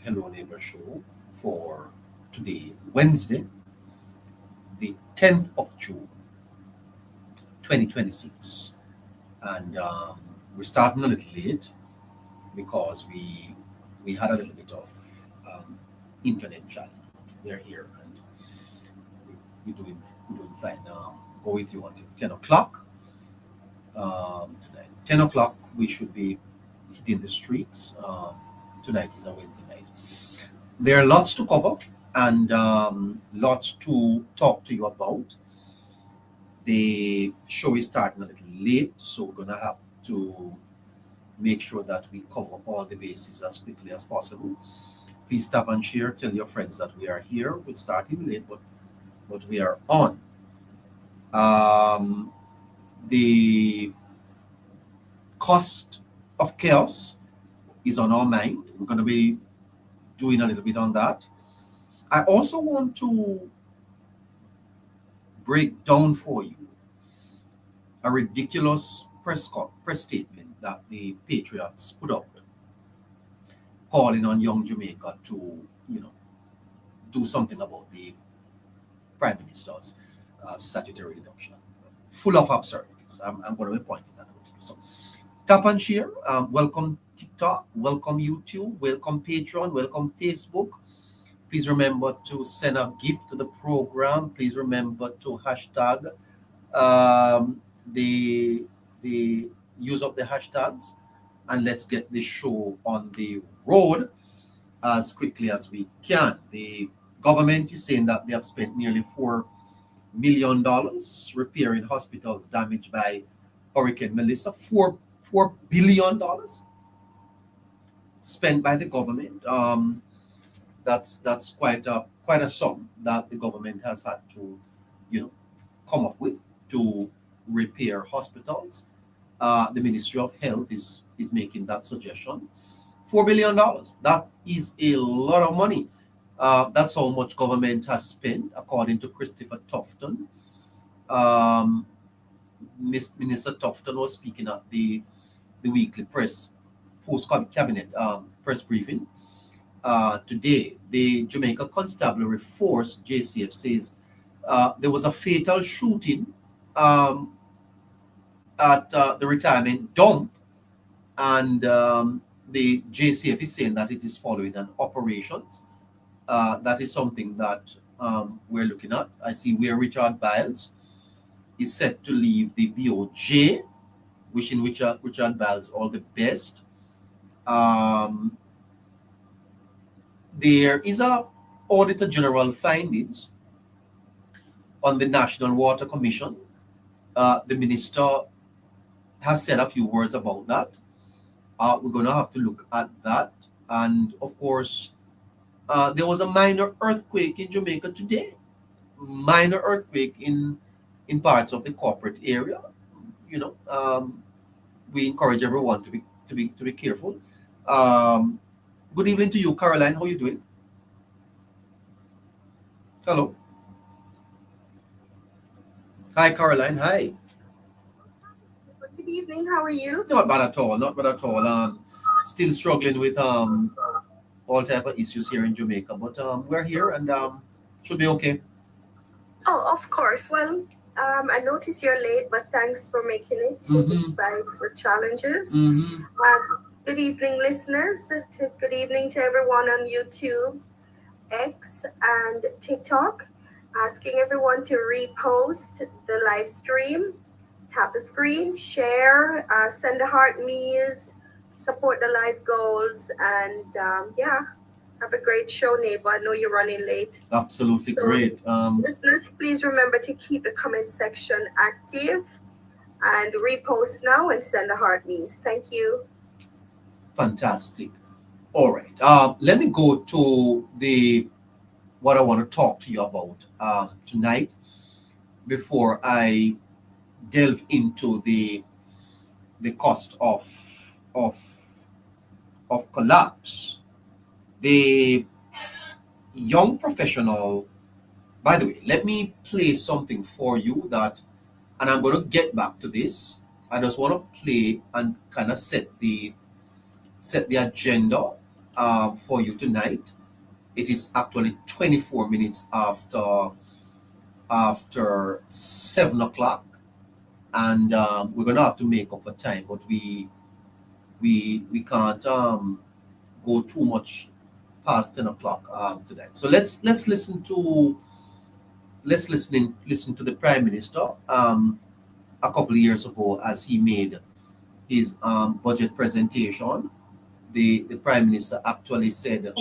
Hello Neighbor show for today, Wednesday, the 10th of June, 2026. And we're starting a little late because we had a little bit of internet challenge. We're here and we're doing fine. Go with you until 10 o'clock tonight. 10 o'clock, we should be hitting the streets. Tonight is a Wednesday night. There are lots to cover and lots to talk to you about. The show is starting a little late, so we're gonna have to make sure that we cover all the bases as quickly as possible. Please stop and share. Tell your friends that we are here. We're starting late, but we are on. Um, the cost of chaos is on our mind. We're going to be doing a little bit on that. I also want to break down for you a ridiculous press statement that the Patriots put out, calling on young Jamaica to, do something about the Prime Minister's statutory deduction. Full of absurdities. I'm going to be pointing that out to you. So, tap and share. Welcome TikTok, welcome YouTube, welcome Patreon, welcome Facebook. Please remember to send a gift to the program. Please remember to hashtag the use of the hashtags, and let's get this show on the road as quickly as we can. The government is saying that they have spent nearly $4 million repairing hospitals damaged by Hurricane Melissa. $4 billion spent by the government. That's quite a sum that the government has had to, come up with to repair hospitals. The Ministry of Health is making that suggestion. $4 billion. That is a lot of money. That's how much government has spent, according to Christopher Tufton. Minister Tufton was speaking at the weekly post cabinet press briefing today. The Jamaica Constabulary Force (JCF) says there was a fatal shooting at the retirement dump, and the JCF is saying that it is following an operation. That is something that we're looking at. I see where Richard Biles is set to leave the BOJ, wishing Richard Biles all the best. There is a Auditor General findings on the National Water Commission. The minister has said a few words about that. We're going to have to look at that. And of course, there was a minor earthquake in Jamaica today. Minor earthquake in parts of the corporate area. We encourage everyone to be careful. Good evening to you, Caroline. How are you doing? Hello. Hi, Caroline. Hi. Good evening. How are you? Not bad at all. Not bad at all. Still struggling with all type of issues here in Jamaica, but we're here and should be okay. Oh, of course. Well, I noticed you're late, but thanks for making it despite the challenges. Good evening, listeners. Good evening to everyone on YouTube, X, and TikTok. Asking everyone to repost the live stream, tap the screen, share, send a heart me's, support the live goals, and have a great show, Neighbour. I know you're running late. Absolutely great. Listeners, please remember to keep the comment section active and repost now and send a heart me's. Thank you. Fantastic. All right. Let me go to what I want to talk to you about tonight before I delve into the cost of collapse. The young professional. By the way, let me play something for you and I'm going to get back to this. I just want to play and kind of set the agenda for you tonight. It is actually 24 minutes after 7 o'clock, and we're gonna have to make up for time, but we can't go too much past 10 o'clock tonight. So let's listen to the Prime Minister a couple of years ago as he made his budget presentation. The Prime Minister actually said this.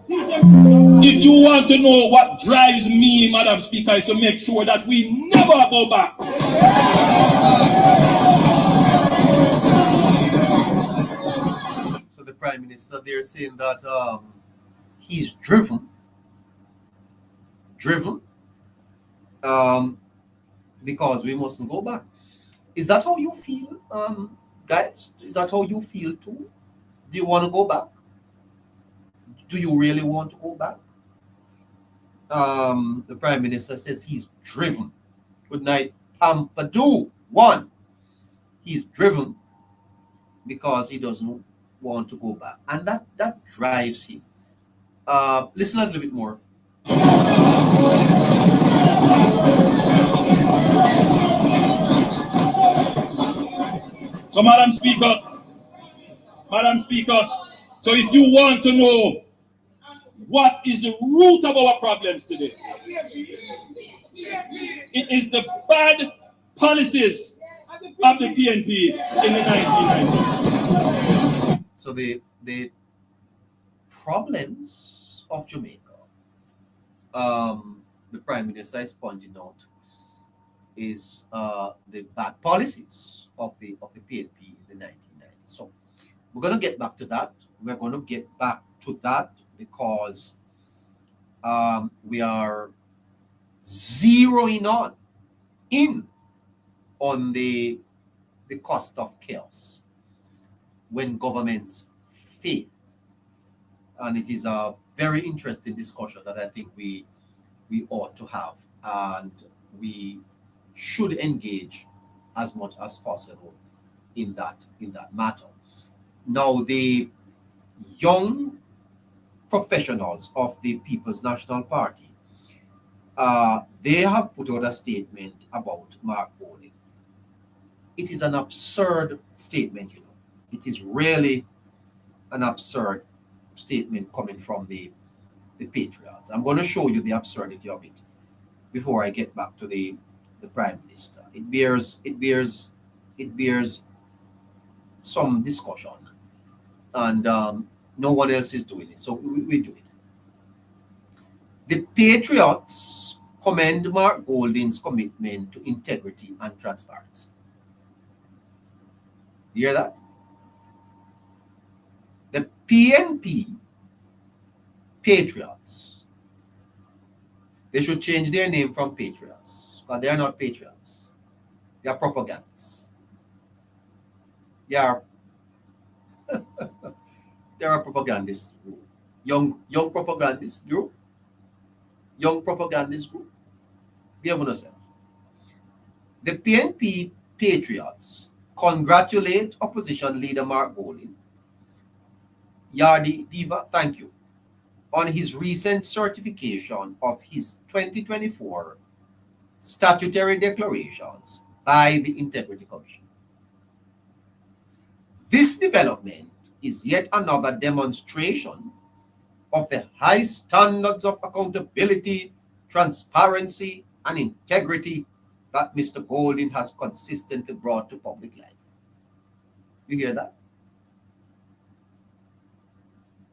If you want to know what drives me, Madam Speaker, is to make sure that we never go back. So the Prime Minister, they're saying that he's driven because we mustn't go back. Is that how you feel, guys? Is that how you feel too? Do you want to go back? Do you really want to go back? The Prime Minister says he's driven. Good night, Pampadu. One, he's driven because he doesn't want to go back, and that drives him. Listen a little bit more. So, Madam Speaker, so if you want to know what is the root of our problems today, it is the bad policies of the PNP in the 1990s. So the problems of Jamaica, the Prime Minister is pointing out, is the bad policies of the PNP in the 1990s. So we're going to get back to that. Because we are zeroing in on the cost of chaos when governments fail. And it is a very interesting discussion that I think we ought to have, and we should engage as much as possible in that matter. Now, the young professionals of the People's National Party, they have put out a statement about Mark Golding. It is an absurd statement, you know. It is really an absurd statement coming from the Patriots. I'm going to show you the absurdity of it before I get back to the Prime Minister. It bears some discussion, and no one else is doing it, so we do it. The Patriots commend Mark Golding's commitment to integrity and transparency. You hear that? The PNP Patriots, they should change their name from Patriots, because they are not Patriots. They are propagandists. They're a propagandist group. Young propagandist group. Young propagandist group. Behave on yourself. The PNP Patriots congratulate opposition leader Mark Golding, Yardi Diva, thank you, on his recent certification of his 2024 statutory declarations by the Integrity Commission. This development is yet another demonstration of the high standards of accountability, transparency, and integrity that Mr. Golding has consistently brought to public life. You hear that?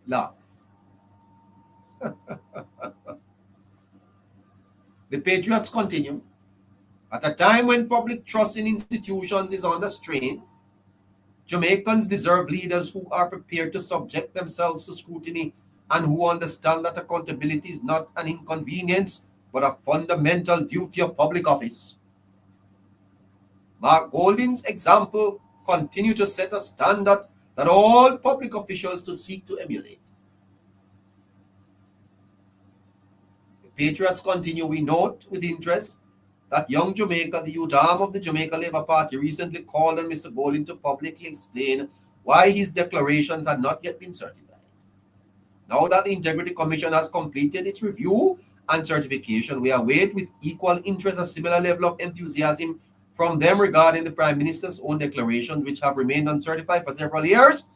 Laugh. The Patriots continue. At a time when public trust in institutions is under strain, Jamaicans deserve leaders who are prepared to subject themselves to scrutiny and who understand that accountability is not an inconvenience, but a fundamental duty of public office. Mark Golding's example continues to set a standard that all public officials should seek to emulate. The Patriots continue, we note with interest that Young Jamaica, the youth arm of the Jamaica Labour Party, recently called on Mr. Golding to publicly explain why his declarations had not yet been certified. Now that the Integrity Commission has completed its review and certification, we await with equal interest a similar level of enthusiasm from them regarding the Prime Minister's own declarations, which have remained uncertified for several years.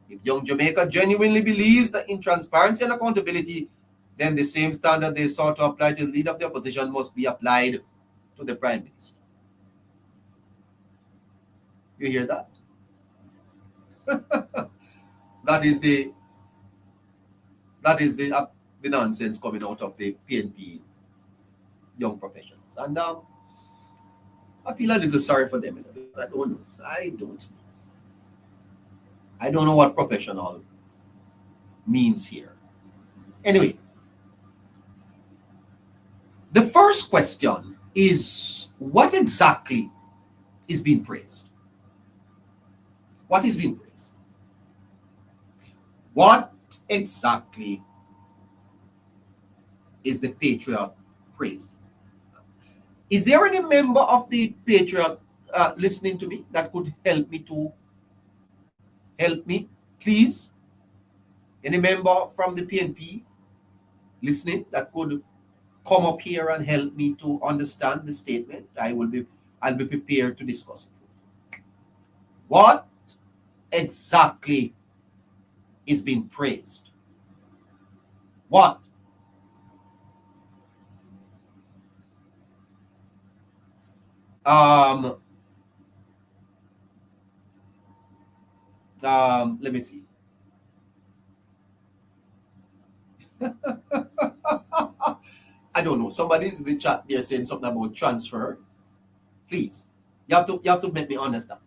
If Young Jamaica genuinely believes that in transparency and accountability, then the same standard they sought to apply to the leader of the opposition must be applied to the Prime Minister. You hear that? That is the nonsense coming out of the PNP young professionals. And I feel a little sorry for them. I don't know. I don't know what professional means here. Anyway, the first question is, what exactly is being praised? What is being praised? What exactly is the Patriot praising? Is there any member of the Patriot listening to me that could help me, please? Any member from the PNP listening that could come up here and help me to understand the statement? I'll be prepared to discuss it. What exactly is being praised? What? Let me see. I don't know. Somebody's in the chat there saying something about transfer. Please, you have to make me understand.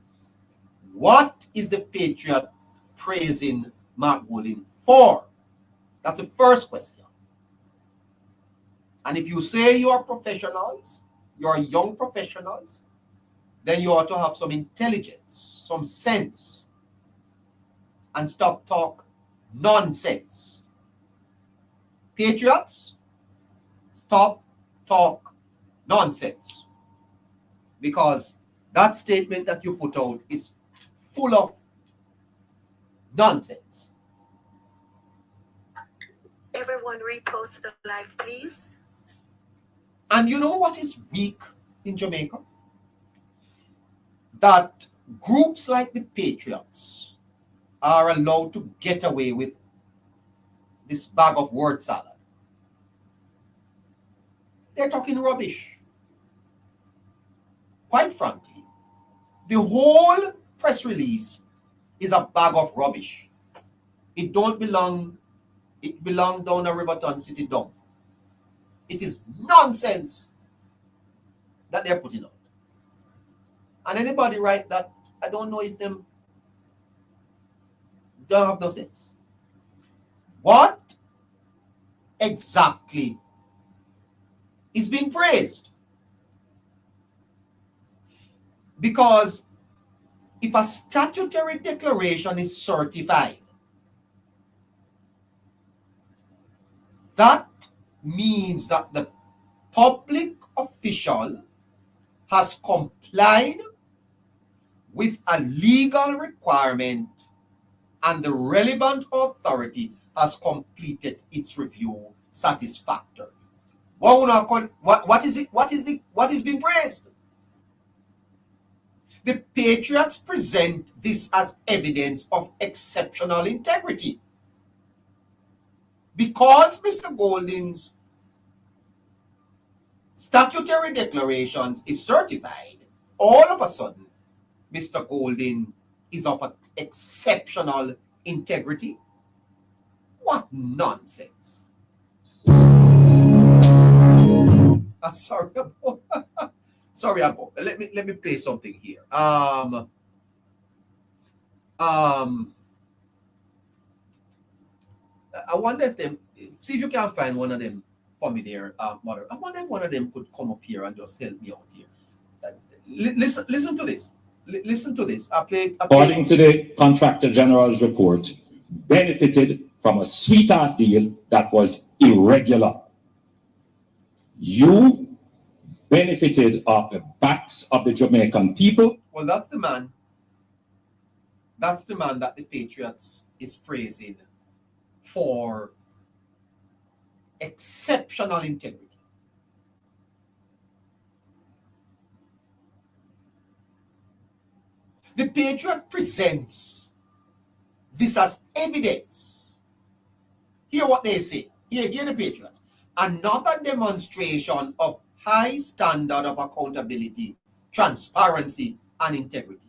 What is the Patriot praising Mark Golding for? That's the first question. And if you say you are professionals, you are young professionals, then you ought to have some intelligence, some sense, and stop talk nonsense. Patriots, stop talk nonsense. Because that statement that you put out is full of nonsense. Everyone repost the live, please. And you know what is weak in Jamaica? That groups like the Patriots are allowed to get away with this bag of word salad. They're talking rubbish. Quite frankly, the whole press release is a bag of rubbish. It belongs down a Riverton City dump. It is nonsense that they're putting out. And anybody write that, I don't know if them don't have no sense. What exactly is being praised? Because if a statutory declaration is certified, that means that the public official has complied with a legal requirement and the relevant authority has completed its review satisfactorily. What is being praised? The Patriots present this as evidence of exceptional integrity. Because Mr. Golding's statutory declarations is certified, all of a sudden, Mr. Golding is of exceptional integrity. What nonsense. I'm sorry about let me play something here. I wonder if them, see if you can find one of them for me there, mother. I wonder if one of them could come up here and just help me out here. Listen to this. Listen to this. According to the Contractor General's report, benefited from a sweetheart deal that was irregular. You benefited off the backs of the Jamaican people. Well, that's the man. That's the man that the Patriots is praising for exceptional integrity. The Patriot presents this as evidence. Hear what they say. Hear the Patriots. Another demonstration of high standard of accountability, transparency, and integrity.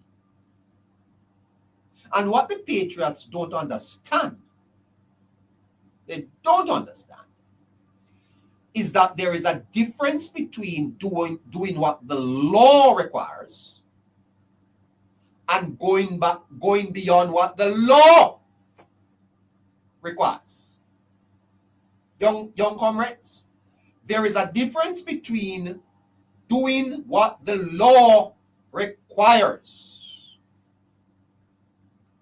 And what the Patriots don't understand, they don't understand, is that there is a difference between doing what the law requires and going beyond what the law requires. Young comrades, there is a difference between doing what the law requires.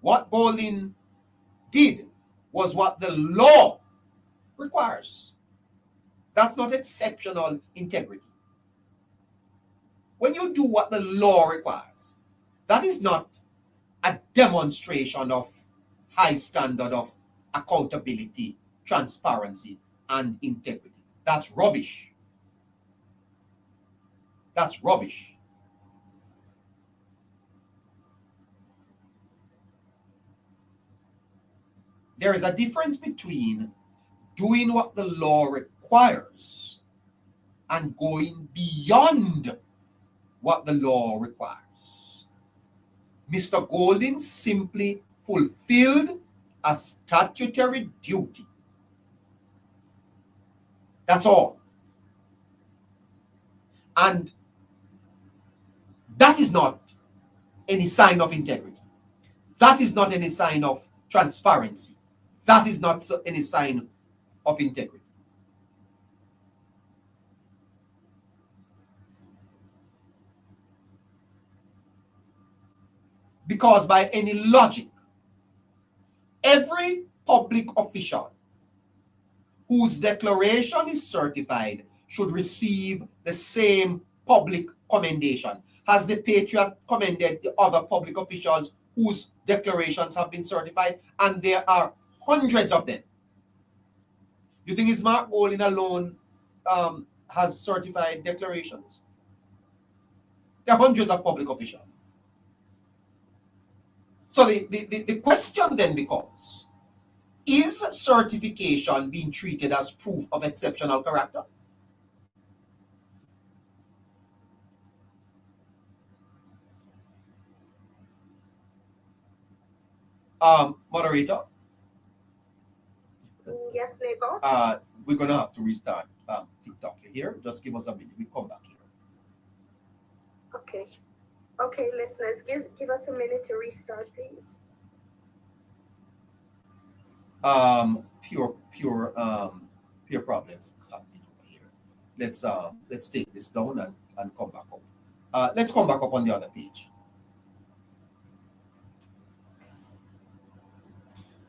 What Golding did was what the law requires. That's not exceptional integrity. When you do what the law requires, that is not a demonstration of high standard of accountability, transparency, and integrity. That's rubbish. That's rubbish. There is a difference between doing what the law requires and going beyond what the law requires. Mr. Golding simply fulfilled a statutory duty. That's all. And that is not any sign of integrity. That is not any sign of transparency. That is not any sign of integrity. Because by any logic, every public official whose declaration is certified should receive the same public commendation. Has the Patriot commended the other public officials whose declarations have been certified? And there are hundreds of them. You think it's Mark Golding alone has certified declarations? There are hundreds of public officials. So the question then becomes, is certification being treated as proof of exceptional character? Moderator? Yes, neighbor. We're going to have to restart TikTok here. Just give us a minute. We come back here. Okay. Okay, listeners, give us a minute to restart, please. Pure problems happening over here. Let's take this down and come back up. Let's come back up on the other page.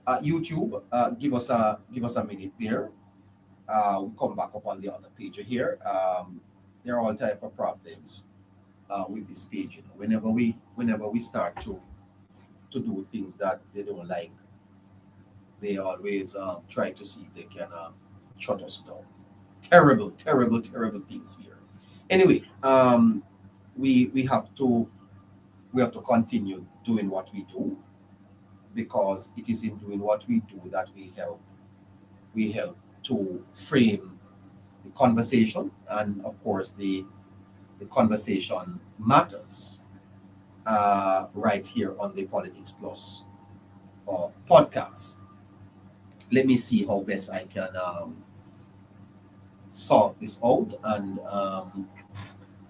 YouTube, give us a minute there. We'll come back up on the other page here. There are all type of problems with this page. You know, whenever we start to do things that they don't like, they always try to see if they can shut us down. Terrible things here. Anyway, we have to continue doing what we do, because it is in doing what we do that we help to frame the conversation, and of course the conversation matters right here on the Politics Plus podcast. Let me see how best I can sort this out, and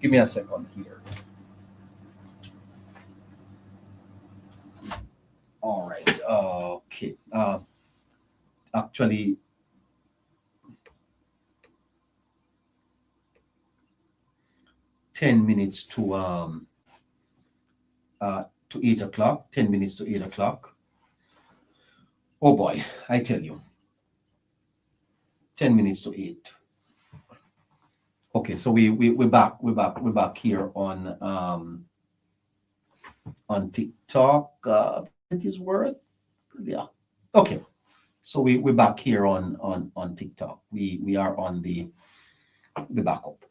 give me a second here. All right. Okay. Actually, ten minutes to 8 o'clock. 10 minutes to 8 o'clock. Oh boy, I tell you. 10 minutes to 8. Okay, so we're back here on TikTok. It is worth, yeah. Okay, so we're back here on TikTok. We are on the backup.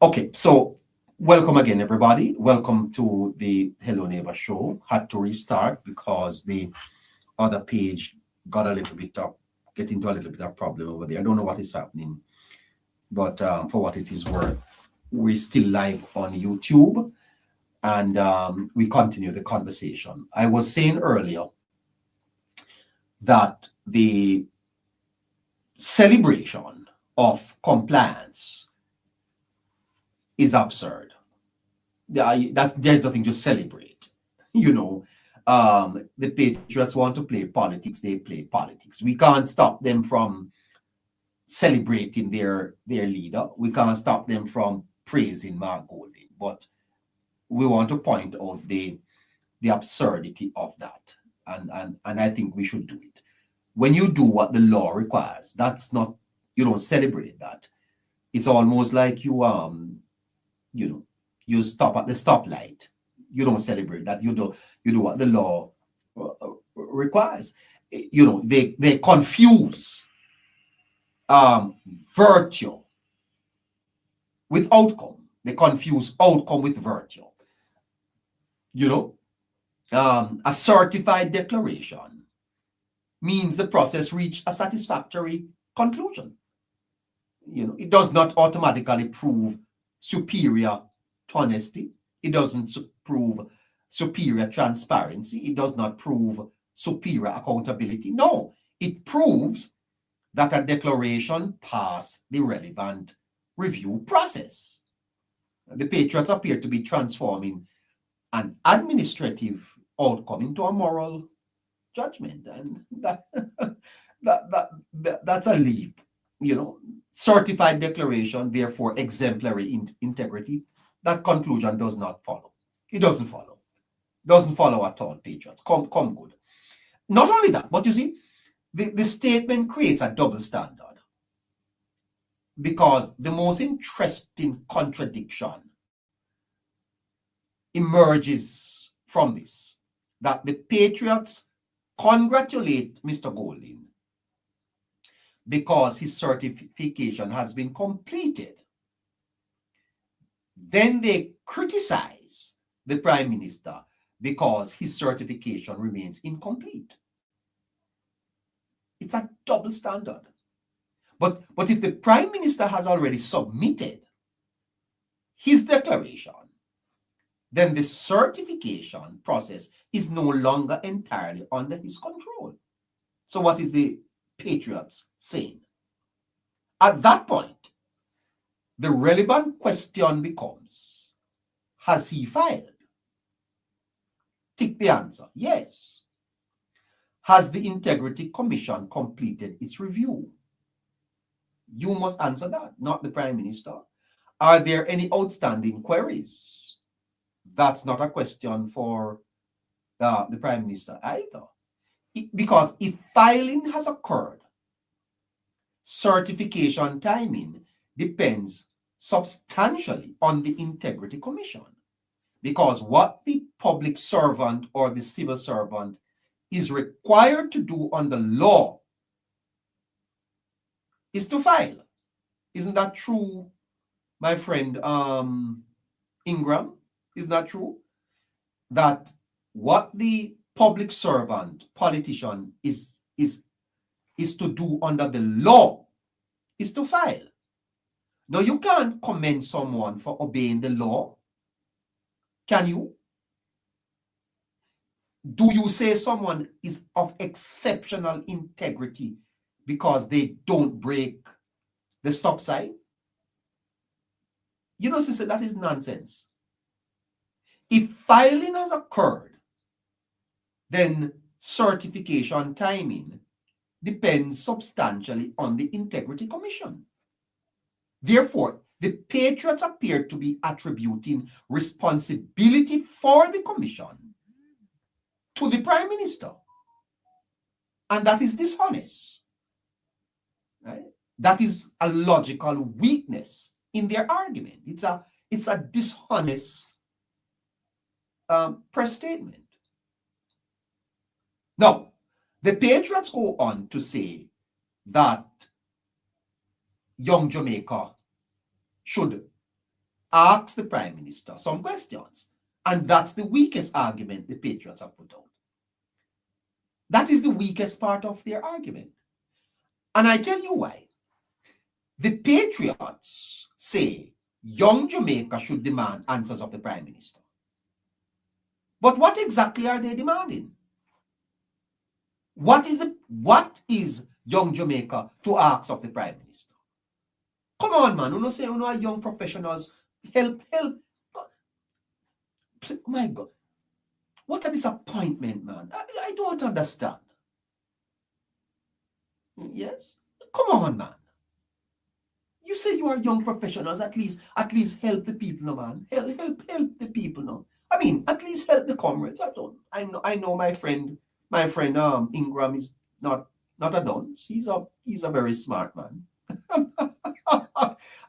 Okay, so welcome again, everybody. Welcome to the Hello Neighbor show. Had to restart because the other page got get into a little bit of problem over there. I don't know what is happening, but for what it is worth, we're still live on YouTube, and we continue the conversation. I was saying earlier that the celebration of compliance is absurd. There's nothing to celebrate. You know, the Patriots want to play politics, they play politics. We can't stop them from celebrating their leader. We can't stop them from praising Mark Golding. But we want to point out the absurdity of that. And I think we should do it. When you do what the law requires, that's not, you don't celebrate that. It's almost like you stop at the stoplight. You don't celebrate that. You do what the law requires. You know, they confuse virtue with outcome. They confuse outcome with virtue. You know, a certified declaration means the process reached a satisfactory conclusion. You know, it does not automatically prove superior honesty. It doesn't prove superior transparency. It does not prove superior accountability. No, it proves that a declaration passed the relevant review process. The Patriots appear to be transforming an administrative outcome into a moral judgment, and that's a leap. You know, certified declaration, therefore exemplary integrity. That conclusion does not follow. It doesn't follow. Doesn't follow at all, Patriots. Come good. Not only that, but you see, the statement creates a double standard, because the most interesting contradiction emerges from this, that the Patriots congratulate Mr. Golding because his certification has been completed. Then they criticize the Prime Minister because his certification remains incomplete. It's a double standard. But if the Prime Minister has already submitted his declaration, then the certification process is no longer entirely under his control. So what is the Patriots saying? At that point, the relevant question becomes, has he filed? Tick the answer, yes. Has the Integrity Commission completed its review? You must answer that, not the Prime Minister. Are there any outstanding queries? That's not a question for the Prime Minister either. Because if filing has occurred, certification timing depends substantially on the Integrity Commission. Because what the public servant or the civil servant is required to do under law is to file. Isn't that true, my friend Ingram? Isn't that true? That what the public servant, politician is to do under the law is to file. Now, you can't commend someone for obeying the law. Can you? Do you say someone is of exceptional integrity because they don't break the stop sign? You know, sister, that is nonsense. If filing has occurred, then certification timing depends substantially on the Integrity Commission. Therefore, the Patriots appear to be attributing responsibility for the commission to the Prime Minister. And that is dishonest. Right? That is a logical weakness in their argument. It's a dishonest press statement. Now, the Patriots go on to say that Young Jamaica should ask the Prime Minister some questions. And that's the weakest argument the Patriots have put out. That is the weakest part of their argument. And I tell you why. The Patriots say Young Jamaica should demand answers of the Prime Minister. But what exactly are they demanding? What is Young Jamaica to ask of the Prime Minister? Come on, man. You know, say, you know, young professionals, help. My God. What a disappointment, man. I don't understand. Yes? Come on, man. You say you are young professionals, at least help the people, no, man. Help the people, no. I mean, at least help the comrades. I know my friend Ingram is not a dunce. He's a very smart man.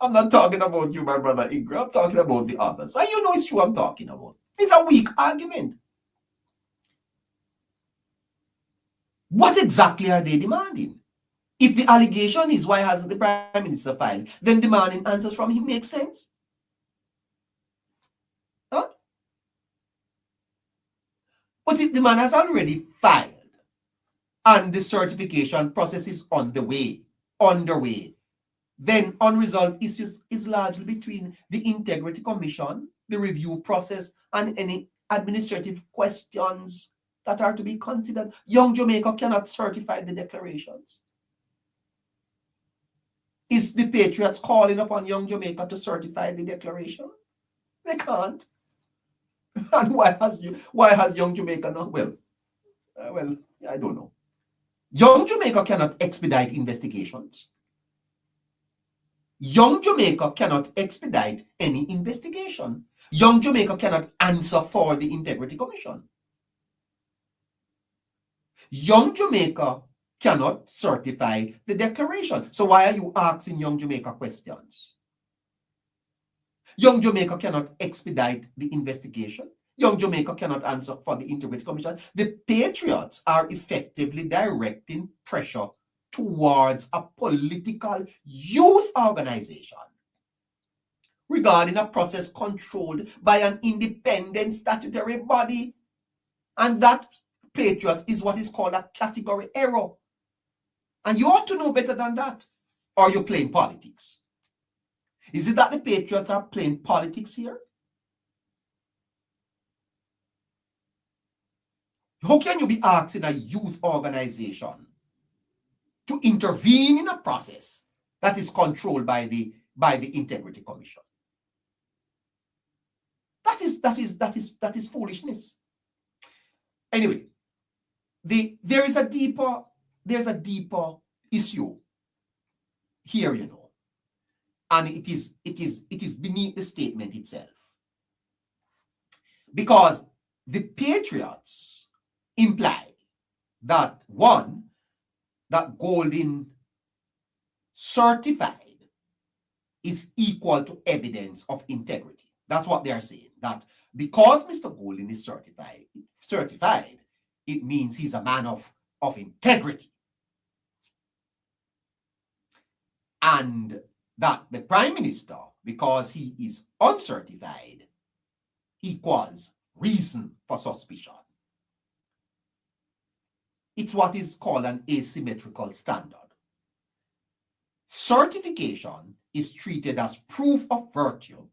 I'm not talking about you, my brother Ingram. I'm talking about the others. And you know it's true I'm talking about. It's a weak argument. What exactly are they demanding? If the allegation is why hasn't the Prime Minister filed, then demanding answers from him makes sense. Huh? But if the man has already filed and the certification process is underway, then unresolved issues is largely between the Integrity Commission, the review process, and any administrative questions that are to be considered. Young Jamaica cannot certify the declarations. Is the Patriots calling upon Young Jamaica to certify the declaration? They can't. And why has Young Jamaica not? Well, I don't know. Young Jamaica cannot expedite investigations. Young Jamaica cannot expedite any investigation. Young Jamaica cannot answer for the Integrity Commission. Young Jamaica cannot certify the declaration. So why are you asking Young Jamaica questions? Young Jamaica cannot expedite the investigation. Young Jamaica cannot answer for the Integrity Commission. The Patriots are effectively directing pressure towards a political youth organization regarding a process controlled by an independent statutory body. And that, Patriots, is what is called a category error. And you ought to know better than that. Or you're playing politics. Is it that the Patriots are playing politics here? How can you be asking a youth organization to intervene in a process that is controlled by the Integrity Commission? That is foolishness. Anyway, there's a deeper issue here, you know, and it is beneath the statement itself, because the Patriots imply that one, that Golden certified is equal to evidence of integrity. That's what they are saying. That because Mr. Golden is certified, it means he's a man of integrity. And that the Prime Minister, because he is uncertified, equals reason for suspicion. It's what is called an asymmetrical standard. Certification is treated as proof of virtue.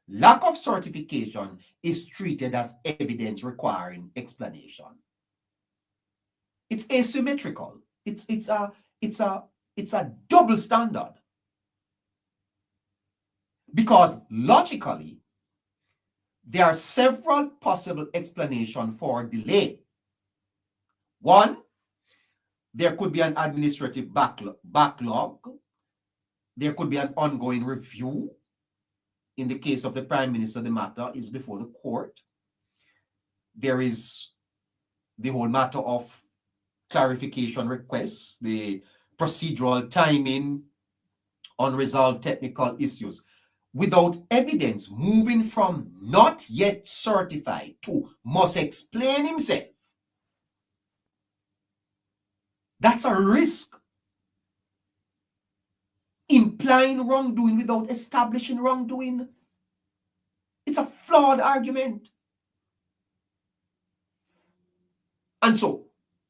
Lack of certification is treated as evidence requiring explanation. It's asymmetrical. It's a double standard. Because logically, there are several possible explanations for delay. One, there could be an administrative backlog. There could be an ongoing review. In the case of the Prime Minister, the matter is before the court. There is the whole matter of clarification requests, the procedural timing unresolved technical issues, without evidence, moving from not yet certified to must explain himself. That's a risk. Implying wrongdoing without establishing wrongdoing. It's a flawed argument. And so,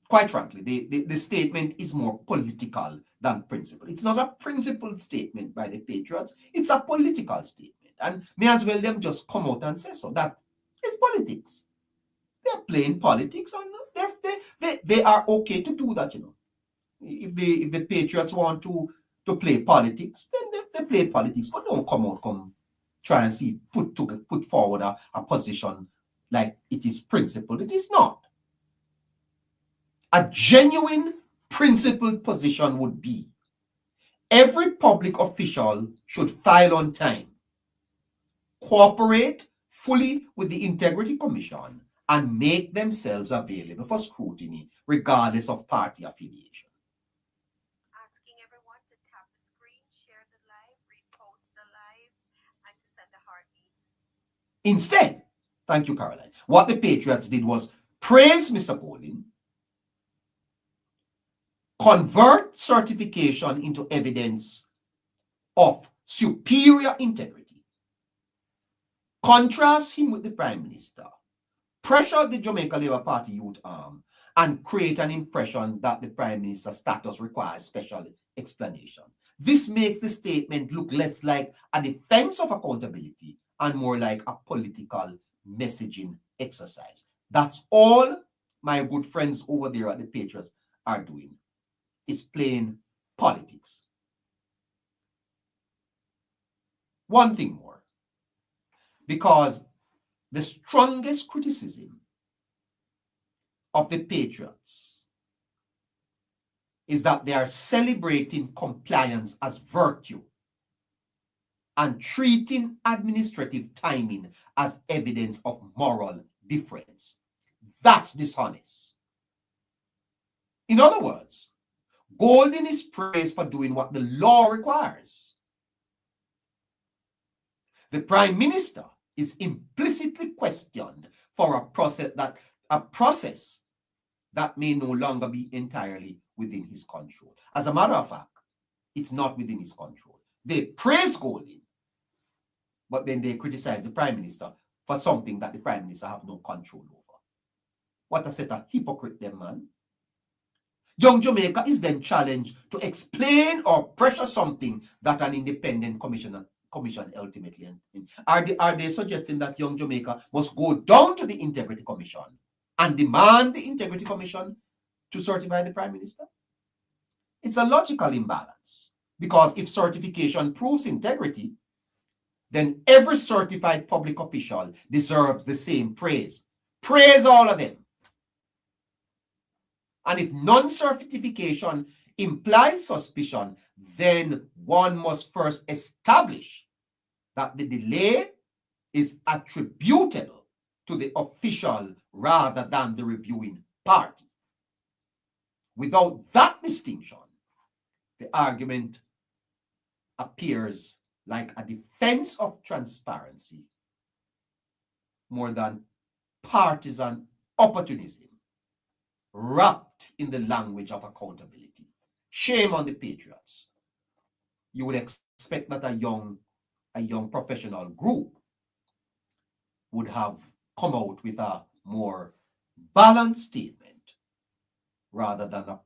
quite frankly, the statement is more political than principled. It's not a principled statement by the Patriots. It's a political statement. And may as well them just come out and say so. That is politics. They're playing politics, and they are okay to do that, you know. If the Patriots want to play politics, then they play politics, but don't come try and put forward a position like it is principled. It is not. A genuine principled position would be every public official should file on time, cooperate fully with the Integrity Commission, and make themselves available for scrutiny regardless of party affiliation. Asking everyone to tap the screen, share the live, repost the live, and to send a heartbeat. Instead, thank you, Caroline, what the Patriots did was praise Mr. Golding, convert certification into evidence of superior integrity, contrast him with the Prime Minister, pressure the Jamaica Labour Party youth arm, and create an impression that the Prime Minister's status requires special explanation. This makes the statement look less like a defense of accountability and more like a political messaging exercise. That's all my good friends over there at the Patriots are doing. Is playing politics. One thing more, because the strongest criticism of the Patriots is that they are celebrating compliance as virtue and treating administrative timing as evidence of moral difference. That's dishonest. In other words, Golding is praised for doing what the law requires. The Prime Minister is implicitly questioned for a process that may no longer be entirely within his control. As a matter of fact, it's not within his control. They praise Golding, but then they criticize the Prime Minister for something that the Prime Minister have no control over. What a set of hypocrite them, man. Young Jamaica is then challenged to explain or pressure something that an independent commission ultimately. Are they suggesting that Young Jamaica must go down to the Integrity Commission and demand the Integrity Commission to certify the Prime Minister? It's a logical imbalance, because if certification proves integrity, then every certified public official deserves the same praise. Praise all of them. And if non-certification implies suspicion, then one must first establish that the delay is attributable to the official rather than the reviewing party. Without that distinction, the argument appears like a defense of transparency more than partisan opportunism, wrapped in the language of accountability. Shame on the Patriots. You would expect that a young professional group would have come out with a more balanced statement rather than a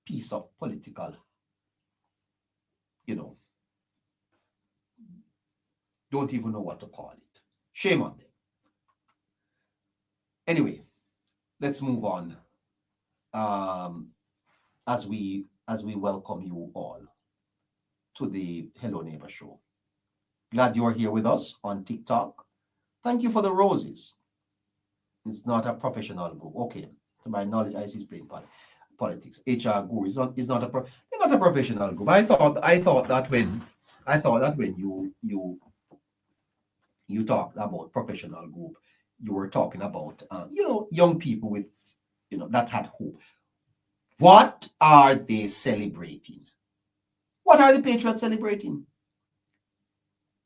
piece of political, don't even know what to call it. Shame on them. Anyway, let's move on. As we welcome you all to the Hello Neighbor show. Glad you're here with us on TikTok. Thank you for the roses. It's not a professional group. Okay, to my knowledge, I see is playing politics. HR guru is not a professional group. I thought that when you talked about professional group, you were talking about young people with that had hope. What are they celebrating? What are the patriots celebrating?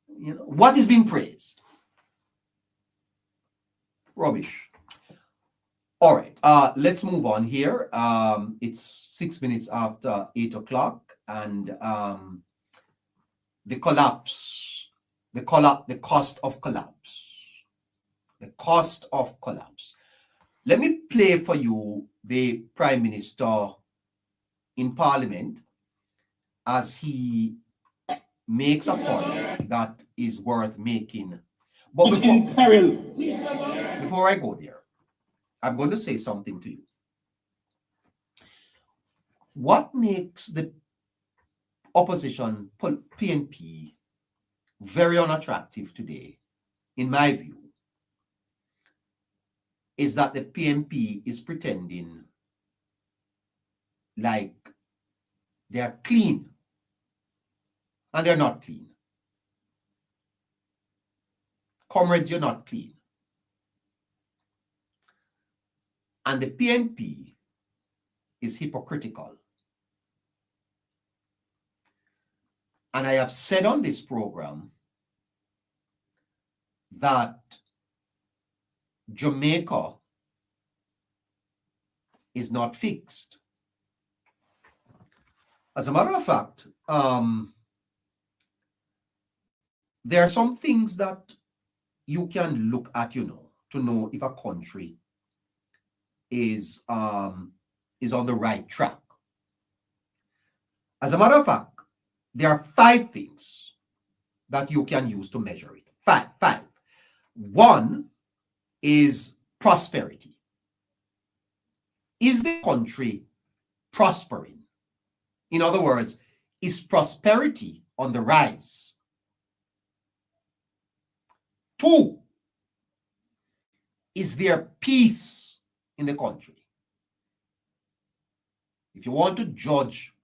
What is being praised? Rubbish. All right, let's move on here. It's 6 minutes after 8 o'clock, and the cost of collapse. The cost of collapse. Let me play for you the Prime Minister in Parliament as he makes a point that is worth making. But before I go there, I'm going to say something to you. What makes the opposition PNP very unattractive today, in my view, is that the PNP is pretending like they're clean, and they're not clean. Comrades, you're not clean. And the PNP is hypocritical. And I have said on this program that Jamaica is not fixed. As a matter of fact, there are some things that you can look at, to know if a country is on the right track. As a matter of fact, there are 5 things that you can use to measure it. Five. One is prosperity. Is the country prospering? In other words, is prosperity on the rise? 2, is there peace in the country? If you want to judge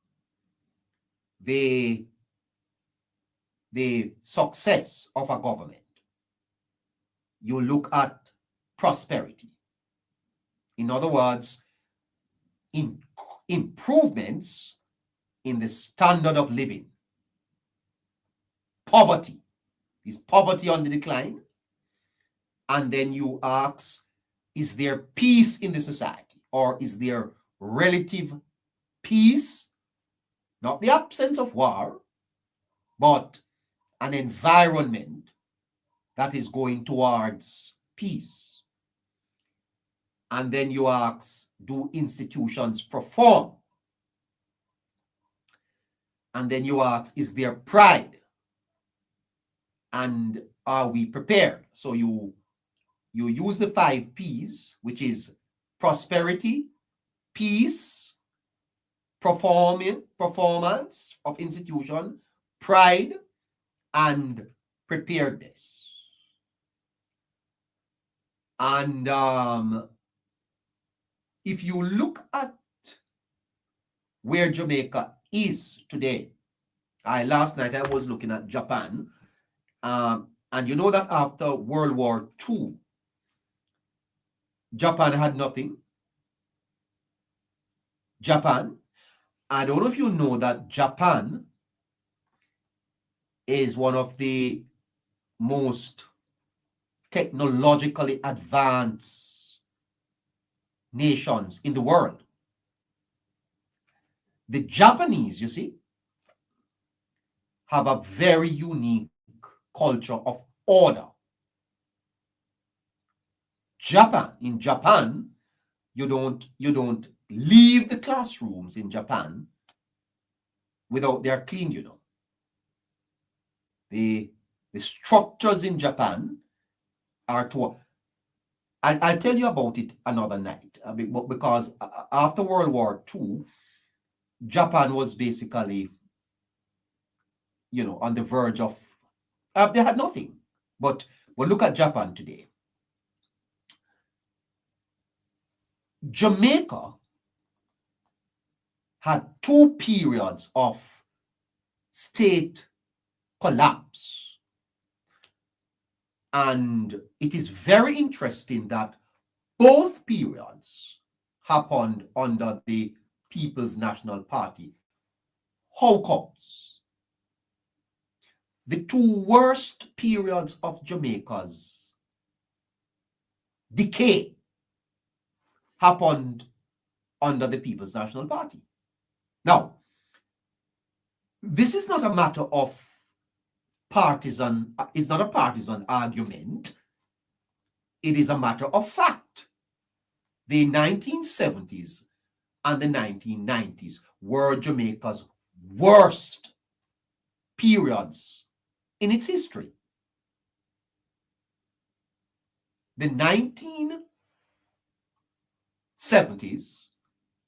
the success of a government, you look at prosperity. In other words, improvements in the standard of living. Poverty. Is poverty on the decline? And then you ask, is there peace in the society? Or is there relative peace? Not the absence of war, but an environment that is going towards peace. And then you ask, do institutions perform? And then you ask, is there pride? And are we prepared? So you use the 5 P's, which is prosperity, peace, performance of institution, pride, and preparedness. And if you look at where Jamaica is today, last night I was looking at Japan, and you know that after World War II, Japan had nothing. Japan, I don't know if you know that Japan is one of the most technologically advanced nations in the world. The Japanese, you see, have a very unique culture of order. In Japan, you don't leave the classrooms in Japan without they're cleaned, The structures in Japan are to... I'll tell you about it another night, because after World War II, Japan was basically, on the verge of... they had nothing. But look at Japan today. Jamaica had 2 periods of state collapse. And it is very interesting that both periods happened under the People's National Party. How comes the two worst periods of Jamaica's decay happened under the People's National Party? Now, this is not a matter of partisan, it's not a partisan argument. It is a matter of fact. The 1970s and the 1990s were Jamaica's worst periods in its history. The 1970s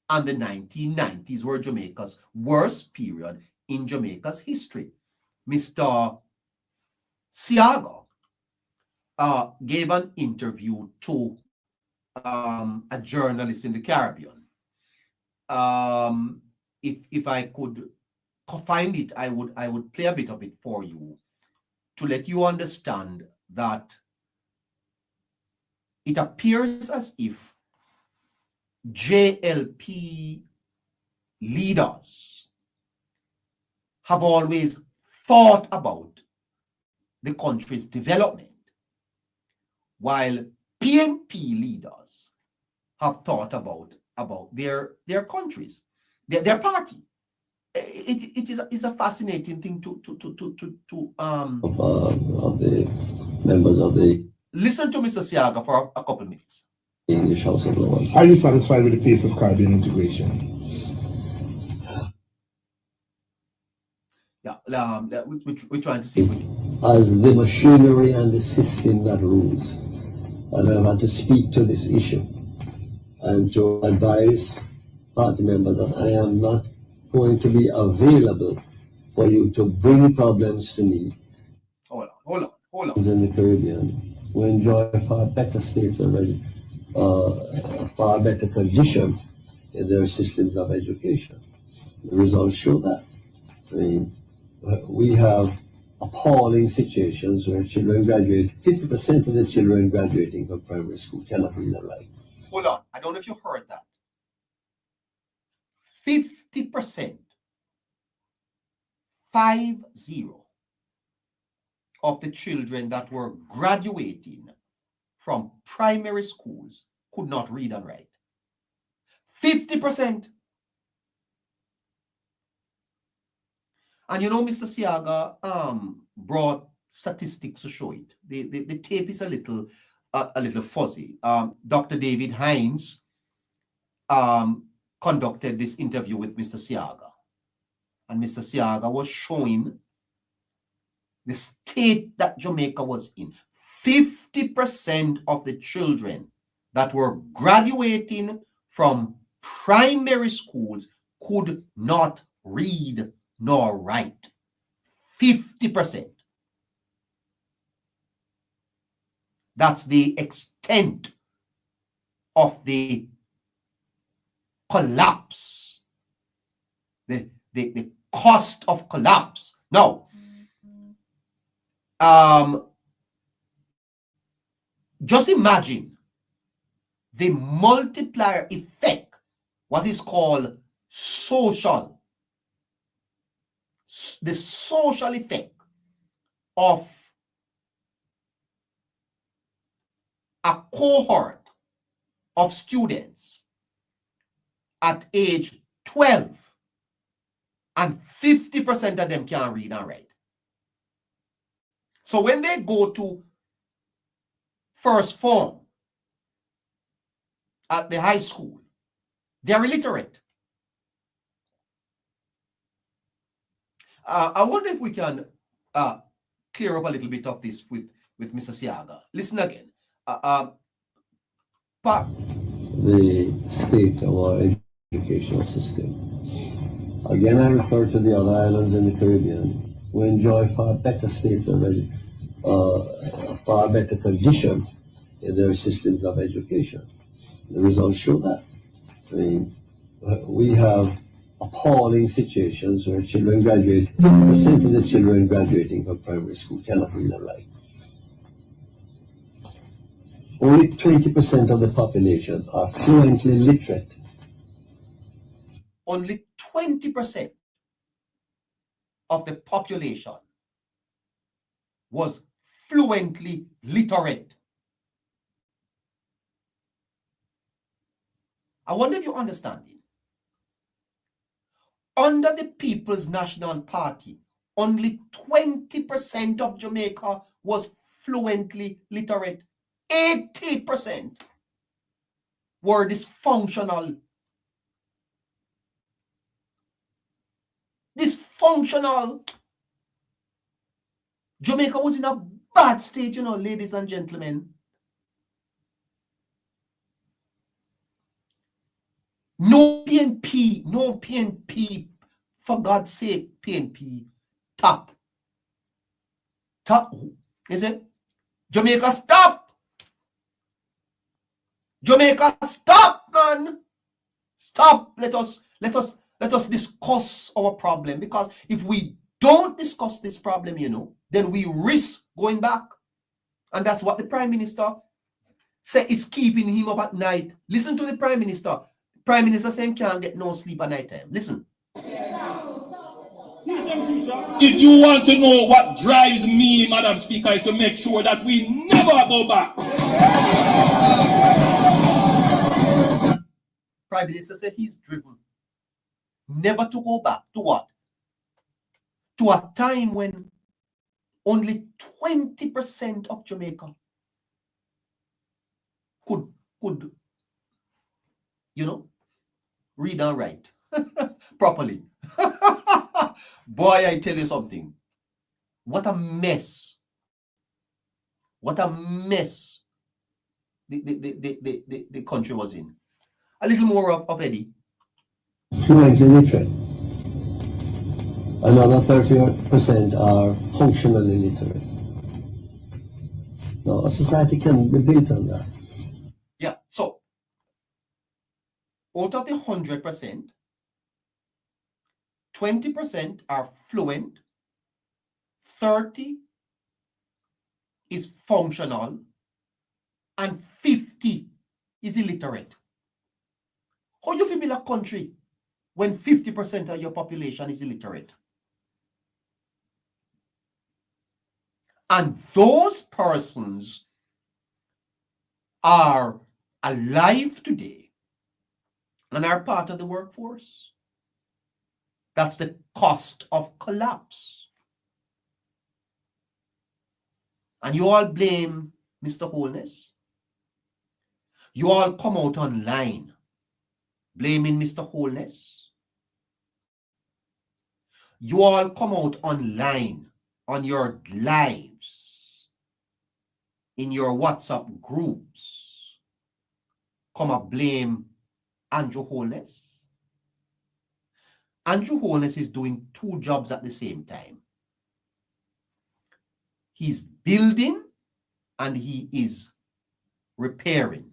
and the 1990s were Jamaica's worst period in Jamaica's history. Mr. Siaga gave an interview to a journalist in the Caribbean. If I could find it, I would play a bit of it for you to let you understand that it appears as if JLP leaders have always thought about the country's development, while PNP leaders have thought about their countries, their party. It is a fascinating thing to of the members of the listen to Mr. Siaga for a couple of minutes. English House of Lords. Are you satisfied with the pace of Caribbean integration? Yeah, we're trying to see if we can. As the machinery and the system that rules. And I've had to speak to this issue and to advise party members that I am not going to be available for you to bring problems to me. Hold on. In the Caribbean, we enjoy far better states already, far better condition in their systems of education. The results show that. I mean, we have appalling situations where children graduate, 50% of the children graduating from primary school cannot read and write. Hold on, I don't know if you heard that. 50%, 50, of the children that were graduating from primary schools could not read and write. 50%. And you know, Mr. Siaga brought statistics to show it. The tape is a little fuzzy. Dr. David Hines conducted this interview with Mr. Siaga. And Mr. Siaga was showing the state that Jamaica was in. 50% of the children that were graduating from primary schools could not read nor write. 50%. That's the extent of the collapse, the cost of collapse. Now, just imagine the multiplier effect, what is called the social effect of a cohort of students at age 12, and 50% of them can't read and write. So when they go to first form at the high school, they're illiterate. I wonder if we can clear up a little bit of this with Mr. Siaga. Listen again. The state of our educational system. Again, I refer to the other islands in the Caribbean. We enjoy far better states already, far better condition in their systems of education. The results show that. I mean, we have appalling situations where children graduate, 50% of the children graduating from primary school cannot read and write. Only 20% of the population are fluently literate. Only 20%. of the population was fluently literate. I wonder if you're understanding. Under the People's National Party, only 20% of Jamaica was fluently literate. 80% were dysfunctional. Dysfunctional. Jamaica was in a bad state, you know, ladies and gentlemen. No PNP, no PNP. For God's sake, PNP. Top. Is it? Jamaica, stop! Jamaica, stop, man! Stop. Let us discuss our problem, because if we don't discuss this problem, you know, then we risk going back. And that's what the Prime Minister said is keeping him up at night. Listen to the Prime Minister. Prime Minister saying can't get no sleep at night time. Listen. If you want to know what drives me, Madam Speaker, is to make sure that we never go back. Prime Minister said he's driven never to go back to what? To a time when only 20% of Jamaica could, you know, read and write properly. Boy, I tell you something. What a mess. What a mess the country was in. A little more of Eddie. Fluently literate. Another 30% are functionally literate. Now, a society can be built on that. Yeah, so out of the 100%, 20% are fluent, 30 is functional, and 50 is illiterate. How you feel build a country when 50% of your population is illiterate? And those persons are alive today and are part of the workforce. That's the cost of collapse. And you all blame Mr. Holness. You all come out online blaming Mr. Holness. You all come out online on your lives, in your WhatsApp groups, come and blame Andrew Holness. Andrew Holness is doing two jobs at the same time. He's building and he is repairing.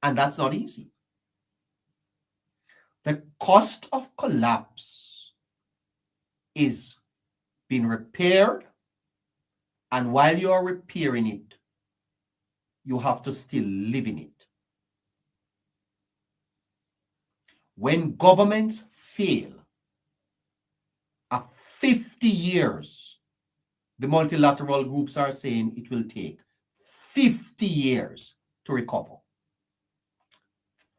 And that's not easy. The cost of collapse is being repaired, and while you are repairing it, you have to still live in it. When governments fail, at 50 years, the multilateral groups are saying it will take 50 years to recover.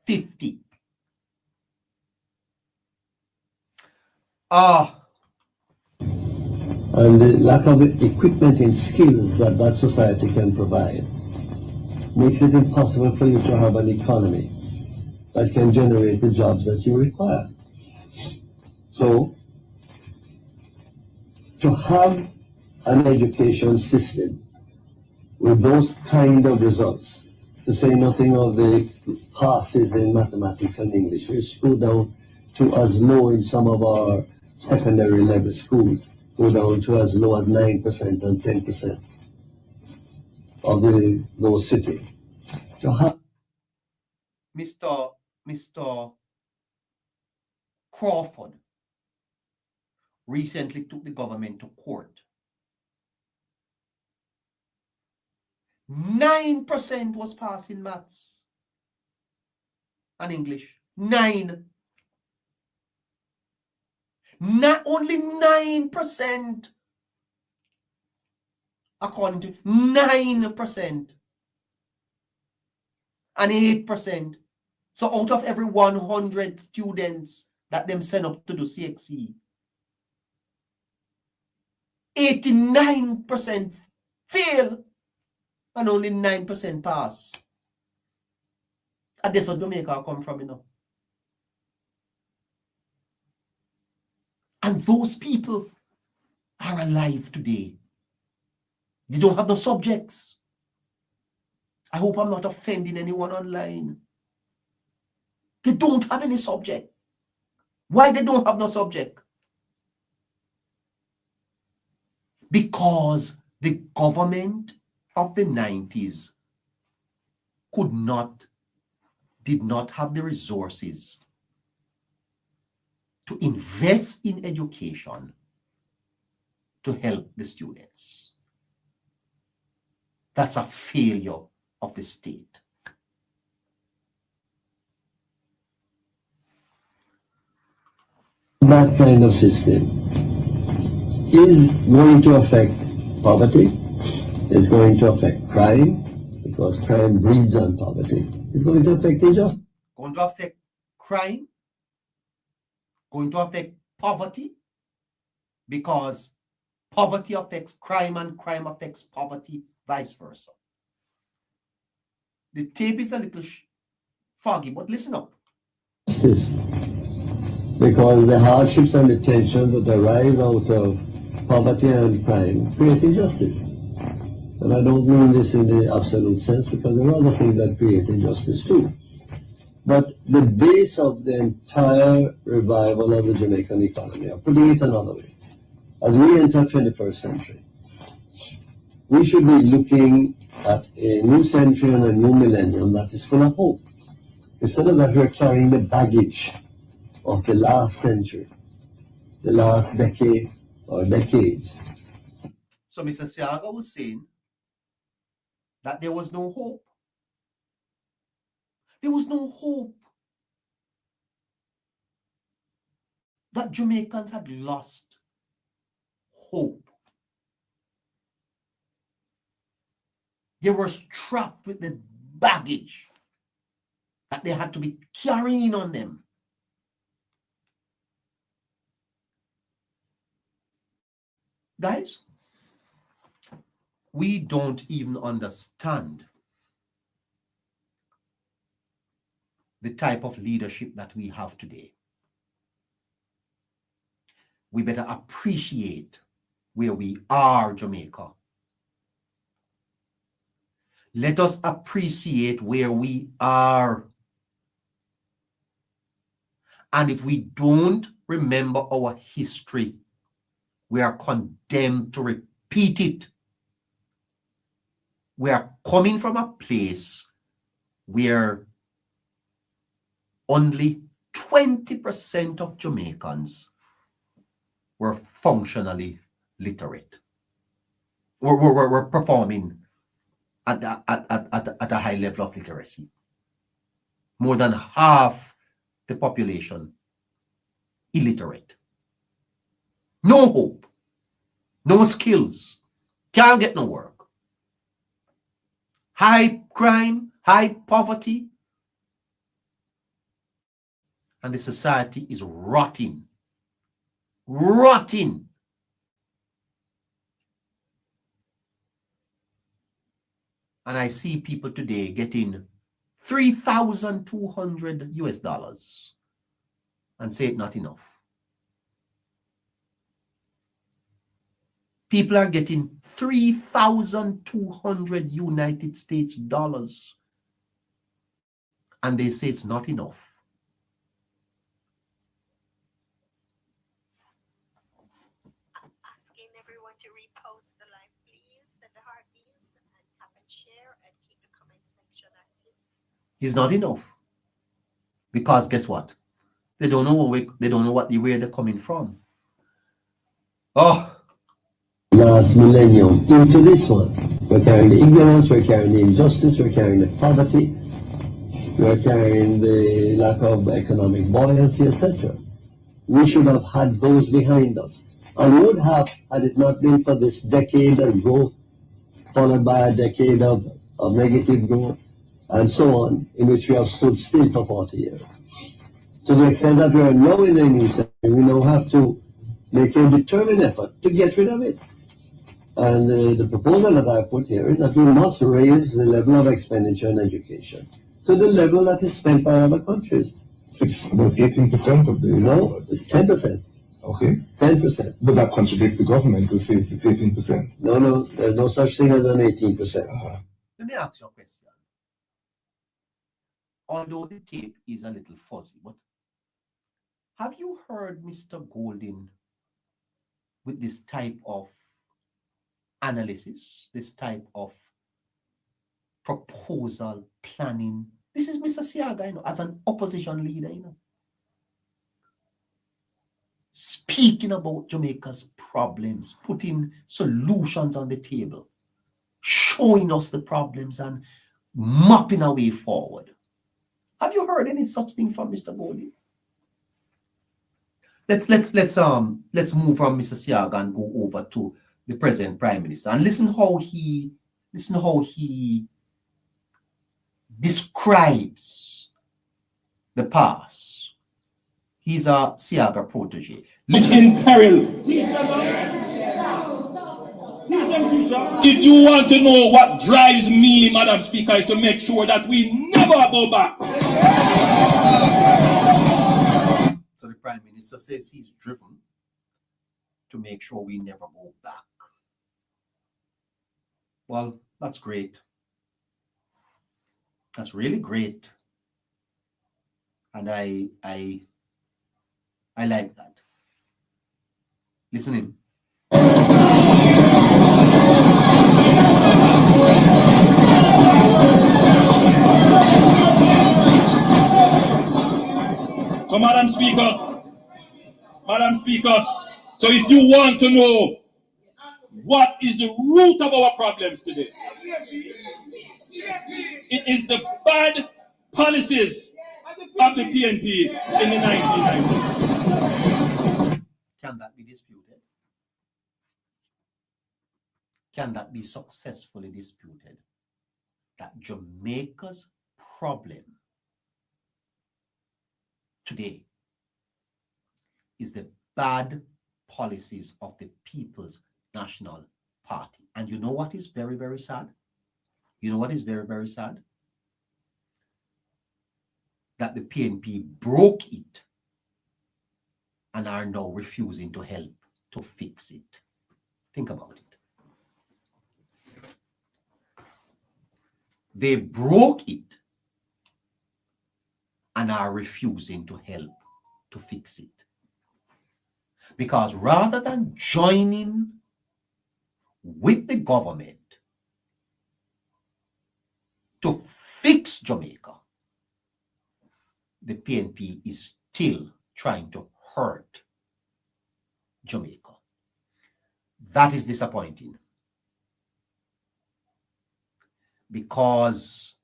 50. And the lack of equipment and skills that that society can provide makes it impossible for you to have an economy that can generate the jobs that you require. So, to have an education system with those kind of results, to say nothing of the passes in mathematics and English, which go down to as low in some of our secondary level schools, go down to as low as 9% and 10% of those cities. To have Mr. Crawford recently took the government to court. 9% was passed in maths and English. 9. Only 9%, according to 9% and 8%. So out of every 100 students that them send up to do CXC, 89% fail and only 9% pass. And this is what Jamaica come from, you know. And those people are alive today. They don't have no subjects. I hope I'm not offending anyone online. They don't have any subject. Why they don't have no subject? Because the government of the 90s did not have the resources to invest in education to help the students. That's a failure of the state. That kind of system is going to affect poverty, is going to affect crime, because crime breeds on poverty. It's going to affect injustice. Going to affect crime, going to affect poverty, because poverty affects crime and crime affects poverty, vice versa. The tape is a little foggy, but listen up. Because the hardships and the tensions that arise out of poverty and crime create injustice. And I don't mean this in the absolute sense, because there are other things that create injustice too. But the base of the entire revival of the Jamaican economy, or putting it another way, as we enter 21st century, we should be looking at a new century and a new millennium that is full of hope. Instead of that, we're carrying the baggage of the last century, the last decade or decades. So Mr. Siaga was saying that there was no hope. There was no hope. That Jamaicans had lost hope. They were strapped with the baggage that they had to be carrying on them. Guys, we don't even understand the type of leadership that we have today. We better appreciate where we are, Jamaica. Let us appreciate where we are. And if we don't remember our history, we are condemned to repeat it. We are coming from a place where only 20% of Jamaicans were functionally literate. We're performing at a high level of literacy. More than half the population illiterate. No hope, no skills, can't get no work. High crime, high poverty, and the society is rotting. Rotting. And I see people today getting $3,200 US and say it's not enough. People are getting 3,200 United States dollars and they say it's not enough. Asking everyone to repost the live, please, send the heartbeats and tap and share and keep the comment section active. It's not enough. Because guess what? They don't know where they're coming from. Oh, last millennium into this one. We're carrying the ignorance, we're carrying the injustice, we're carrying the poverty, we're carrying the lack of economic buoyancy, etc. We should have had those behind us. And would have, had it not been for this decade of growth, followed by a decade of negative growth, and so on, in which we have stood still for 40 years. To the extent that we are now in a new century, we now have to make a determined effort to get rid of it. And the proposal that I put here is that we must raise the level of expenditure in education to the level that is spent by other countries. It's about 18% of the... No, it's 10%. Okay. 10%. But that contradicts the government who says it's 18%. No, there's no such thing as an 18%. Let me ask you a question. Although the tape is a little fuzzy, but have you heard Mr. Golden with this type of analysis, this type of proposal, planning? This is Mr. Siaga, as an opposition leader, speaking about Jamaica's problems, putting solutions on the table, showing us the problems and mapping a way forward. Have you heard any such thing from Mr. Golden? Let's move from Mr. Siaga and go over to the present Prime Minister and listen how he describes the past. He's a Siaga protege. Listen. In peril. If you want to know what drives me, Madam Speaker, is to make sure that we never go back. So the Prime Minister says he's driven to make sure we never go back. Well, that's great. That's really great. And I like that. Listen in. So, Madam Speaker, so if you want to know what is the root of our problems today, it is the bad policies of the PNP in the 1990s. Can that be disputed? Can that be successfully disputed? That Jamaica's problem today is the bad policies of the People's National Party. And you know what is very, very sad? You know what is very, very sad? That the PNP broke it and are now refusing to help to fix it. Think about it. They broke it and are refusing to help to fix it. Because rather than joining with the government to fix Jamaica, the PNP is still trying to hurt Jamaica. That is disappointing. Because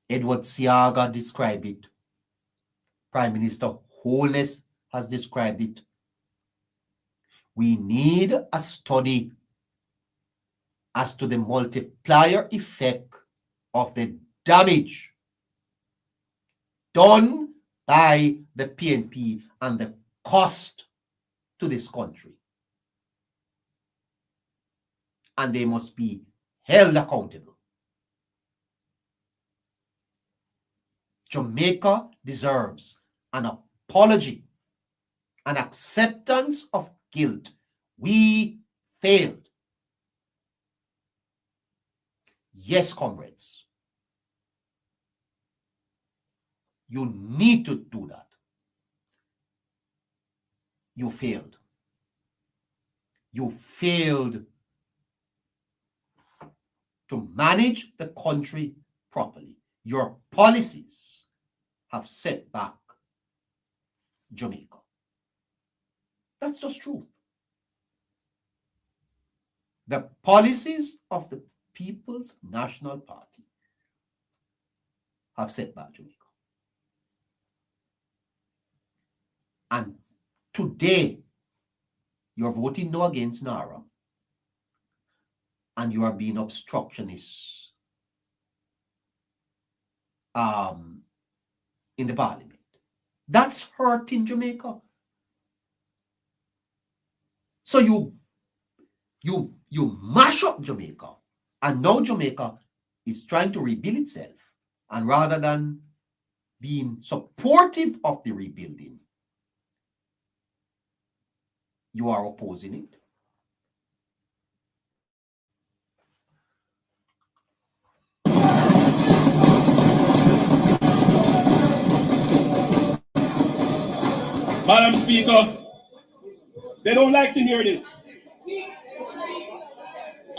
Edward Siaga described it, Prime Minister Holness has described it. We need a study as to the multiplier effect of the damage done by the PNP and the cost to this country. And they must be held accountable. Jamaica deserves an apology, an acceptance of guilt. We failed. Yes, comrades. You need to do that. You failed. You failed to manage the country properly. Your policies have set back Jamaica. That's just truth. The policies of the People's National Party have set back Jamaica. And Today, you're voting no against NARA, and you are being obstructionists in the parliament. That's hurting Jamaica. So you mash up Jamaica, and now Jamaica is trying to rebuild itself, and rather than being supportive of the rebuilding, you are opposing it. Madam Speaker, they don't like to hear this.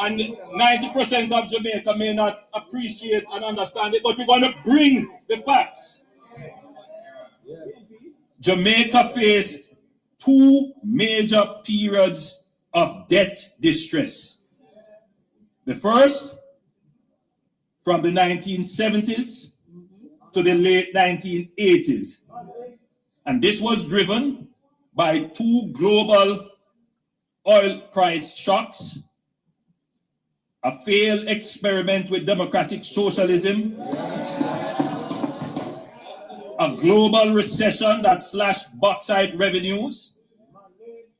And 90% of Jamaica may not appreciate and understand it, but we're going to bring the facts. Jamaica faced 2 major periods of debt distress. The first, from the 1970s to the late 1980s. And this was driven by 2 global oil price shocks, a failed experiment with democratic socialism, a global recession that slashed bauxite revenues,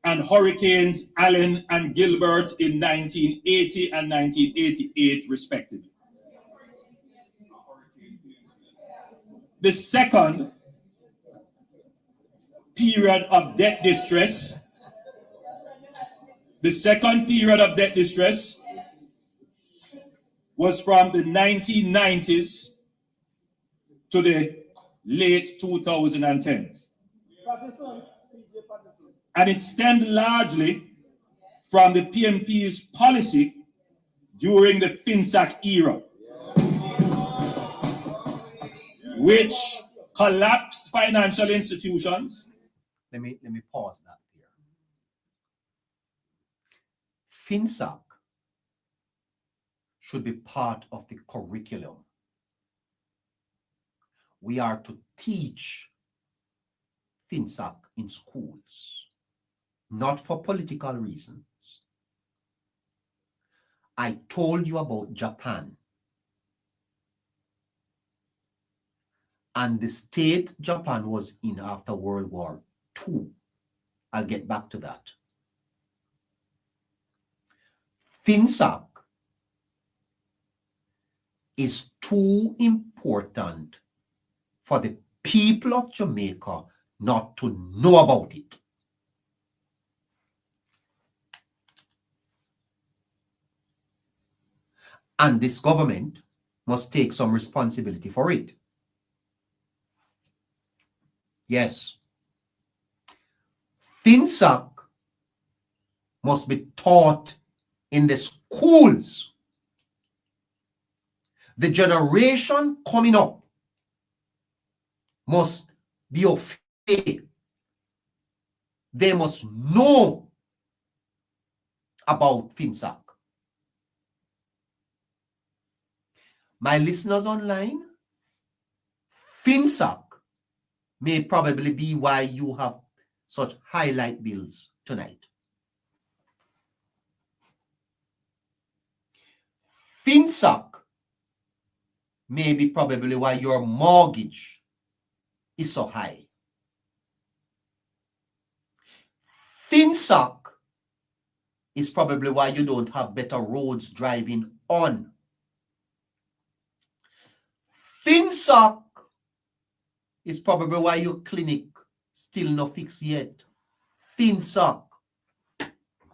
and hurricanes Allen and Gilbert in 1980 and 1988, respectively. The second period of debt distress was from the 1990s to the late 2010s. And it stemmed largely from the PMP's policy during the FinSAC era, which collapsed financial institutions. Let me pause that here. FinSAC should be part of the curriculum. We are to teach FinSAC in schools, not for political reasons. I told you about Japan and the state Japan was in after World War II. I'll get back to that. FinSAC is too important for the people of Jamaica not to know about it. And this government must take some responsibility for it. Yes. FinSAC must be taught in the schools. The generation coming up must be of faith. They must know about FinSAC. My listeners online, FinSAC may probably be why you have such high light bills tonight. FinSAC may be probably why your mortgage is so high. FinSAC is probably why you don't have better roads driving on. FinSAC is probably why your clinic still not fixed yet. FinSAC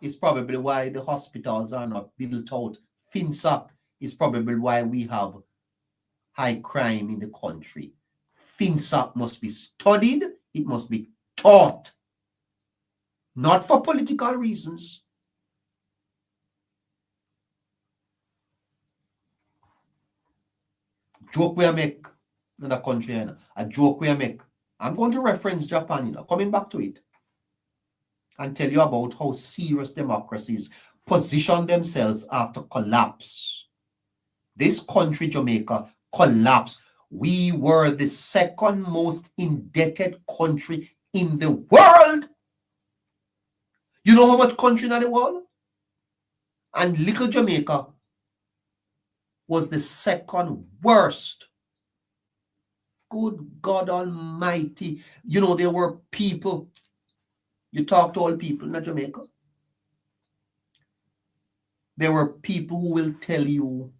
is probably why the hospitals are not built out. FinSAC is probably why we have high crime in the country. FinSAC must be studied. It must be taught. Not for political reasons. Joke we make in the country, a joke we make. I'm going to reference Japan, coming back to it, and tell you about how serious democracies position themselves after collapse. This country, Jamaica, collapsed. We were the second most indebted country in the world You know how much country in the world? And little Jamaica was the second worst. Good God Almighty. You know, there were people, you talk to all people in Jamaica. There were people who will tell you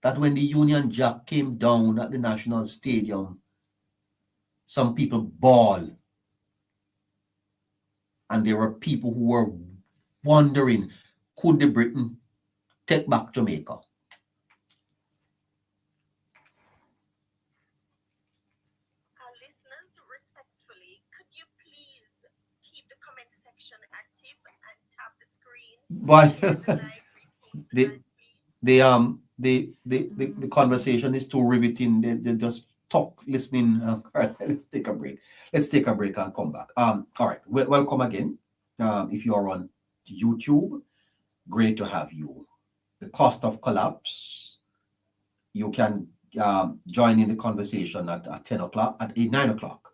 that when the Union Jack came down at the National Stadium, some people bawled. And there were people who were wondering, could the Britain take back Jamaica? Listeners, respectfully, could you please keep the comment section active and tap the screen? The conversation is too riveting. They just talk, listening. All right, let's take a break. Let's take a break and come back. All right, welcome again. If you are on YouTube, great to have you. The cost of collapse. You can join in the conversation at 10 o'clock, at 9 o'clock.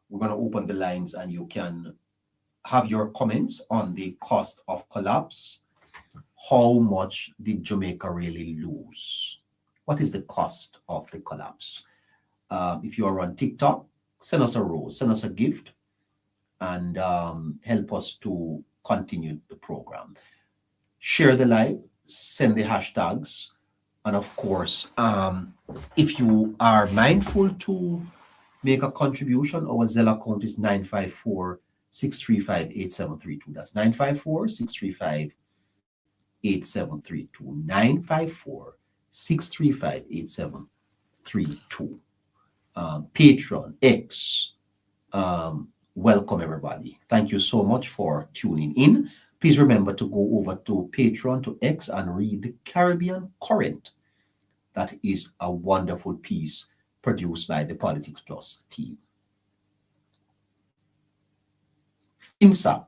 We're going to open the lines and you can have your comments on the cost of collapse. How much did Jamaica really lose? What is the cost of the collapse? If you are on TikTok, send us a rose, send us a gift, and help us to continue the program. Share the live, send the hashtags, and of course, if you are mindful to make a contribution, our Zelle account is 954-635-8732. That's 954-635-8732. 954-635-8732. Patreon, X. Welcome everybody. Thank you so much for tuning in. Please remember to go over to Patreon, to X, and read the Caribbean Current. That is a wonderful piece produced by the Politics Plus team. FinSAC.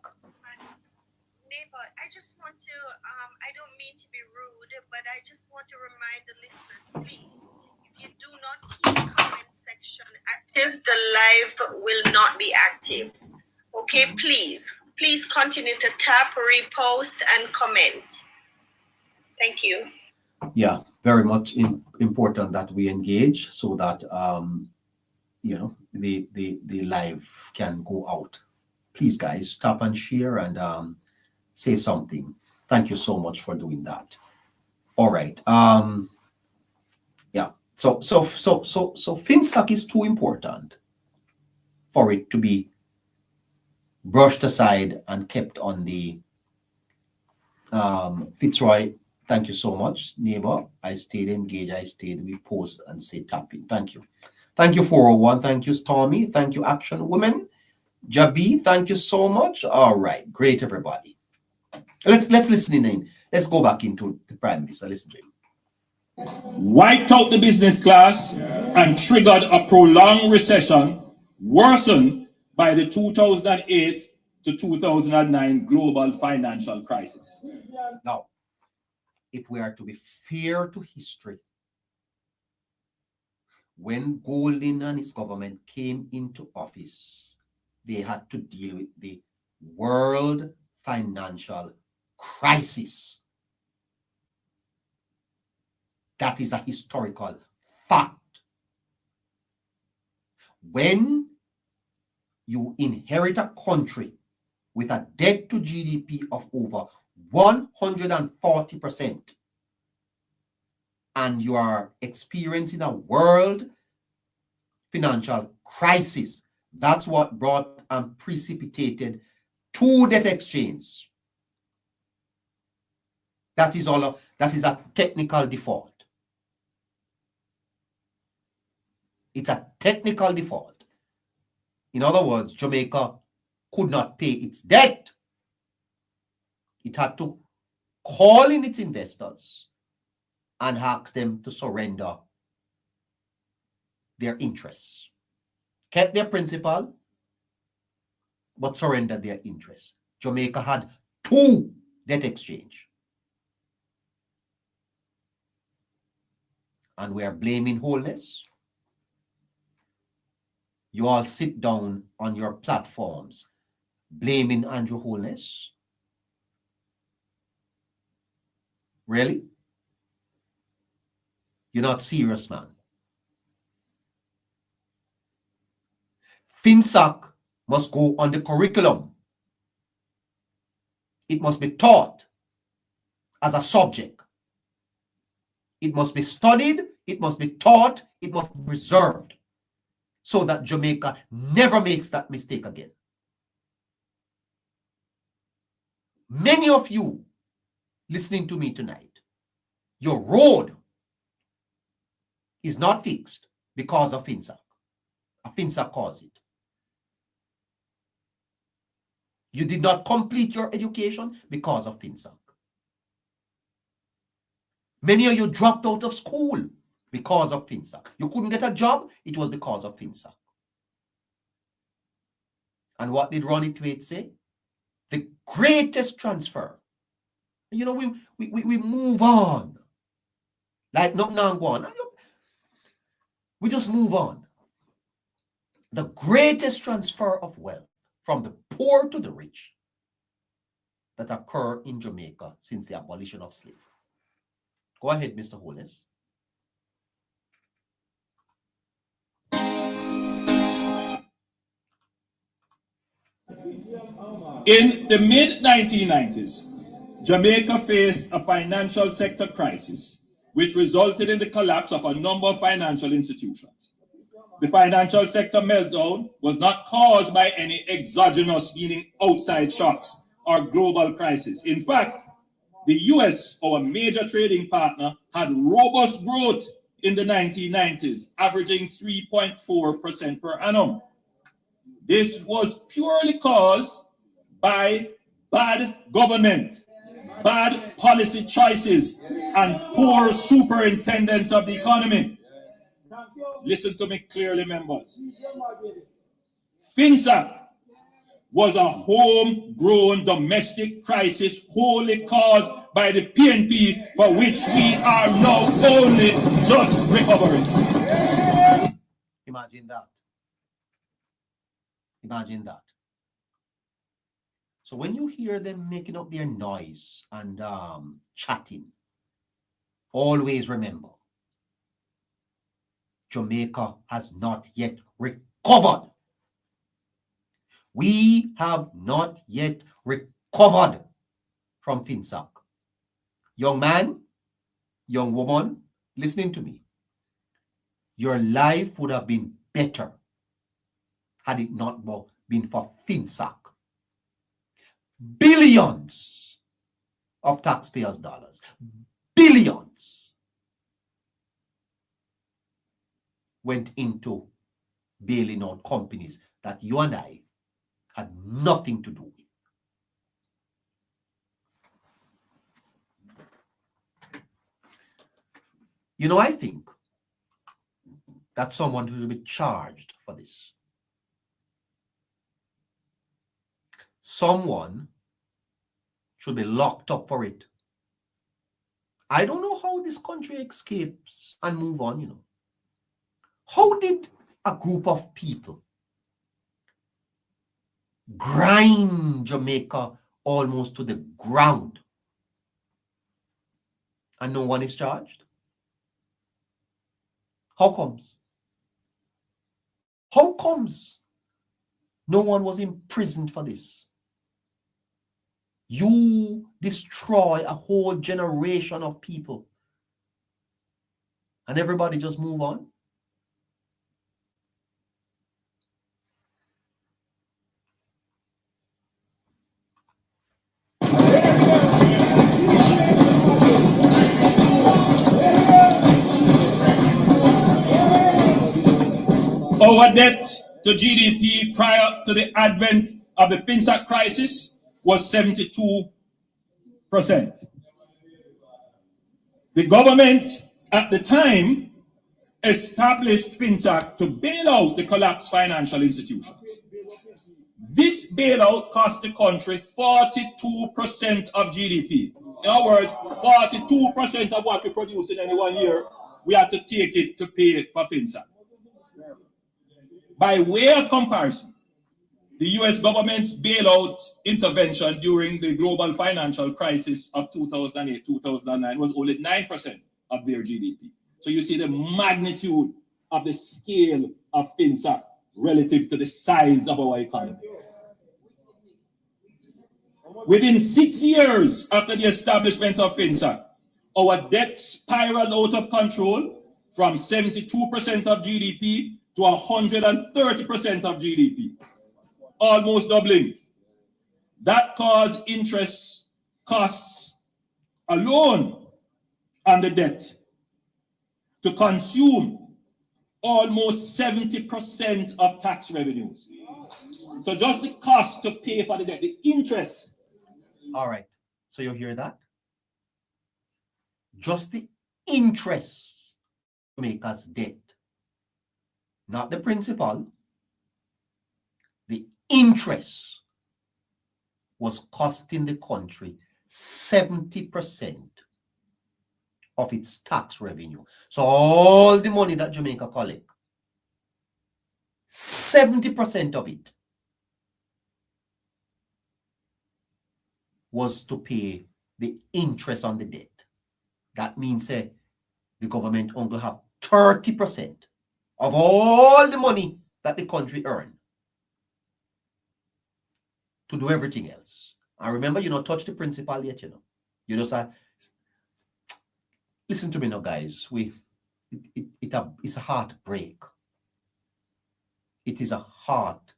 Neighbor, I just want to, I don't mean to be rude, but I just want to remind the listeners, please, if you do not keep the comment section active, the live will not be active. Okay, please continue to tap, repost, and comment. Thank you. Yeah, very much important that we engage so that you know, the live can go out. Please, guys, tap and share and say something. Thank you so much for doing that. All right. Yeah. So FinSAC is too important for it to be brushed aside and kept on the Fitzroy. Thank you so much, neighbor. I stayed engaged. I stayed. We post and say tapping. Thank you. Thank you, 401. Thank you, Stormy. Thank you, Action Women. Jabi, thank you so much. All right. Great, everybody. Let's listen in. Let's go back into the Prime Minister. Listen to him. Wiped out the business class and triggered a prolonged recession, worsened by the 2008 to 2009 global financial crisis. Now, if we are to be fair to history, when Golding and his government came into office, they had to deal with the world financial crisis. That is a historical fact. When you inherit a country with a debt to GDP of over 140%, and you are experiencing a world financial crisis, that's what brought and precipitated two debt exchange. That is a technical default. It's a technical default. In other words, Jamaica could not pay its debt. It had to call in its investors and ask them to surrender their interests. Kept their principal, but surrendered their interests. Jamaica had two debt exchange. And we are blaming wholeness. You all sit down on your platforms blaming Andrew Holness? Really? You're not serious, man. FinSAC must go on the curriculum. It must be taught as a subject. It must be studied, it must be taught, it must be preserved so that Jamaica never makes that mistake again. Many of you listening to me tonight, your road is not fixed because of FinSAC. A FinSAC caused it. You did not complete your education because of FinSAC. Many of you dropped out of school because of FinSAC. You couldn't get a job, it was because of FinSAC. And what did Ronnie Twait say? The greatest transfer. You know, we move on. Like nothing going on. We just move on. The greatest transfer of wealth from the poor to the rich that occurred in Jamaica since the abolition of slavery. Go ahead, Mr. Holness. In the mid-1990s, Jamaica faced a financial sector crisis, which resulted in the collapse of a number of financial institutions. The financial sector meltdown was not caused by any exogenous, meaning outside shocks or global crisis. In fact, the US, our major trading partner, had robust growth in the 1990s, averaging 3.4% per annum. This was purely caused by bad government, bad policy choices, and poor superintendence of the economy. Listen to me clearly, members. FinSAC was a homegrown domestic crisis wholly caused by the PNP, for which we are now only just recovering. Imagine that. Imagine that. So when you hear them making up their noise and chatting, always remember, Jamaica has not yet recovered. We have not yet recovered from FinSAC. Young man, young woman, listening to me, your life would have been better had it not been for FinSAC. Billions of taxpayers' dollars, billions went into bailing out companies that you and I had nothing to do with. You know, I think that someone who should be charged for this. Someone should be locked up for it. I don't know how this country escapes and move on, you know. How did a group of people grind Jamaica almost to the ground and no one is charged? How comes? How comes no one was imprisoned for this? You destroy a whole generation of people and everybody just move on? Our debt to GDP prior to the advent of the FinSAC crisis was 72%. The government at the time established FinSAC to bail out the collapsed financial institutions. This bailout cost the country 42% of GDP. In other words, 42% of what we produce in any 1 year, we have to take it to pay for FinSAC. By way of comparison, the US government's bailout intervention during the global financial crisis of 2008-2009 was only 9% of their GDP. So you see the magnitude of the scale of FinSAC relative to the size of our economy. Within 6 years after the establishment of FinSAC, our debt spiraled out of control from 72% of GDP to 130% of GDP, almost doubling. That caused interest costs alone on the debt to consume almost 70% of tax revenues. So just the cost to pay for the debt, the interest. All right. So you hear that? Just the interest to make us debt. Not the principal. The interest was costing the country 70% of its tax revenue. So all the money that Jamaica collect, 70% of it was to pay the interest on the debt. That means the government only have 30% of all the money that the country earned to do everything else. And remember, you not touch the principal yet, you know. You just listen to me now, guys. It's a heartbreak. It is a heartbreak.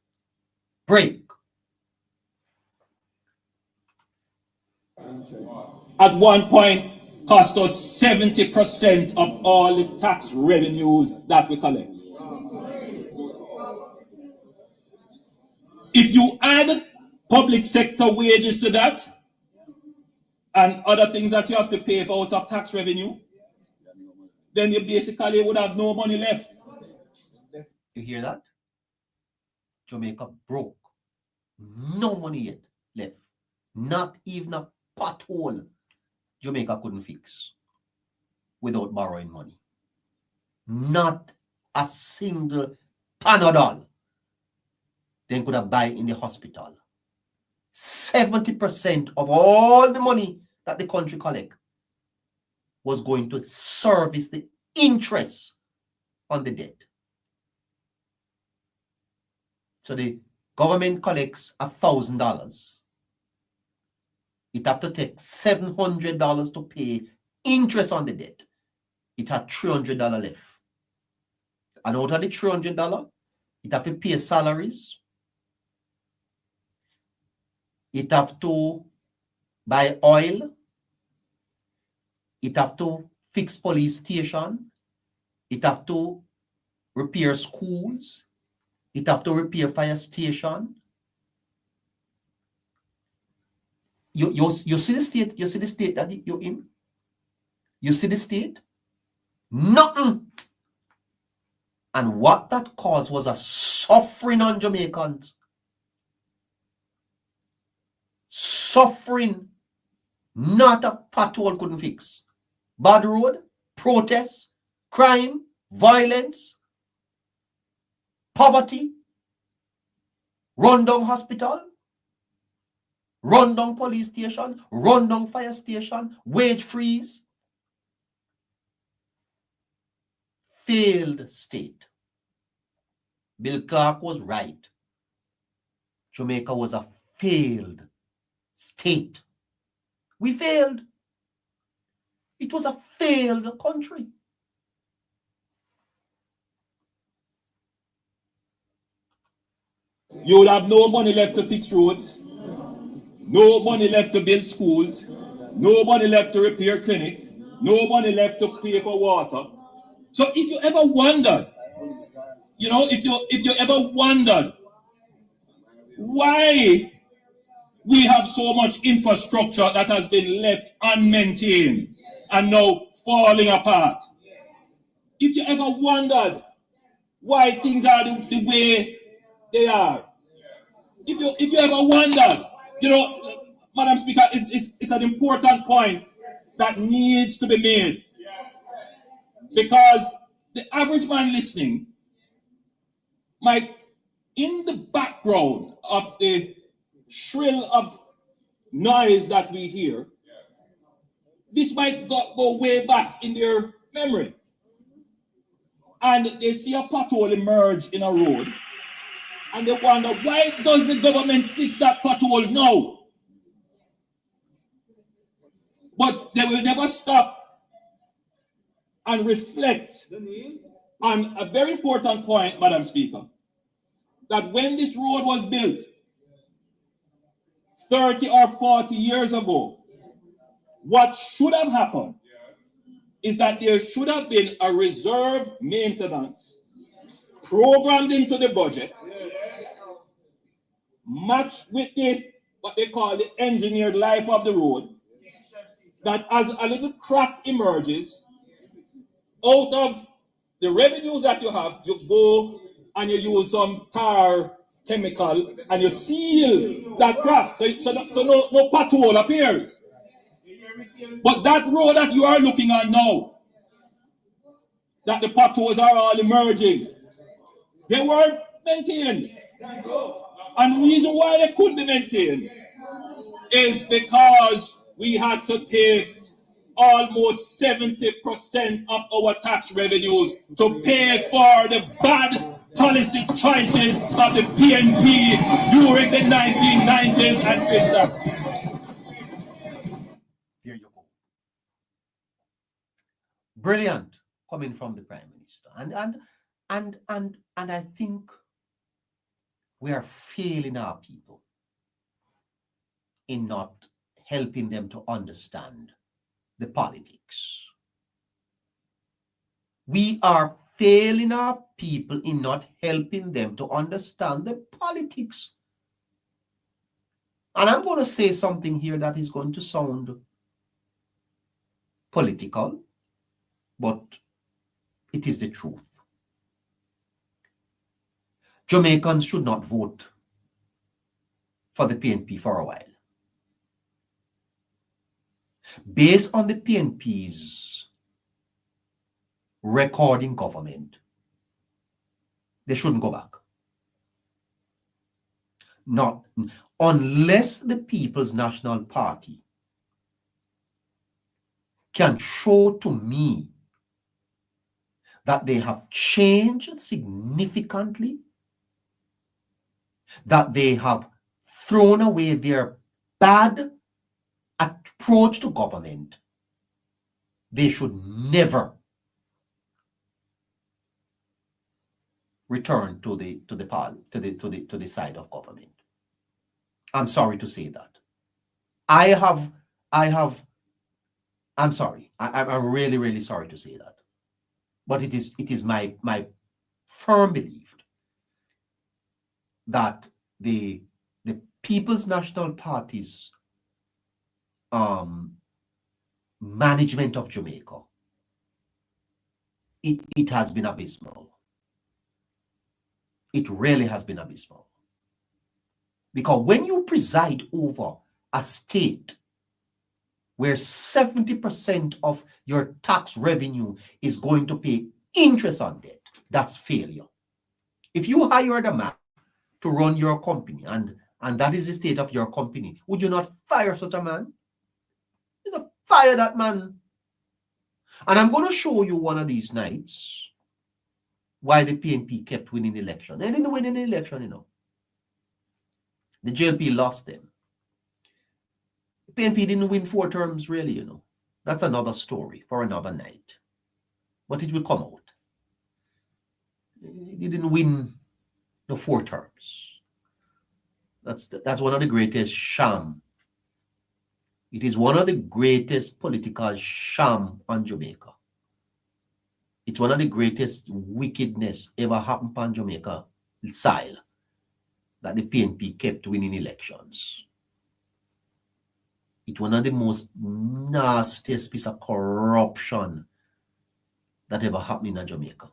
At one point, cost us 70% of all the tax revenues that we collect. If you add public sector wages to that, and other things that you have to pay for out of tax revenue, then you basically would have no money left. You hear that? Jamaica broke. No money yet left. Not even a pothole Jamaica couldn't fix without borrowing money. Not a single Panadol they could have buy in the hospital. 70% of all the money that the country collect was going to service the interest on the debt. So the government collects $1,000. It have to take $700 to pay interest on the debt. It had $300 left. And out of the $300, it have to pay salaries. It have to buy oil. It have to fix police station. It have to repair schools. It have to repair fire station. You see the state? You see the state that you're in? You see the state? Nothing. And what that caused was a suffering on Jamaicans. Suffering. Not a pothole couldn't fix. Bad road, protests, crime, violence, poverty, rundown hospital, rundown police station, rundown fire station, wage freeze. Failed state. Bill Clark was right. Jamaica was a failed state. We failed. It was a failed country. You would have no money left to fix roads, no money left to build schools, no money left to repair clinics, no money left to pay for water. So if you ever wondered, if you ever wondered why we have so much infrastructure that has been left unmaintained and now falling apart, if you ever wondered why things are the way they are, if you ever wondered, Madam Speaker, it's an important point that needs to be made. Because the average man listening might, in the back background of the shrill of noise that we hear, this might go way back in their memory. And they see a pothole emerge in a road, and they wonder, why does the government fix that pothole now? But they will never stop and reflect on a very important point, Madam Speaker, that when this road was built 30 or 40 years ago, what should have happened is that there should have been a reserve maintenance programmed into the budget, matched with what they call the engineered life of the road, that as a little crack emerges, out of the revenues that you have, you go and you use some tar chemical and you seal that crack, so no pothole appears. But that road that you are looking at now, that the potholes are all emerging, they weren't maintained. And the reason why they couldn't be maintained is because we had to take almost 70% of our tax revenues to pay for the bad policy choices of the PNP during the 1990s and 50s. There you go. Brilliant coming from the Prime Minister. And I think we are failing our people in not helping them to understand the politics. We are failing our people in not helping them to understand the politics. And I'm going to say something here that is going to sound political, but it is the truth. Jamaicans should not vote for the PNP for a while. Based on the PNP's record in government, they shouldn't go back. Not unless the People's National Party can show to me that they have changed significantly, that they have thrown away their bad approach to government, they should never return to the side of government. I'm sorry to say that. I'm sorry. I'm really, really sorry to say that. But it is my firm belief that the People's National Party's management of Jamaica, it has been abysmal. It really has been abysmal. Because when you preside over a state where 70% of your tax revenue is going to pay interest on debt, that's failure. If you hired a man to run your company and that is the state of your company, would you not fire such a man? You just fire that man. And I'm going to show you one of these nights why the PNP kept winning the election. They didn't win any election, you know. The JLP lost them. The PNP didn't win 4 terms, really, you know. That's another story for another night. But it will come out. They didn't win the 4 terms. That's one of the greatest sham. It is one of the greatest political sham on Jamaica. It's one of the greatest wickedness ever happened on Jamaica soil, that the PNP kept winning elections. It's one of the most nastiest piece of corruption that ever happened in Jamaica.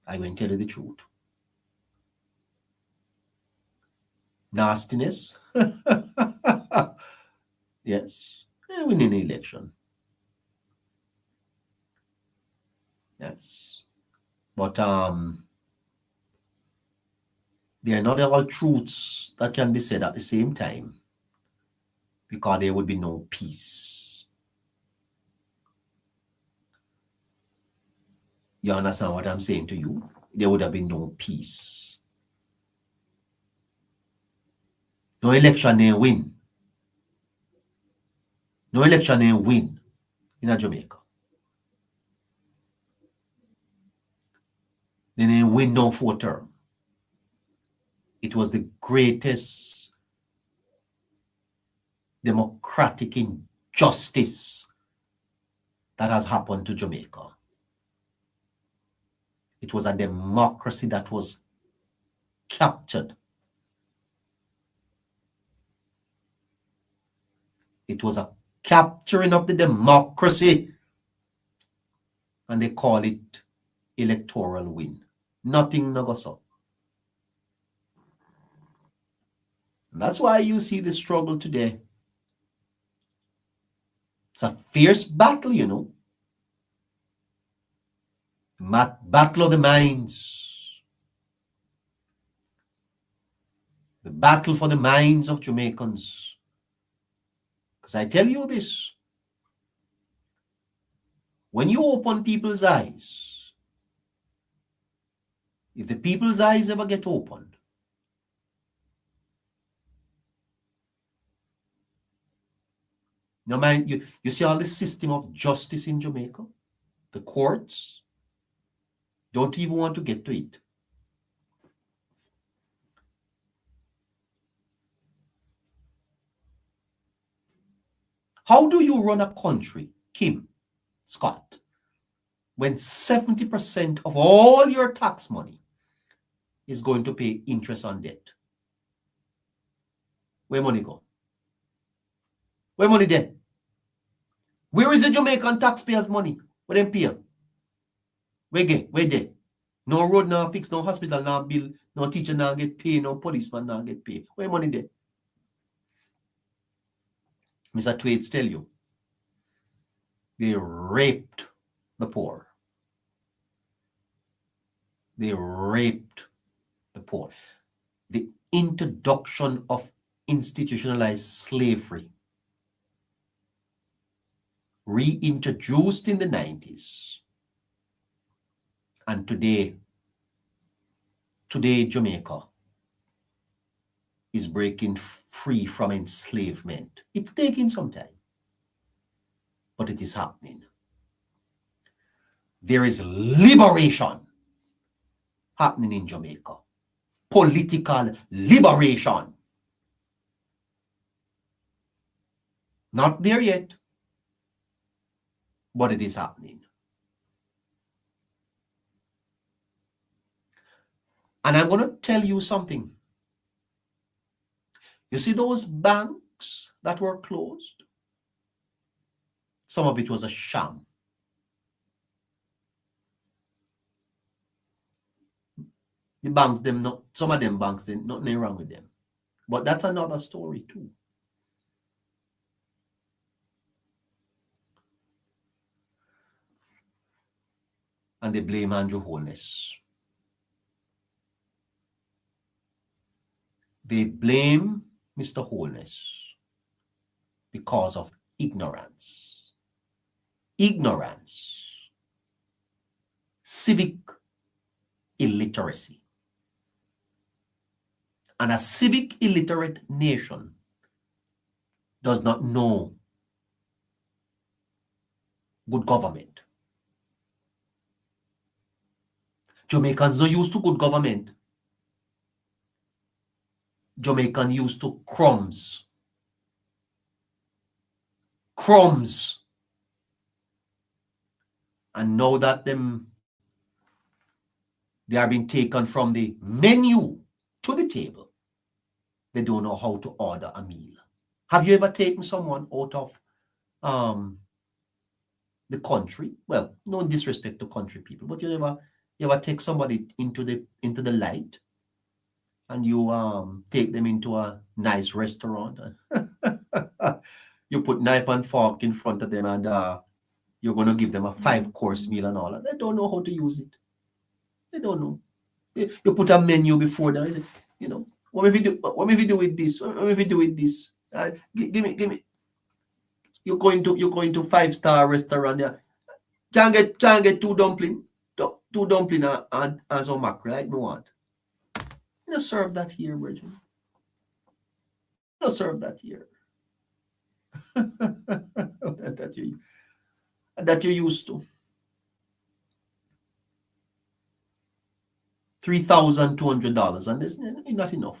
I will tell you the truth. Nastiness. Yes. Winning the election. Yes. But They are not all truths that can be said at the same time, because there would be no peace. You understand what I'm saying to you? There would have been no peace. No election they win. No election they win in Jamaica. Then they win no 4 term. It was the greatest democratic injustice that has happened to Jamaica. It was a democracy that was captured. It was a capturing of the democracy, and they call it electoral win. Nothing no go so. That's why you see the struggle today. It's a fierce battle, you know. Battle of the minds. The battle for the minds of Jamaicans. Because I tell you this, when you open people's eyes, if the people's eyes ever get opened, now mind you see all the system of justice in Jamaica, the courts, don't even want to get to it. How do you run a country, Kim Scott, when 70% of all your tax money is going to pay interest on debt? Where money go? Where money there? Where is the Jamaican taxpayers' money? Where them pay? Where get? Where there? No road now fix, no hospital now bill, no teacher now get paid, no policeman now get paid. Where money there? Mr. Twaits tell you, they raped the poor. They raped the poor. The introduction of institutionalized slavery, reintroduced in the 90s. And today Jamaica is breaking free from enslavement. It's taking some time, but it is happening. There is liberation happening in Jamaica. Political liberation. Not there yet, but it is happening. And I'm going to tell you something. You see those banks that were closed? Some of it was a sham. The banks, some of them banks, nothing wrong with them. But that's another story too. And they blame Andrew Holness. They blame Mr. Holness because of ignorance. Ignorance. Civic illiteracy. And a civic illiterate nation does not know good government. Jamaicans not used to good government. Jamaican used to crumbs. Crumbs. And now that they are being taken from the menu to the table, they don't know how to order a meal. Have you ever taken someone out of the country? Well, no disrespect to country people, but you ever take somebody into the light and you take them into a nice restaurant and you put knife and fork in front of them and you're going to give them a 5-course meal and all that. They don't know how to use it. They don't know. You put a menu before them. You know, what if we do with this? What if we do with this? Give me. You're going to 5-star restaurant. Yeah, can't get two dumpling and some mackerel. Right? No want. You know, serve that here, Virgin. You know, serve that here. that you used to. $3,200, and it's not enough.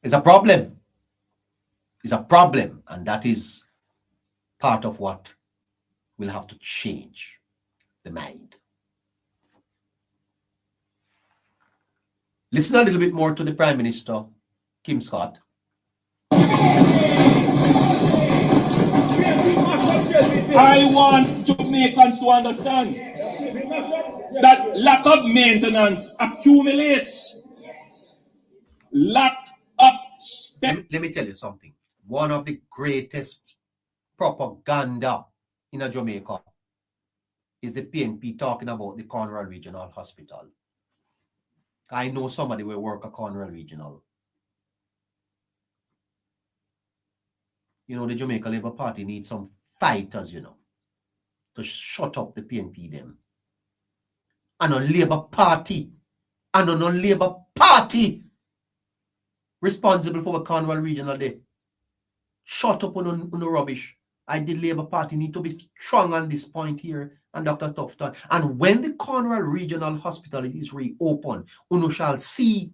It's a problem. It's a problem, and that is part of what will have to change the mind. Listen a little bit more to the Prime Minister, Kim Scott. I want Jamaicans to understand that lack of maintenance accumulates. Lack of let me tell you something. One of the greatest propaganda in Jamaica is the PNP talking about the Cornwall Regional Hospital. I know somebody will work at Cornwall Regional. You know, the Jamaica Labour Party needs some fighters, you know, to shut up the PNP them. And a Labour Party, responsible for the Cornwall Regional Day. Shut up on the rubbish. I did Labour Party need to be strong on this point here, and Dr. Tufton. And when the Cornwall Regional Hospital is reopened, you shall see.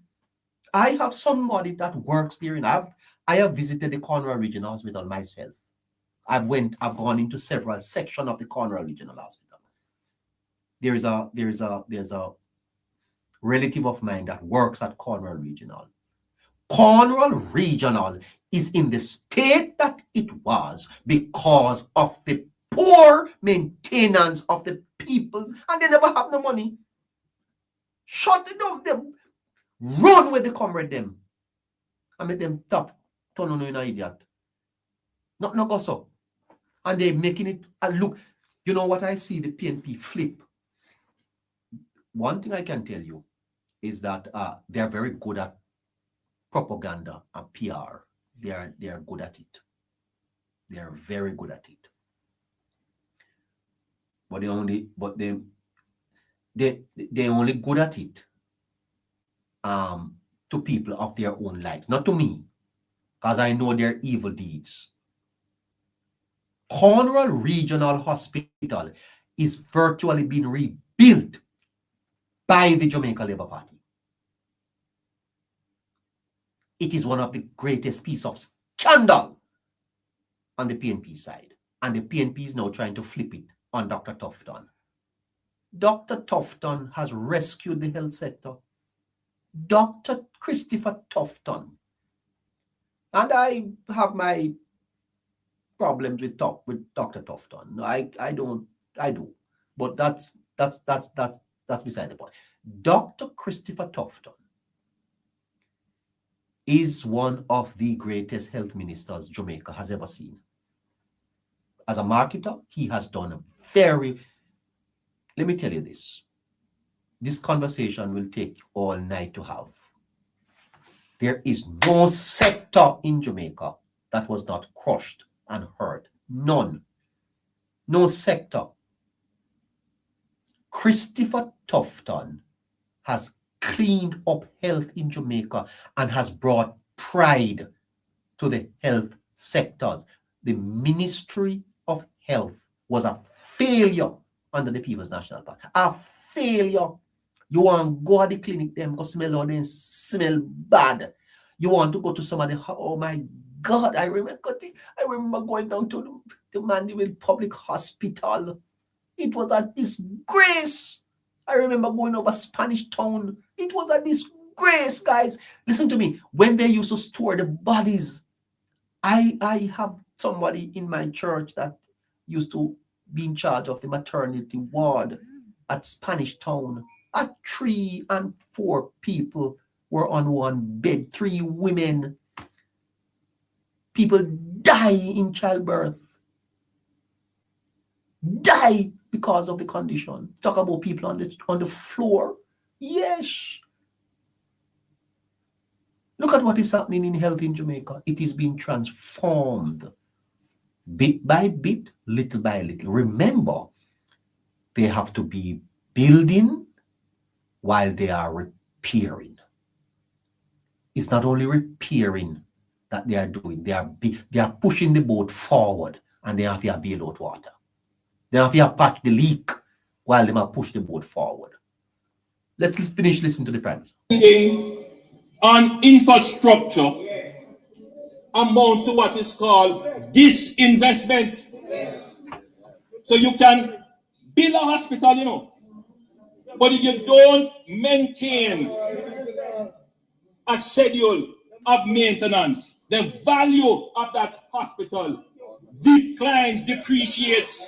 I have somebody that works there, and I have visited the Cornwall Regional Hospital myself. I've gone into several sections of the Cornwall Regional Hospital. There's a relative of mine that works at Cornwall Regional. Cornwall Regional is in the state that it was because of the poor maintenance of the people, and they never have no money. Shut it down, them run where they come with them and make them turn on you an idiot. Not go so. And they're making it look. You know what I see the PNP flip? One thing I can tell you is that they're very good at propaganda and PR. They are good at it. They are very good at it. But they're only good at it to people of their own lives, not to me, because I know their evil deeds. Cornwall Regional Hospital is virtually being rebuilt by the Jamaica Labour Party. It is one of the greatest piece of scandal on the PNP side. And the PNP is now trying to flip it on Dr. Tufton. Dr. Tufton has rescued the health sector. Dr. Christopher Tufton. And I have my problems with Dr. Tufton. I do. But that's beside the point. Dr. Christopher Tufton is one of the greatest health ministers Jamaica has ever seen. As a marketer, he has done a let me tell you this. This conversation will take all night to have. There is no sector in Jamaica that was not crushed and hurt. None. No sector. Christopher Tufton has cleaned up health in Jamaica and has brought pride to the health sectors. The Ministry of Health was a failure under the People's National Party. A failure. You want to go to the clinic, them go smell all them smell bad. You want to go to somebody, oh my God, I remember going down to the Mandeville Public Hospital. It was a disgrace. I remember going over Spanish Town. It was a disgrace, guys. Listen to me. When they used to store the bodies, I have somebody in my church that used to be in charge of the maternity ward at Spanish Town. 3 and 4 people were on one bed. 3 women. People die in childbirth. die because of the condition. Talk about people on the floor. Yes. Look at what is happening in health in Jamaica. It is being transformed bit by bit, little by little. Remember, they have to be building while they are repairing. It's not only repairing that they are doing, they are pushing the boat forward, and they have to bail out water. They have to patch the leak while they might push the boat forward. Let's finish listening to the Prime Minister. On infrastructure amounts to what is called disinvestment. So you can build a hospital, you know, but if you don't maintain a schedule of maintenance, the value of that hospital declines, depreciates.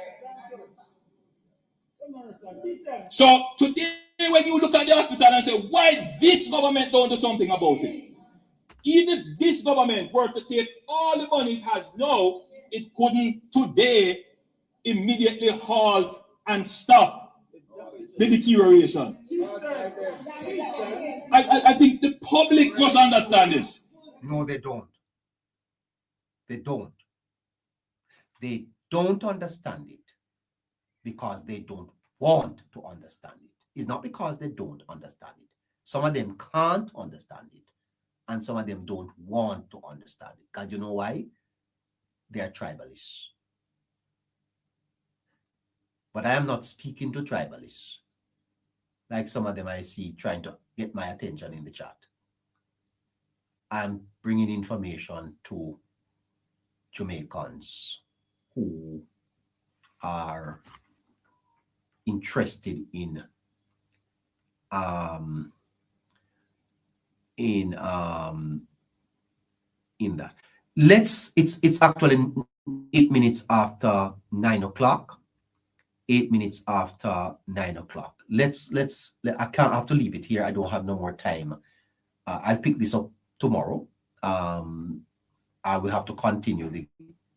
So today, when you look at the hospital and say, why this government don't do something about it? Even if this government were to take all the money it has now, it couldn't today immediately halt and stop the deterioration. I think the public must understand this. No, they don't. They don't. They don't understand it because they don't want to understand it. It's not because they don't understand it. Some of them can't understand it, and some of them don't want to understand it. Because you know why? They are tribalists. But I am not speaking to tribalists, like some of them I see trying to get my attention in the chat. I'm bringing information to Jamaicans who are interested in that. It's actually 8 minutes after 9 o'clock. 8 minutes after 9 o'clock. I can't have to leave it here. I don't have no more time. I'll pick this up tomorrow. I will have to continue the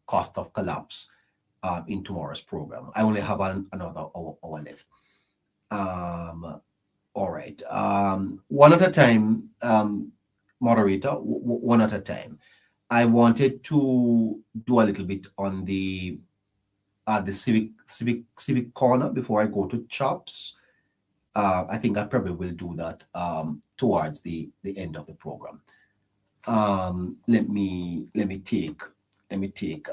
cost of collapse in tomorrow's program. I only have another hour left. All right. One at a time, moderator, one at a time. I wanted to do a little bit on the civic corner before I go to chops. I think I probably will do that towards the end of the program. Let me take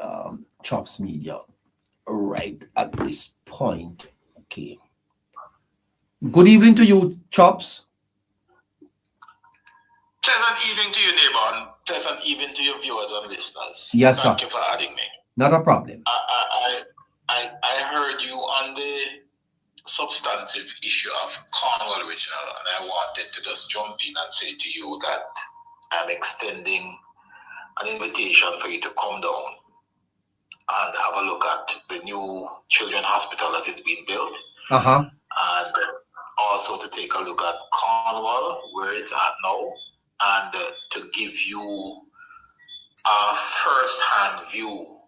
chops media right at this point. Okay. Good evening to you, chops. Pleasant evening to you, neighbor, and pleasant evening to your viewers and listeners. Yes, Thank sir. you for adding me. Not a problem. I heard you on the substantive issue of Cornwall Regional, and I wanted to just jump in and say to you that I'm extending an invitation for you to come down and have a look at the new children's hospital that is being built. And also to take a look at Cornwall, where it's at now, and to give you a first-hand view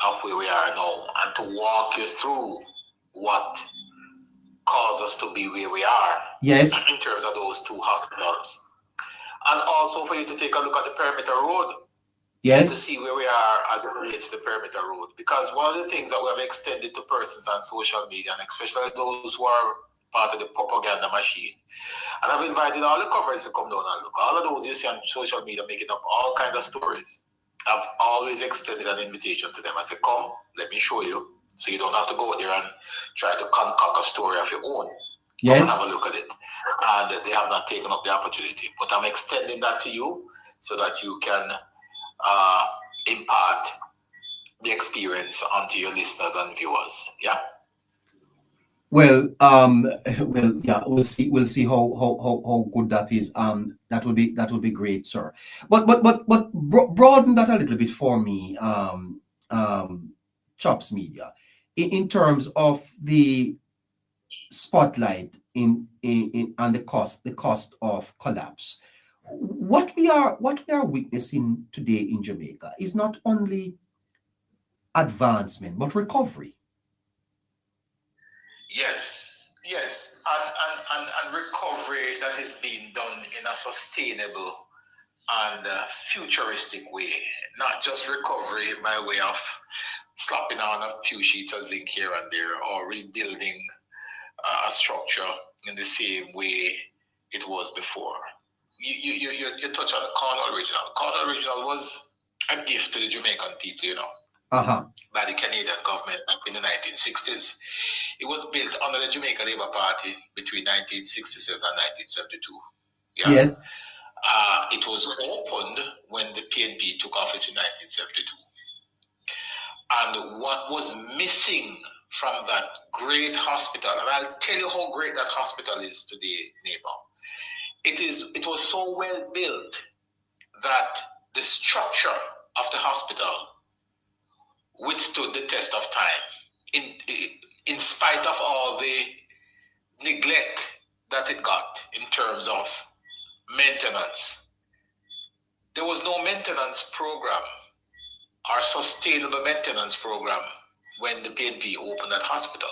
of where we are now, and to walk you through what caused us to be where we are. Yes. In terms of those two hospitals. And also for you to take a look at the perimeter road. Yes. To see where we are as it relates to the perimeter road. Because one of the things that we have extended to persons on social media, and especially those who are part of the propaganda machine, and I've invited all the comrades to come down and look. All of those you see on social media making up all kinds of stories. I've always extended an invitation to them. I said, come, let me show you. So you don't have to go there and try to concoct a story of your own. Yes. Come and have a look at it. And they have not taken up the opportunity. But I'm extending that to you so that you can impart the experience onto your listeners and viewers. Yeah. Well, yeah, we'll see how good that is. That would be great, sir. But broaden that a little bit for me, Chops Media, in terms of the spotlight on the cost of collapse. What we are witnessing today in Jamaica is not only advancement but recovery. Yes, and recovery that is being done in a sustainable and futuristic way, not just recovery by way of slapping on a few sheets of zinc here and there or rebuilding a structure in the same way it was before. You touch on the Cornwall Regional. Cornwall Regional was a gift to the Jamaican people, by the Canadian government in the 1960s. It was built under the Jamaica Labour Party between 1967 and 1972. Yeah. Yes. It was opened when the PNP took office in 1972. And what was missing from that great hospital, and I'll tell you how great that hospital is today, Neighbour. It was so well built that the structure of the hospital withstood the test of time, in spite of all the neglect that it got in terms of maintenance. There was no maintenance program or sustainable maintenance program when the PNP opened that hospital.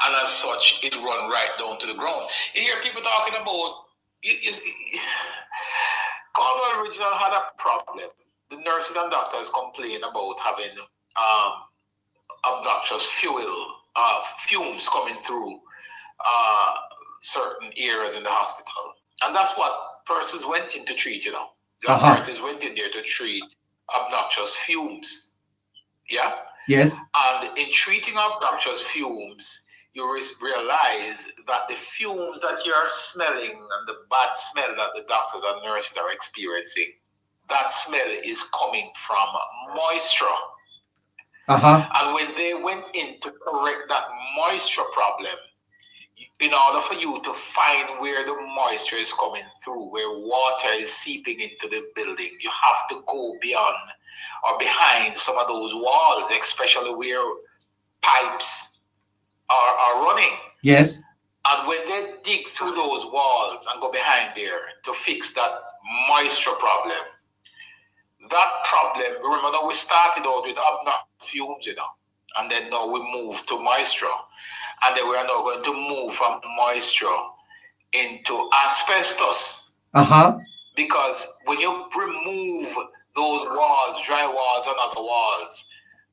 And as such, it run right down to the ground. You hear people talking about, Cornwall Regional had a problem. The nurses and doctors complain about having obnoxious fumes coming through certain areas in the hospital. And that's what persons went in to treat, The authorities went in there to treat obnoxious fumes. Yeah? Yes. And in treating obnoxious fumes, you realize that the fumes that you are smelling and the bad smell that the doctors and nurses are experiencing, that smell is coming from moisture. And when they went in to correct that moisture problem, in order for you to find where the moisture is coming through, where water is seeping into the building, you have to go beyond or behind some of those walls, especially where pipes are running. Yes. And when they dig through those walls and go behind there to fix that moisture problem, remember now we started out with obnoxious fumes, and then now we move to moisture. And then we are now going to move from moisture into asbestos. Because when you remove those walls, dry walls and other walls,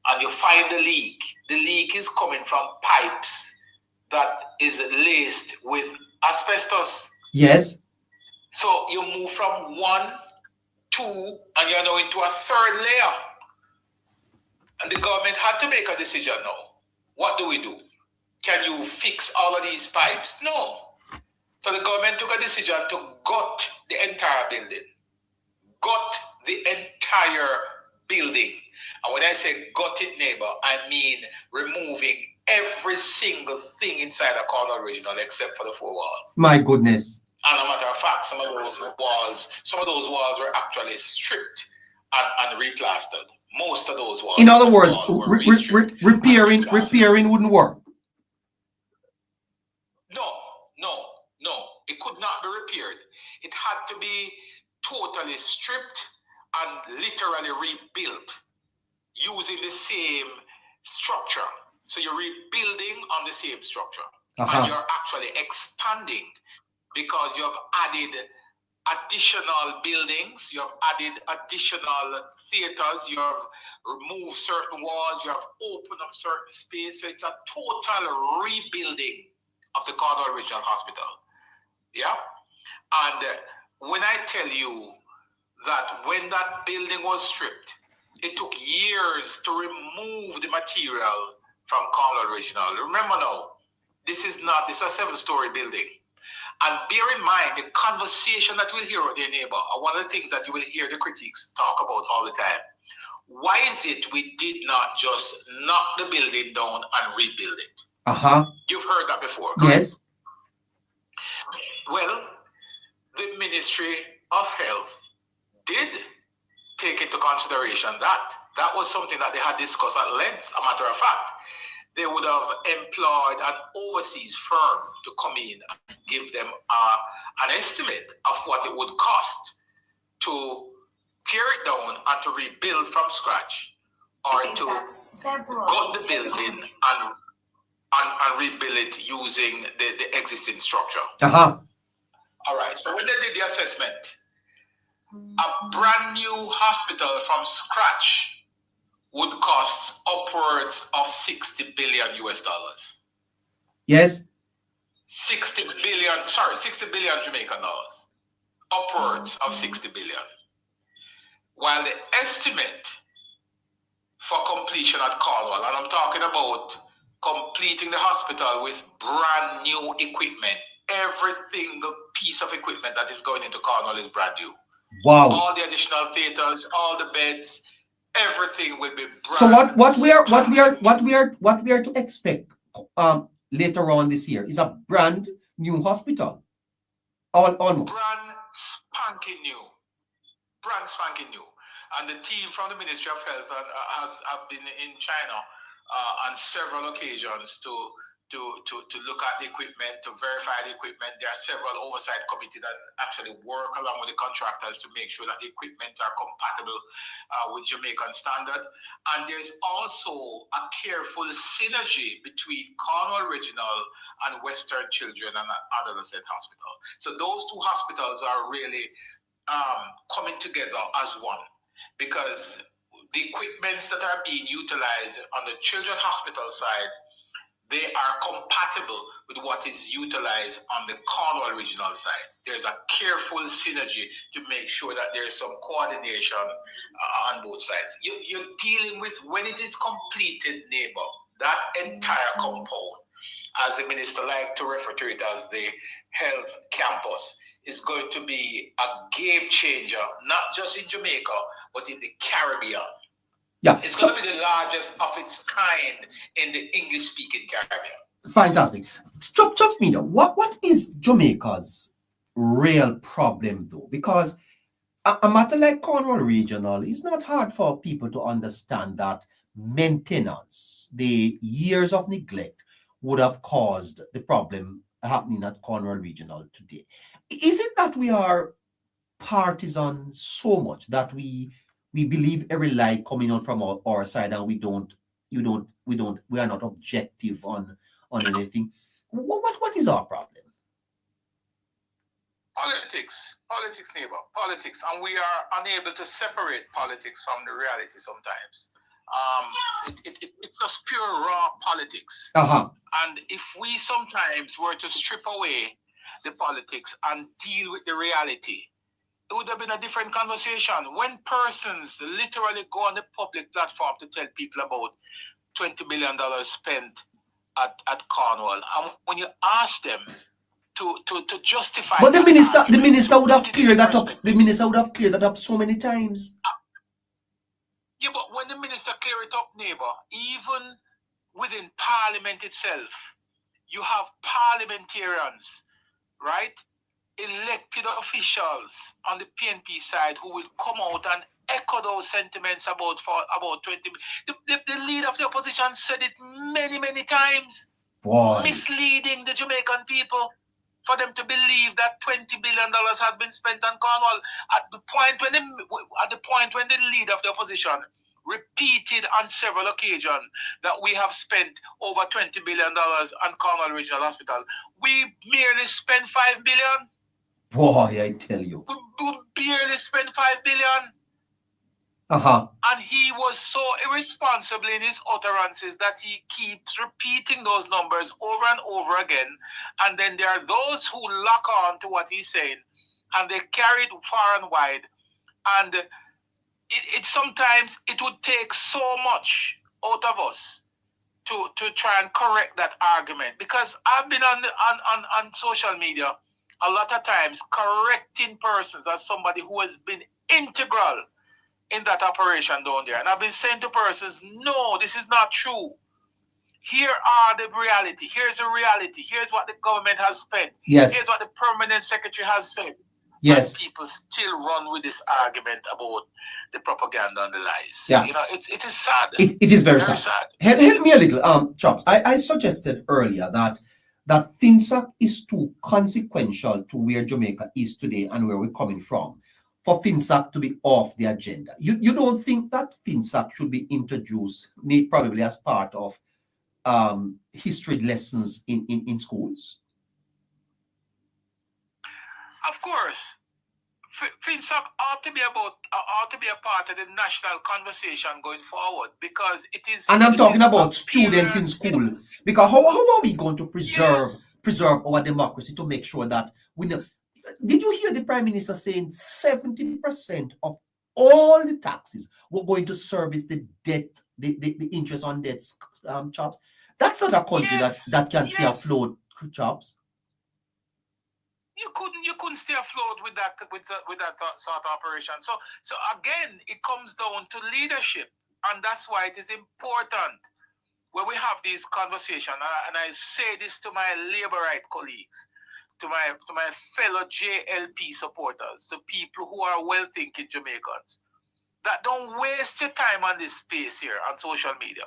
and you find the leak is coming from pipes that is laced with asbestos. Yes. So you move from 1, 2, and you're now into a third layer. And the government had to make a decision now. What do we do? Can you fix all of these pipes? No. So the government took a decision to gut the entire building. Gut the entire building. And when I say gut it, Neighbour, I mean removing every single thing inside the Cornwall Regional except for the 4 walls. My goodness. And a matter of fact, some of those walls were actually stripped and replastered. Most of those walls. In other words, repairing wouldn't work. No. It could not be repaired. It had to be totally stripped and literally rebuilt using the same structure. So you're rebuilding on the same structure. And you're actually expanding because you have added additional buildings, you have added additional theaters, you have removed certain walls, you have opened up certain space. So it's a total rebuilding of the Cornwall Regional Hospital. Yeah? And when I tell you that when that building was stripped, it took years to remove the material from Cornwall Regional. Remember now, this is a 7-story building. And bear in mind, the conversation that we'll hear with your neighbor, are one of the things that you will hear the critics talk about all the time. Why is it we did not just knock the building down and rebuild it? You've heard that before, correct? Yes. Well, the Ministry of Health did take into consideration that was something that they had discussed at length. A matter of fact, they would have employed an overseas firm to come in and give them an estimate of what it would cost to tear it down and to rebuild from scratch, or to gut the building and and rebuild it using the existing structure. All right, so when they did the assessment, a brand new hospital from scratch would cost upwards of $60 billion US. Yes. 60 billion Jamaican dollars. Upwards of 60 billion. While the estimate for completion at Cornwall, and I'm talking about completing the hospital with brand new equipment. Every single piece of equipment that is going into Cornwall is brand new. Wow. All the additional theaters, all the beds, everything will be brand. So what we are to expect later on this year is a brand new hospital. Almost. Brand spanking new. Brand spanking new. And the team from the Ministry of Health have been in China on several occasions to look at the equipment, to verify the equipment. There are several oversight committees that actually work along with the contractors to make sure that the equipment are compatible with Jamaican standard. And there's also a careful synergy between Cornwall Regional and Western Children and Adolescent Hospital. So those two hospitals are really coming together as one, because the equipments that are being utilized on the Children's Hospital side, they are compatible with what is utilized on the Cornwall regional sides. There's a careful synergy to make sure that there's some coordination on both sides. You're dealing with, when it is completed, Neighbour, that entire compound, as the minister liked to refer to it as the health campus, is going to be a game changer, not just in Jamaica, but in the Caribbean. Yeah, it's going to be the largest of its kind in the English-speaking Caribbean. Fantastic. Chop me now. What is Jamaica's real problem, though? Because a matter like Cornwall Regional, it's not hard for people to understand that maintenance, the years of neglect, would have caused the problem happening at Cornwall Regional today. Is it that we are partisan so much that we believe every lie coming out from our side, and we are not objective on anything? What is our problem? Politics, Neighbour, politics, and we are unable to separate politics from the reality sometimes. It's just pure raw politics. And if we sometimes were to strip away the politics and deal with the reality, it would have been a different conversation. When persons literally go on the public platform to tell people about $20 billion spent at Cornwall, and when you ask them to justify, but the minister would have cleared that up. The minister would have cleared that up so many times. Yeah, but when the minister clear it up, Neighbour, even within Parliament itself, you have parliamentarians, right? Elected officials on the PNP side who will come out and echo those sentiments about 20. The leader of the opposition said it many times. Boy. Misleading the Jamaican people for them to believe that $20 billion has been spent on Cornwall at the point when the leader of the opposition repeated on several occasions that we have spent over $20 billion on Cornwall Regional Hospital. We merely spent $5 billion. Boy, I tell you. We barely spent $5 billion. And he was so irresponsible in his utterances that he keeps repeating those numbers over and over again. And then there are those who lock on to what he's saying, and they carry it far and wide. And it sometimes it would take so much out of us to try and correct that argument, because I've been on social media a lot of times correcting persons as somebody who has been integral in that operation down there. And I've been saying to persons, no, this is not true. Here are the reality. Here's the reality. Here's what the government has spent. Yes. Here's what the permanent secretary has said. Yes. And people still run with this argument about the propaganda and the lies. Yeah. You know, it is sad. It is very sad. Help me a little, Chops. I suggested earlier that FinSAC is too consequential to where Jamaica is today and where we're coming from for FinSAC to be off the agenda. You don't think that FinSAC should be introduced, probably as part of history lessons in schools? Of course, FinSoc ought to be a part of the national conversation going forward, because it is. And I'm talking about students in school, because how are we going to preserve our democracy to make sure that we know? Did you hear the Prime Minister saying 70% of all the taxes were going to service the debt, the interest on debts, Chops? That's not a country that can stay afloat, Chops. You couldn't stay afloat with that sort of operation. So again, it comes down to leadership, and that's why it is important when we have these conversations. And I say this to my Labourite colleagues, to my fellow JLP supporters, to people who are well-thinking Jamaicans, that don't waste your time on this space here on social media.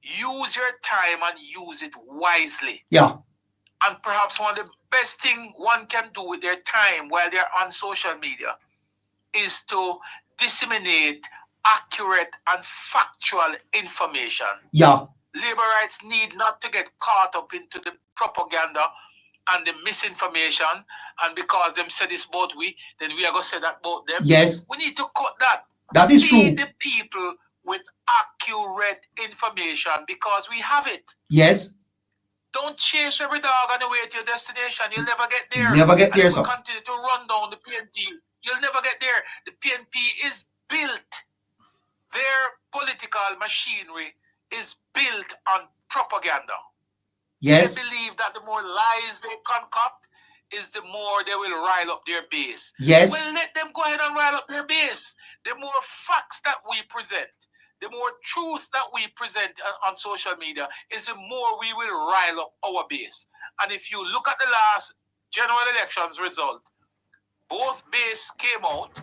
Use your time and use it wisely. Yeah. And perhaps one of the best thing one can do with their time while they're on social media is to disseminate accurate and factual information. Yeah. Labourites need not to get caught up into the propaganda and the misinformation, and because them said this about we, then we are going to say that about them. Yes. We need to cut that. That is true. Feed the people with accurate information, because we have it. Yes. Don't chase every dog on the way to your destination. You'll never get there. Never get there, sir. Continue to run down the PNP. You'll never get there. The PNP is built. Their political machinery is built on propaganda. Yes. They believe that the more lies they concoct is the more they will rile up their base. Yes. Well, let them go ahead and rile up their base. The more facts that we present, the more truth that we present on social media, is the more we will rile up our base. And if you look at the last general elections result, both base came out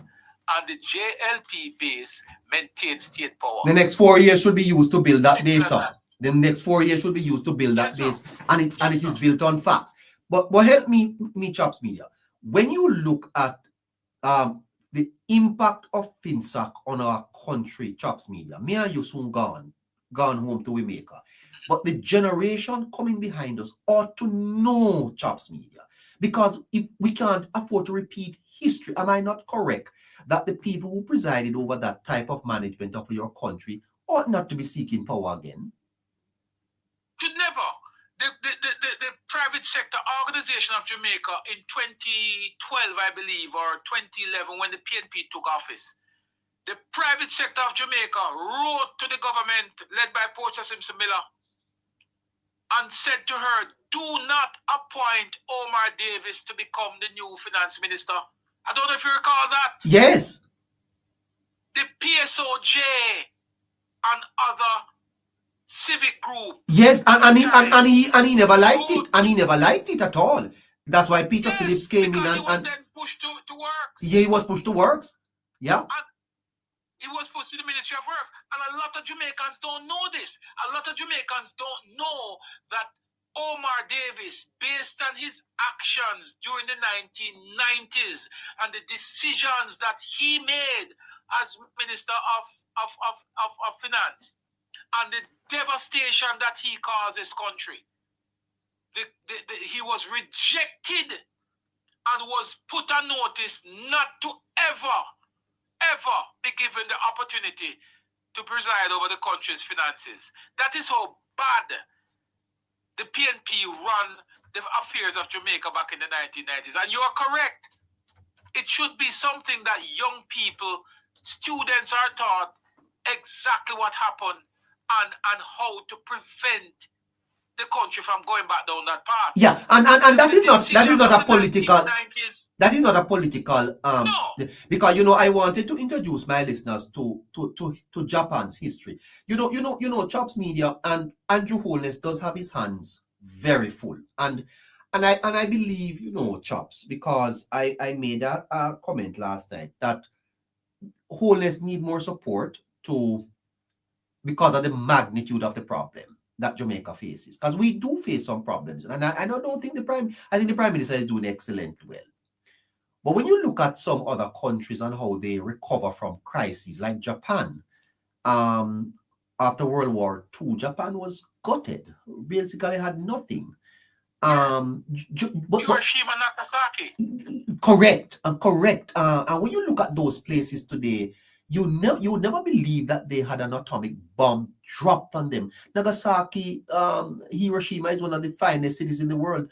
and the JLP base maintained state power. The next 4 years should be used to build that base up. The next 4 years should be used to build that base, and it is built on facts. But help me, Chops Media. When you look at the impact of FinSoc on our country, Chops Media, me and you soon gone home to Jamaica. But the generation coming behind us ought to know Chops Media, because if we can't afford to repeat history, am I not correct that the people who presided over that type of management of your country ought not to be seeking power again? Should never. The private sector organization of Jamaica in 2012, I believe, or 2011, when the PNP took office, the private sector of Jamaica wrote to the government led by Portia Simpson Miller and said to her, do not appoint Omar Davis to become the new finance minister. I don't know if you recall that. Yes. The PSOJ and other civic group. Yes, and he never liked it, and he never liked it at all. That's why Peter Phillips came in and then pushed to works. Yeah, he was pushed to works. Yeah. And he was pushed to the Ministry of Works. And a lot of Jamaicans don't know this. A lot of Jamaicans don't know that Omar Davis, based on his actions during the 1990s and the decisions that he made as Minister of Finance, and the devastation that he caused his country, he was rejected and was put on notice not to ever be given the opportunity to preside over the country's finances. That is how bad the PNP run the affairs of Jamaica back in the 1990s. And you are correct. It should be something that young people, students are taught exactly what happened and how to prevent the country from going back down that path. Yeah, and that is not a political. That is not a political. No. Because I wanted to introduce my listeners to Japan's history. Chops Media and Andrew Holness does have his hands very full, and I believe Chops, because I made a comment last night that Holness need more support because of the magnitude of the problem that Jamaica faces, because we do face some problems, and I don't think I think the Prime Minister is doing excellently well. But when you look at some other countries and how they recover from crises, like Japan, after World War II, Japan was gutted, basically had nothing. Hiroshima, Nagasaki. Correct. And when you look at those places today, you would never believe that they had an atomic bomb dropped on them. Nagasaki, Hiroshima is one of the finest cities in the world.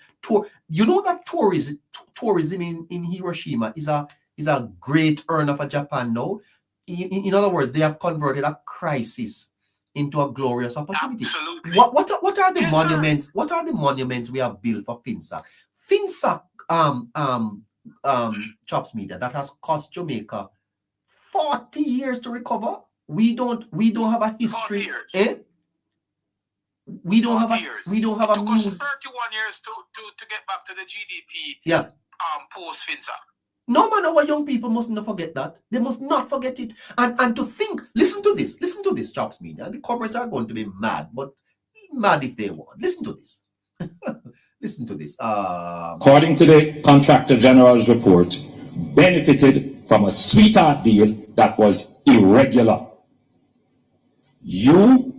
You know that tourism in Hiroshima is a great earner for Japan now. In other words, they have converted a crisis into a glorious opportunity. Absolutely. What are the Yes, monuments? Sir. What are the monuments we have built for FINSAC? FINSAC Chops Media that has cost Jamaica 40 years to recover. We don't have a history. 40 years. Eh? We don't have a years. we don't have it a took news. us 31 years to get back to the GDP. Yeah. Post FINSAC. No, man, our young people must not forget that. They must not forget it. And to think, listen to this, Chops Media. The corporates are going to be mad, but mad if they want. Listen to this. Listen to this. According to the Contractor General's report, benefited from a sweetheart deal that was irregular. You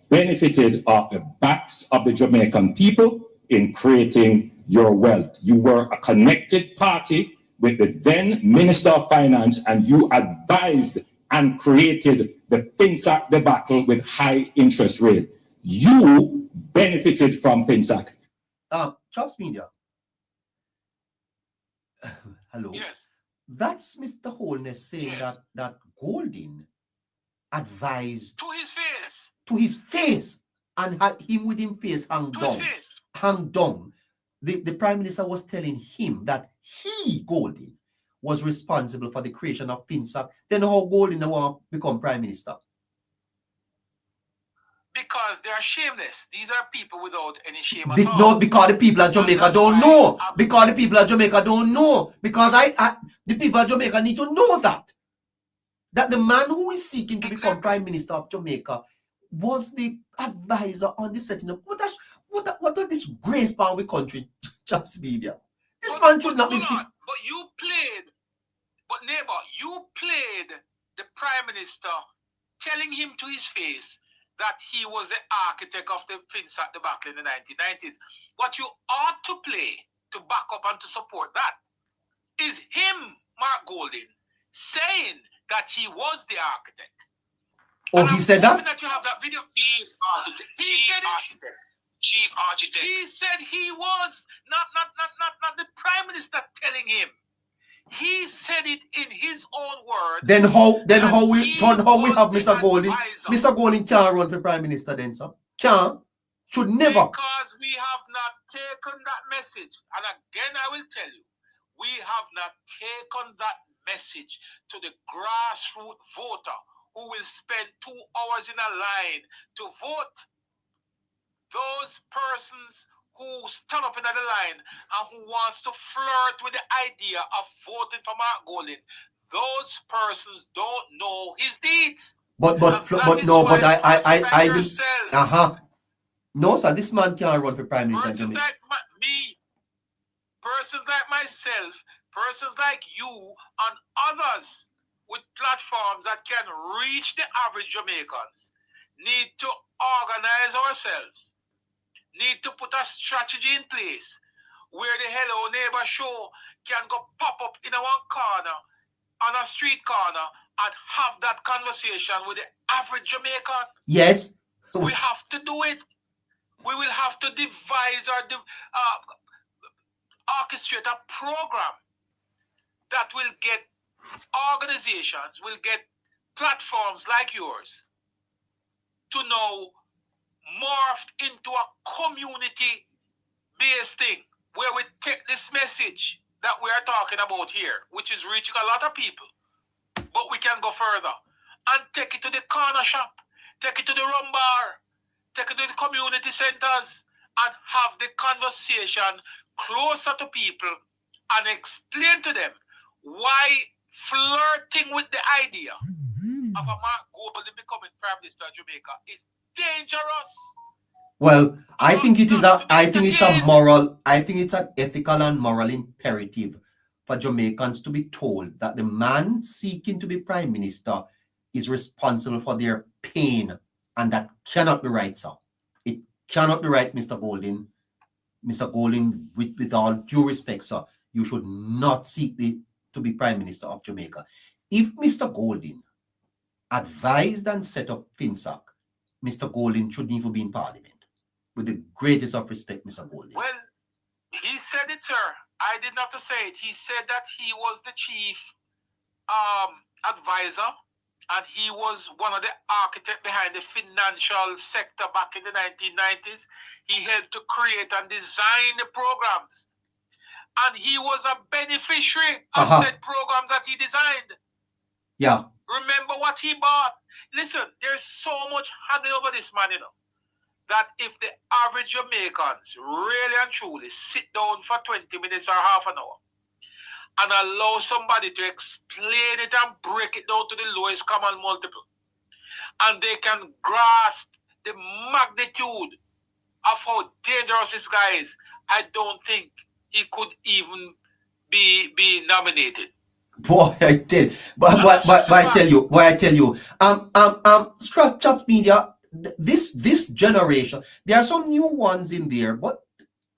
benefited off the backs of the Jamaican people in creating your wealth. You were a connected party with the then Minister of Finance, and you advised and created the FINSAC debacle with high interest rate. You benefited from FINSAC. Chops Media. Hello. Yes. That's Mr. Holness saying that Golding advised To his face. And had him with him face hung down. The Prime Minister was telling him that he, Golding, was responsible for the creation of FINSAC. Then how Golding want to become Prime Minister? Because they are shameless. These are people without any shame at all. No, because the people of Jamaica don't know. Because the people of Jamaica don't know. Because the people of Jamaica need to know that the man who is seeking to become Prime Minister of Jamaica was the advisor on the setting up. What are this grace power with country, Chops Media? This man should not be seen. But Neighbour, you played the Prime Minister telling him to his face that he was the architect of the FINSAC debacle in the 1990s. What you ought to play to back up and to support that is him, Mark Golding, saying that he was the architect. Oh, he said that? That you have that video. Chief architect. He said he was not the Prime Minister telling him. He said it in his own words. Then how we have Mr. Golding? Mr. Golding can't run for Prime Minister then, sir. Can't. Should never. Because we have not taken that message. And again, I will tell you, we have not taken that message to the grassroots voter who will spend 2 hours in a line to vote. Those persons who stand up in the line and who wants to flirt with the idea of voting for Mark Golding, those persons don't know his deeds. I no, sir, this man can't run for Prime Minister. Persons like me, persons like myself, persons like you, and others with platforms that can reach the average Jamaicans need to organize ourselves. Need to put a strategy in place where the Hello Neighbor show can go pop up in a one corner, on a street corner, and have that conversation with the average Jamaican. Yes. We have to do it. We will have to devise or orchestrate a program that will get organizations, will get platforms like yours to know morphed into a community-based thing where we take this message that we are talking about here, which is reaching a lot of people, but we can go further and take it to the corner shop, take it to the rum bar, take it to the community centers, and have the conversation closer to people and explain to them why flirting with the idea of a Mark Golding becoming Prime Minister of Jamaica is dangerous. Well, I think it's an ethical and moral imperative for Jamaicans to be told that the man seeking to be Prime Minister is responsible for their pain, and that cannot be right, sir. It cannot be right, Mr. Golding. Mr. Golding, with all due respect, sir, you should not seek to be Prime Minister of Jamaica. If Mr. Golding advised and set up FinSAC, Mr. Golding shouldn't even be in Parliament. With the greatest of respect, Mr. Golding. Well, he said it, sir. I didn't have to say it. He said that he was the chief advisor, and he was one of the architects behind the financial sector back in the 1990s. He helped to create and design the programs. And he was a beneficiary of said programs that he designed. Yeah. Remember what he bought. Listen, there's so much hanging over this man, that if the average Jamaicans really and truly sit down for 20 minutes or half an hour and allow somebody to explain it and break it down to the lowest common multiple, and they can grasp the magnitude of how dangerous this guy is, I don't think he could even be nominated. Boy, I tell, I tell you, Strap Chops Media, this generation, there are some new ones in there, but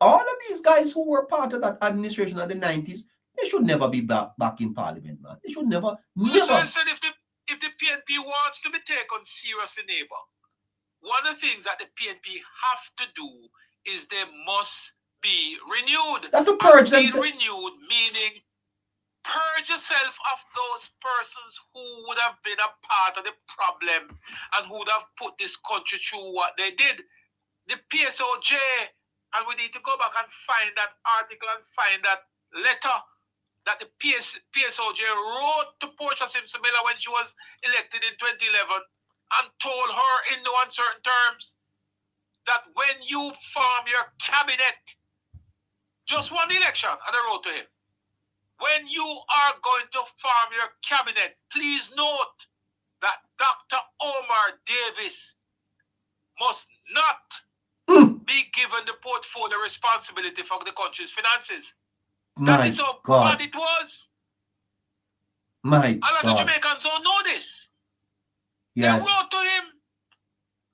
all of these guys who were part of that administration of the 90s, they should never be back in Parliament, man. They should never. So I said, if the PNP wants to be taken seriously, neighbor, one of the things that the PNP have to do is they must be renewed. That's to purge them. Renewed meaning purge yourself of those persons who would have been a part of the problem and who would have put this country through what they did. The PSOJ, and we need to go back and find that article and find that letter that the PSOJ wrote to Portia Simpson-Miller when she was elected in 2011 and told her in no uncertain terms that when you form your cabinet, just one election, and I wrote to him, when you are going to form your cabinet, please note that Dr. Omar Davis must not be given the portfolio responsibility for the country's finances. That is how bad it was. A lot of Jamaicans don't know this. Yes. They wrote to him,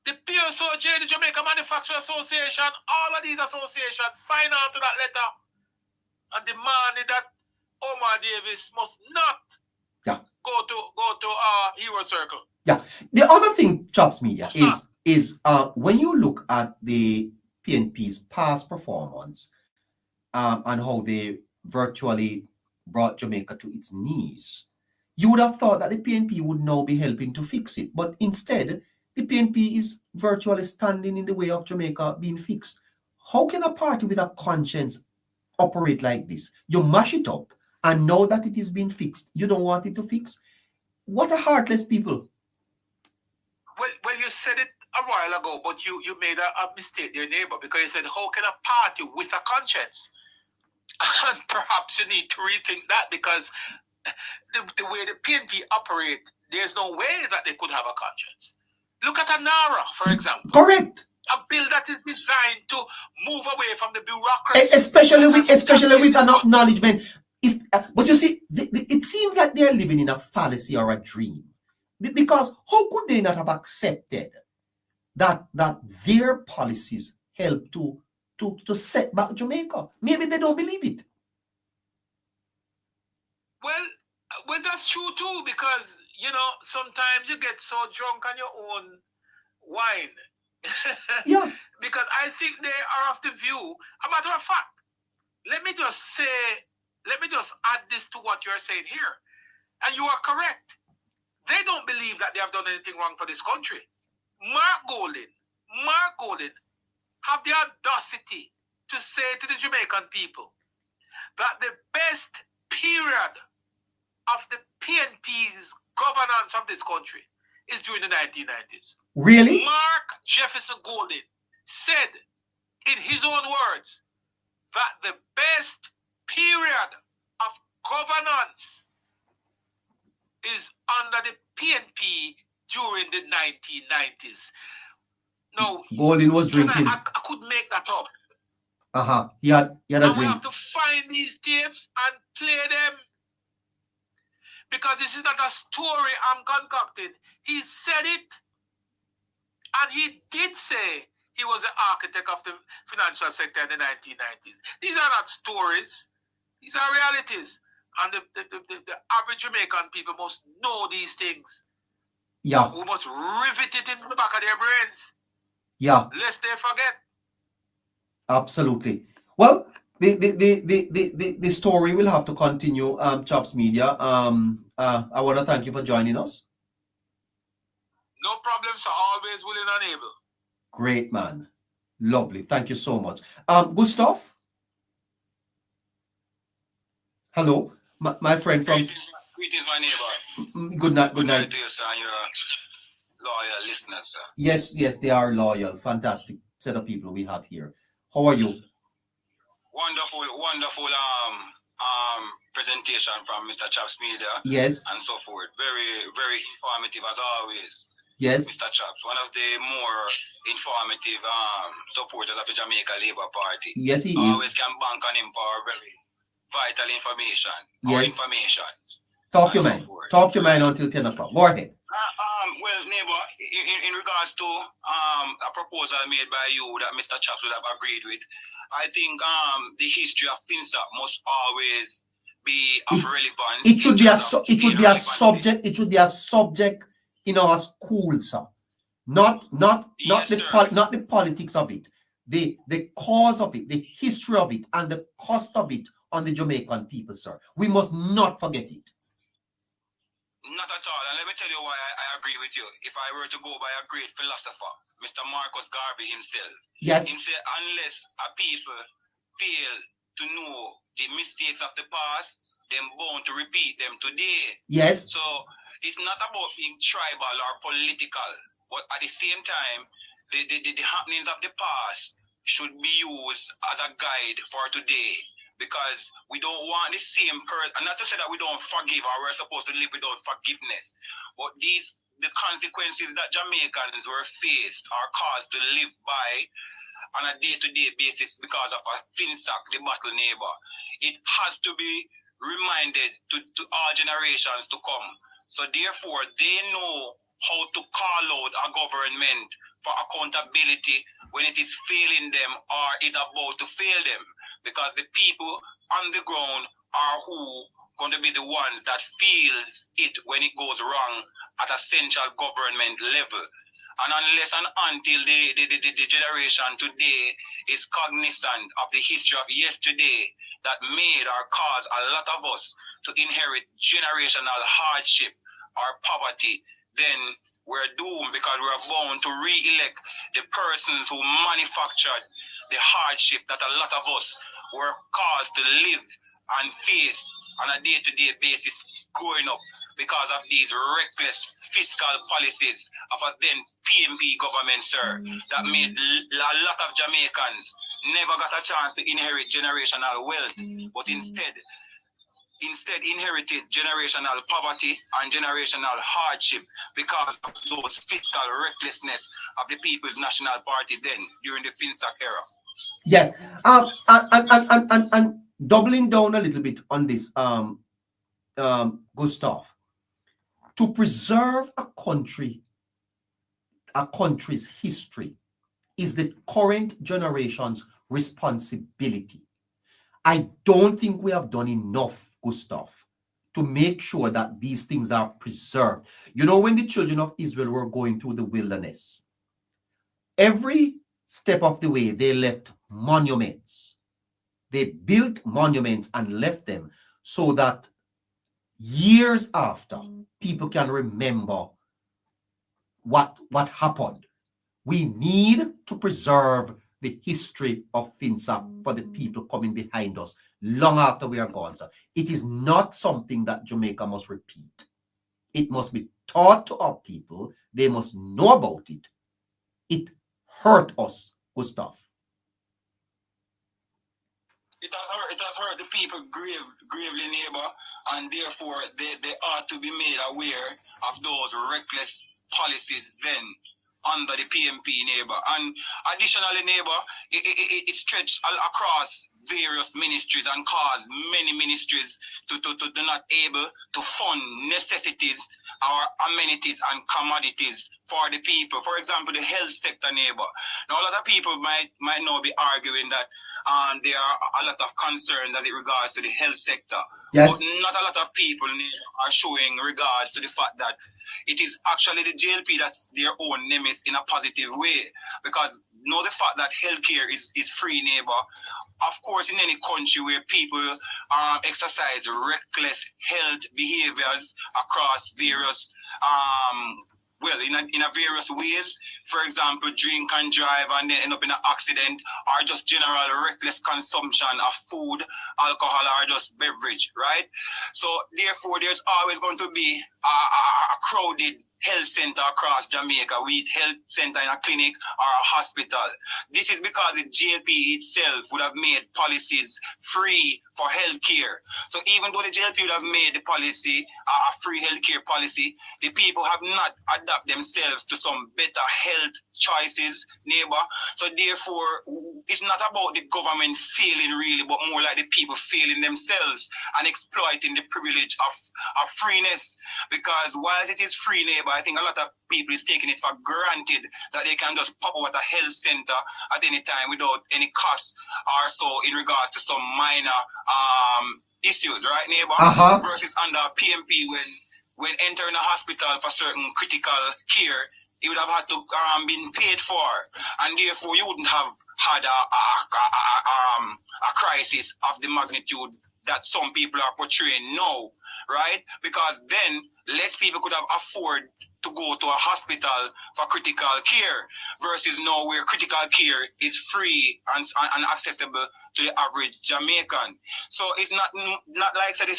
the PSOJ, the Jamaica Manufacturing Association, all of these associations sign on to that letter and demanded that Omar Davis must not go to Hero Circle. Yeah. The other thing, Chops Media, is when you look at the PNP's past performance and how they virtually brought Jamaica to its knees, you would have thought that the PNP would now be helping to fix it. But instead, the PNP is virtually standing in the way of Jamaica being fixed. How can a party with a conscience operate like this? You mash it up, and now that it is being fixed, you don't want it to fix? What a heartless people. Well, you said it a while ago, but you made a mistake, dear neighbor, because you said, how can a party with a conscience? And perhaps you need to rethink that, because the way the PNP operate, there's no way that they could have a conscience. Look at ANARA, for example. Correct. A bill that is designed to move away from the bureaucracy. Especially with an acknowledgement. But you see, it seems like they're living in a fallacy or a dream. Because how could they not have accepted that their policies help to set back Jamaica? Maybe they don't believe it. Well, that's true too, because, sometimes you get so drunk on your own wine. Yeah. Because I think they are of the view, a matter of fact, let me just add this to what you're saying here. And you are correct. They don't believe that they have done anything wrong for this country. Mark Golding have the audacity to say to the Jamaican people that the best period of the PNP's governance of this country is during the 1990s. Really? Mark Jefferson Golding said, in his own words, that the best period of governance is under the PNP during the 1990s. Now, Golding was drinking. I could make that up. He had a drink. We have to find these tapes and play them, because this is not a story I'm concocting. He said it, and he did say he was the architect of the financial sector in the 1990s. These are not stories. These are realities. And the average Jamaican people must know these things. Yeah. We must rivet it in the back of their brains. Yeah. Lest they forget. Absolutely. Well, the story will have to continue, Chops Media. I want to thank you for joining us. No problem, sir. Always willing and able. Great, man. Lovely. Thank you so much. Gustav? Hello, my friend from... Greetings, my neighbor. Good night. Good night to you, sir, and your loyal listeners, sir. Yes, they are loyal. Fantastic set of people we have here. How are you? Wonderful presentation from Mr. Chops Media. Yes. And so forth. Very, very informative as always. Yes. Mr. Chops, one of the more informative supporters of the Jamaica Labour Party. Yes, he is. Always can bank on him for very vital information. Yes. Or information. Talk your mind. Talk your mind until 10 o'clock. Go ahead. Well, neighbor, in regards to a proposal made by you that Mr. Chops would have agreed with, I think the history of FinSAP must always be of relevance. It should be a subject. It should be a subject in our schools, sir. Not the politics of it, the cause of it, the history of it, and the cost of it on the Jamaican people, sir. We must not forget it. Not at all. And let me tell you why I agree with you. If I were to go by a great philosopher, Mr. Marcus Garvey himself, yes, he said, unless a people fail to know the mistakes of the past, they're bound to repeat them today. Yes. So it's not about being tribal or political, but at the same time, the happenings of the past should be used as a guide for today. Because we don't want the same person, not to say that we don't forgive or we're supposed to live without forgiveness, but the consequences that Jamaicans were faced are caused to live by on a day-to-day basis because of a FinSAC, the battle neighbor. It has to be reminded to all generations to come. So therefore, they know how to call out a government for accountability when it is failing them or is about to fail them. Because the people on the ground are who going to be the ones that feels it when it goes wrong at a central government level. And unless and until the generation today is cognizant of the history of yesterday that made or caused a lot of us to inherit generational hardship or poverty, then we're doomed because we're bound to re-elect the persons who manufactured the hardship that a lot of us were caused to live and face on a day-to-day basis growing up because of these reckless fiscal policies of a then PMP government, sir, that made a lot of Jamaicans never got a chance to inherit generational wealth, but instead inherited generational poverty and generational hardship because of those fiscal recklessness of the People's National Party then during the FinSAC era. Yes, and doubling down a little bit on this, Gustav, to preserve a country's history is the current generation's responsibility. I don't think we have done enough, Gustav, to make sure that these things are preserved. You know, when the children of Israel were going through the wilderness, every step of the way, they left monuments. They built monuments and left them so that years after, people can remember what happened. We need to preserve the history of FinSAC for the people coming behind us long after we are gone. So it is not something that Jamaica must repeat. It must be taught to our people. They must know about it. It hurt us, Gustav. It has hurt the people gravely, neighbor, and therefore they ought to be made aware of those reckless policies then. under the PMP Neighbour. And additionally, Neighbour, it stretched across various ministries and caused many ministries to not able to fund necessities or amenities and commodities for the people. For example, the health sector, Neighbour. Now, a lot of people might now be arguing that there are a lot of concerns as it regards to the health sector. Yes. But not a lot of people are showing regards to the fact that it is actually the JLP that's their own nemesis in a positive way. Because know the fact that healthcare is free, Neighbour. Of course, in any country where people exercise reckless health behaviors across various in a various ways, for example, drink and drive and then end up in an accident, or just general reckless consumption of food, alcohol, or just beverage, right? So therefore, there's always going to be a crowded health center across Jamaica, be it health center in a clinic or a hospital. This is because the JLP itself would have made policies free for healthcare. So even though the JLP would have made the policy a free healthcare policy, the people have not adapted themselves to some better health choices, Neighbour. So therefore, it's not about the government failing really, but more like the people failing themselves and exploiting the privilege of freeness. Because while it is free, Neighbour, I think a lot of people is taking it for granted that they can just pop up at a health center at any time without any cost or so in regards to some minor issues, right, Neighbour? Versus under PMP when entering a hospital for certain critical care, you would have had to been paid for, and therefore you wouldn't have had a crisis of the magnitude that some people are portraying now, right? Because then less people could have afford to go to a hospital for critical care versus now where critical care is free and accessible to the average Jamaican. So it's not like the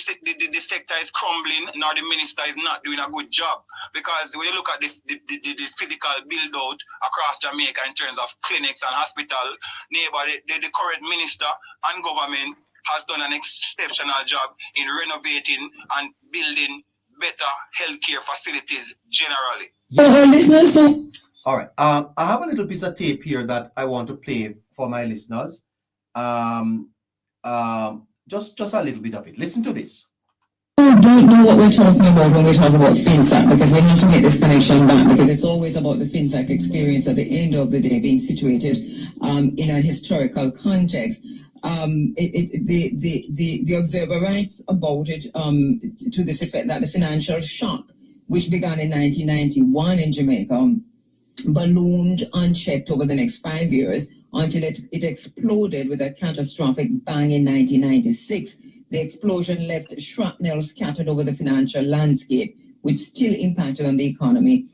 sector is crumbling nor the minister is not doing a good job, because when you look at the physical build out across Jamaica in terms of clinics and hospital, Neighbour, the current minister and government has done an exceptional job in renovating and building better healthcare facilities generally. All right. I have a little piece of tape here that I want to play for my listeners. Just a little bit of it. Listen to this. Don't know what we're talking about when we talk about FinSAC, because we need to make this connection back, because it's always about the FinSAC experience at the end of the day being situated in a historical context. The Observer writes about it to this effect that the financial shock, which began in 1991 in Jamaica, ballooned unchecked over the next 5 years until it exploded with a catastrophic bang in 1996. The explosion left shrapnel scattered over the financial landscape, which still impacted on the economy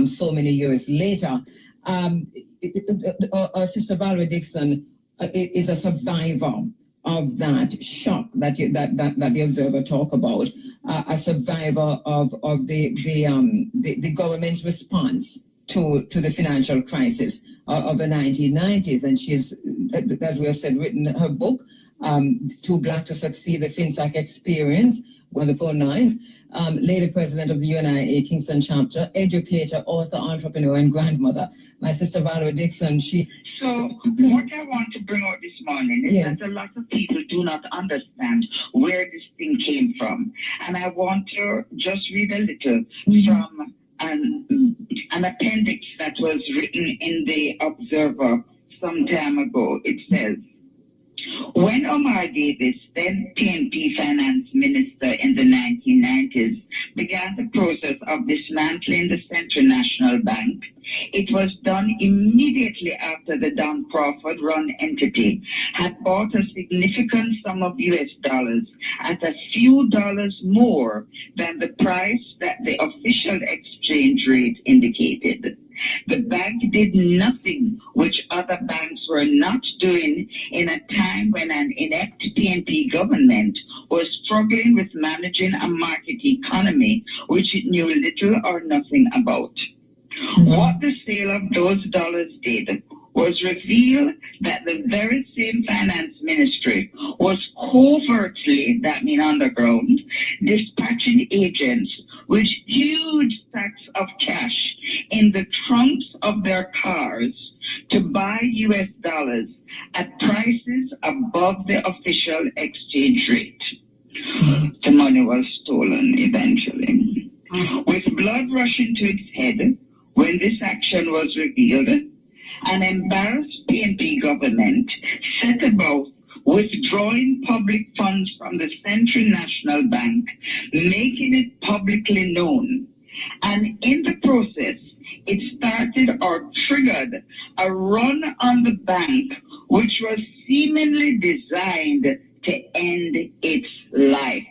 so many years later. Sister Valerie Dixon is a survivor of that shock that the Observer talk about, a survivor of the government's response to the financial crisis of the 1990s. And she's, as we have said, written her book, Too Black to Succeed, the FinSAC Experience, on the phone lines. Lady President of the UNIA Kingston chapter, educator, author, entrepreneur, and grandmother. My sister Valerie Dixon, So what I want to bring out this morning is that a lot of people do not understand where this thing came from. And I want to just read a little from an appendix that was written in the Observer some time ago. It says, when Omar Davis, then PNP finance minister in the 1990s, began the process of dismantling the Central National Bank, it was done immediately after the Don Crawford-run entity had bought a significant sum of US dollars at a few dollars more than the price that the official exchange rate indicated. The bank did nothing which other banks were not doing in a time when an inept PNP government was struggling with managing a market economy which it knew little or nothing about. What the sale of those dollars did was reveal that the very same finance ministry was covertly, that means underground, dispatching agents with huge sacks of cash in the trunks of their cars to buy US dollars at prices above the official exchange rate. The money was stolen eventually. With blood rushing to its head when this action was revealed, an embarrassed PNP government set about withdrawing public funds from the Central National Bank, making it publicly known. And in the process, it started or triggered a run on the bank, which was seemingly designed to end its life.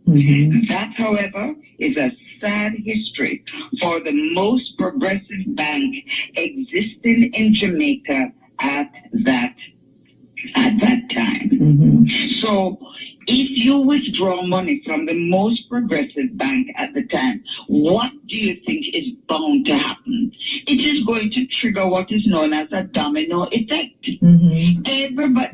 That, however, is a sad history for the most progressive bank existing in Jamaica at that time. So if you withdraw money from the most progressive bank at the time, what do you think is bound to happen? It is going to trigger what is known as a domino effect.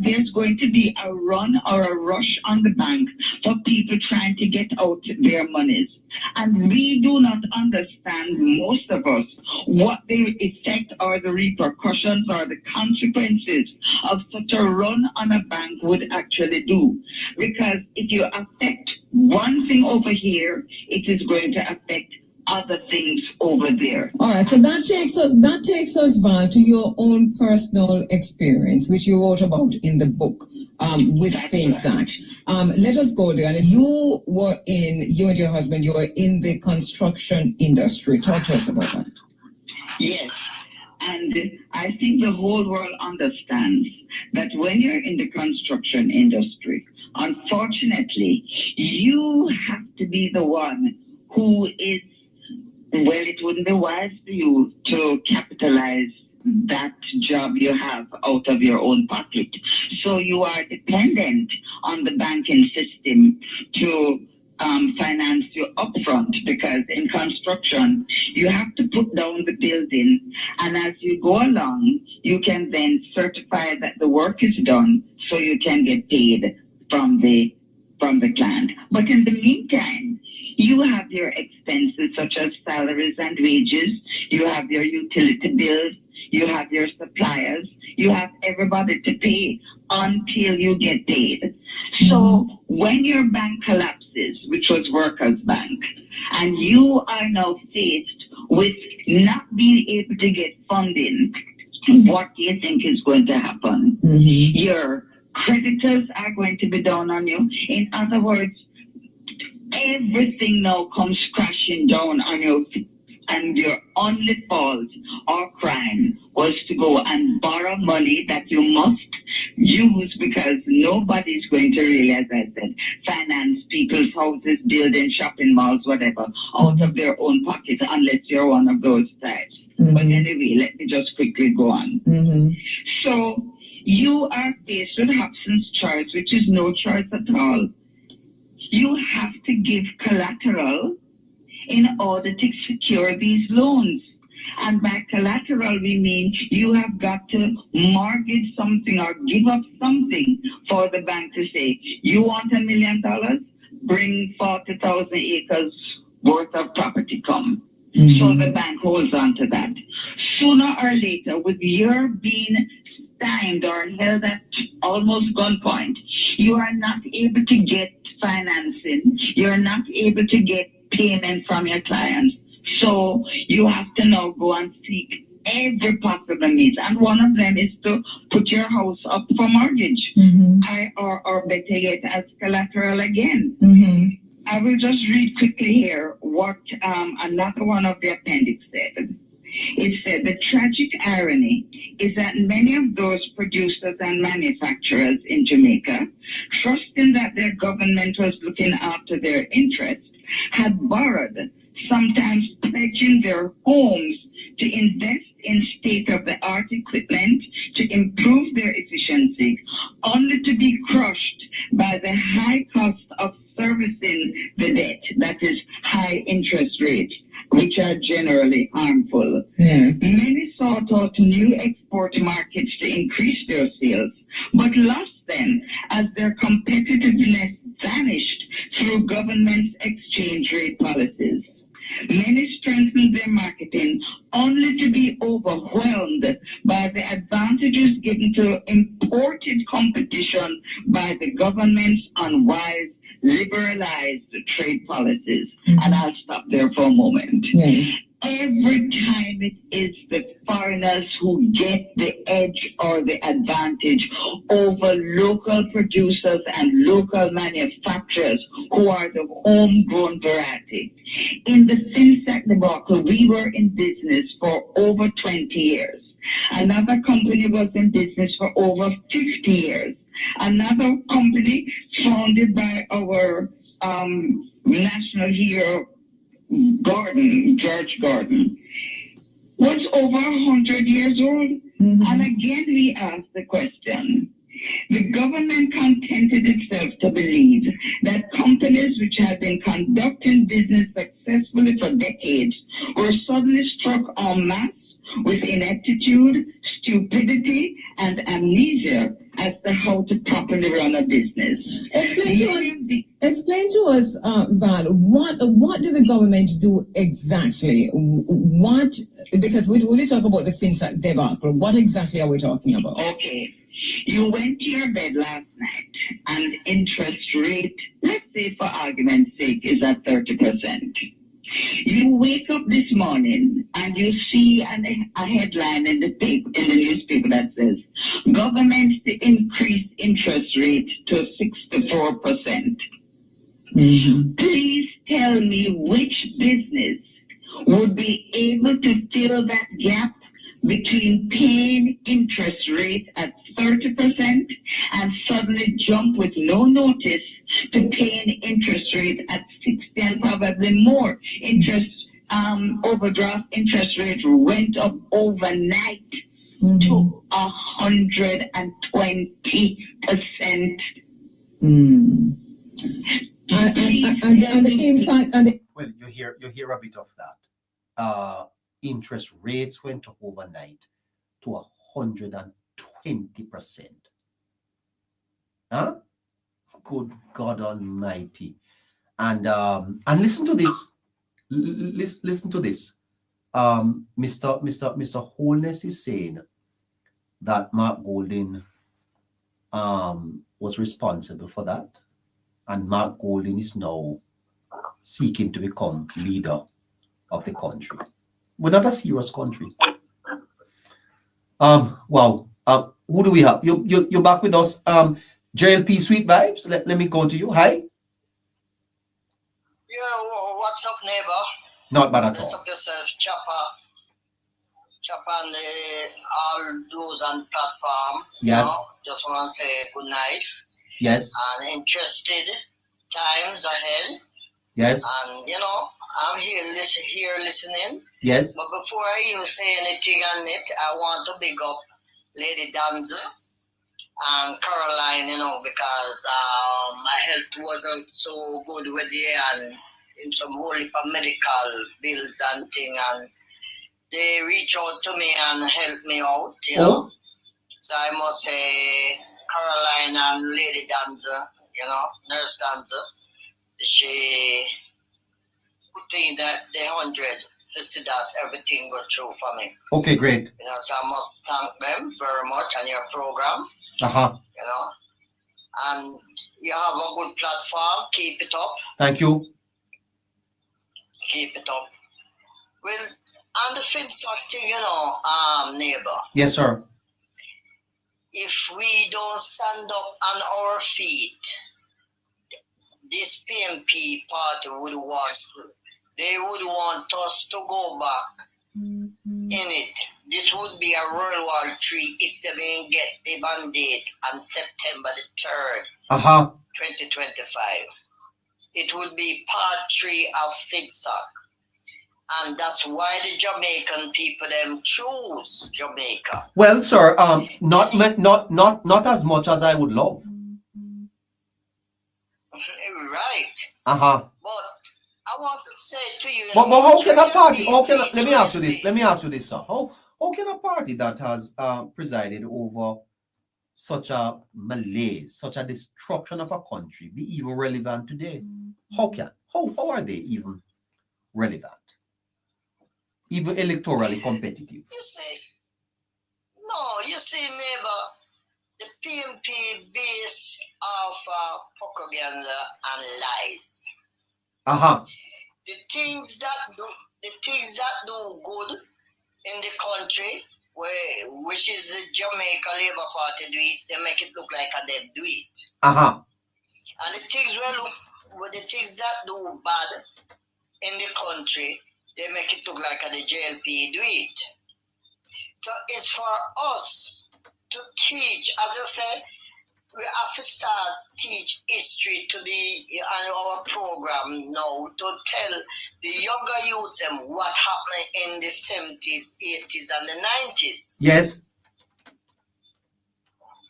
There's going to be a run or a rush on the bank for people trying to get out their monies. And we do not understand, most of us, what the effect or the repercussions or the consequences of such a run on a bank would actually do. Because if you affect one thing over here, it is going to affect other things over there. All right, so that takes us, Val, to your own personal experience, which you wrote about in the book with FASAC. Let us go there. And you and your husband, you were in the construction industry. Talk to us about that. Yes. And I think the whole world understands that when you're in the construction industry, unfortunately, you have to be the one who is, well, it wouldn't be wise for you to capitalize that job you have out of your own pocket. So you are dependent on the banking system to finance you upfront, because in construction, you have to put down the building, and as you go along, you can then certify that the work is done so you can get paid from the client. But in the meantime, you have your expenses such as salaries and wages, you have your utility bills, you have your suppliers, you have everybody to pay until you get paid. So when your bank collapses, which was Workers' Bank, and you are now faced with not being able to get funding, what do you think is going to happen? Your creditors are going to be down on you. In other words, everything now comes crashing down on you, and your only fault or crime was to go and borrow money that you must use, because nobody's going to really, as I said, finance people's houses, buildings, shopping malls, whatever, out of their own pocket, unless you're one of those types. But anyway, let me just quickly go on. So you are faced with Hobson's choice, which is no choice at all. You have to give collateral in order to secure these loans. And by collateral, we mean you have got to mortgage something or give up something for the bank to say, you want $1 million? Bring 40,000 acres worth of property come. So the bank holds on to that. Sooner or later, with your being stymied or held at almost gunpoint, you are not able to get financing. You're not able to get payment from your clients. So you have to now go and seek every possible means. And one of them is to put your house up for mortgage, or better yet, as collateral again. I will just read quickly here what another one of the appendix said. It said, the tragic irony is that many of those producers and manufacturers in Jamaica, trusting that their government was looking after their interests, had borrowed, sometimes pledging their homes to invest in state-of-the-art equipment to improve their efficiency, only to be crushed by the high cost of servicing the debt, that is, high interest rates, which are generally harmful. Many sought out new export markets to increase their sales, but lost them as their competitiveness vanished through government's exchange rate policies. Many strengthened their marketing only to be overwhelmed by the advantages given to imported competition by the government's unwise, liberalized trade policies. And I'll stop there for a moment. Yes. Every time it is the foreigners who get the edge or the advantage over local producers and local manufacturers who are the homegrown variety. In the Finsack debacle, we were in business for over 20 years. Another company was in business for over 50 years. Another company founded by our national hero, George Gordon, was over 100 years old. And again, we ask the question. The government contented itself to believe that companies which had been conducting business successfully for decades were suddenly struck en masse with ineptitude, stupidity, and amnesia as to how to properly run a business. Explain to us, Val, what did the government do exactly? What, because we only talk about the Finsack debacle. What exactly are we talking about? Okay. You went to your bed last night and interest rate, let's say for argument's sake, is at 30%. You wake up this morning and you see a headline in the newspaper that says, government to increase interest rate to 64%. Please tell me which business would be able to fill that gap between paying interest rate at 30% and suddenly jump with no notice to paying interest rate at 60 and probably more. Overdraft interest rate went up overnight to 120%. And the impact and the well, you hear a bit of that. Interest rates went up overnight to 120%. Huh? Good God Almighty! And listen to this. Listen to this. Mr. Holness is saying that Mark Golding was responsible for that, and Mark Golding is now seeking to become leader of the country. We're not a serious country. Wow. Who do we have? You're back with us. JLP Sweet Vibes. Let me go to you. Hi. Yeah, what's up, neighbor? Not bad at Bless all. up yourself, Chopper and all those on platform. Yes. You know, just want to say good night. Yes. And interested times ahead. Yes. And you know, I'm here listening. Yes. But before I even say anything on it, I want to big up Lady Danza and Caroline, you know, because my health wasn't so good with you and in some whole heap of medical bills and thing, and they reach out to me and help me out, you know. So I must say Caroline and Lady Danza, you know, Nurse Danza, she put in that the 100 to see that everything go through for me. Okay, great. You know, so I must thank them very much on your program. You know, and you have a good platform. Keep it up. Thank you. Keep it up. Well, on the Finsack thing, you know, neighbor. Yes, sir. If we don't stand up on our feet, this PMP party would want. They would want us to go back in it. This would be a World War III if they didn't get the mandate on September the 3rd, 2025. It would be part 3 of Finsack. And that's why the Jamaican people them choose Jamaica. Well, sir, not as much as I would love. Right. But I want to say to you, but how can a party? Let me ask you this, sir. How can a party that has presided over such a malaise, such a destruction of a country, be even relevant today? How are they even relevant? even electorally competitive. You see, no, you see, neighbor, the PMP base of propaganda and lies. The things that do good in the country, which is the Jamaica Labour Party do it, they make it look like they do it. And the things the things that do bad in the country, they make it look like the JLP do it. So it's for us to teach, as I said, we have to start teach history to our program now to tell the younger youth them what happened in the 70s, 80s, and the 90s. Yes.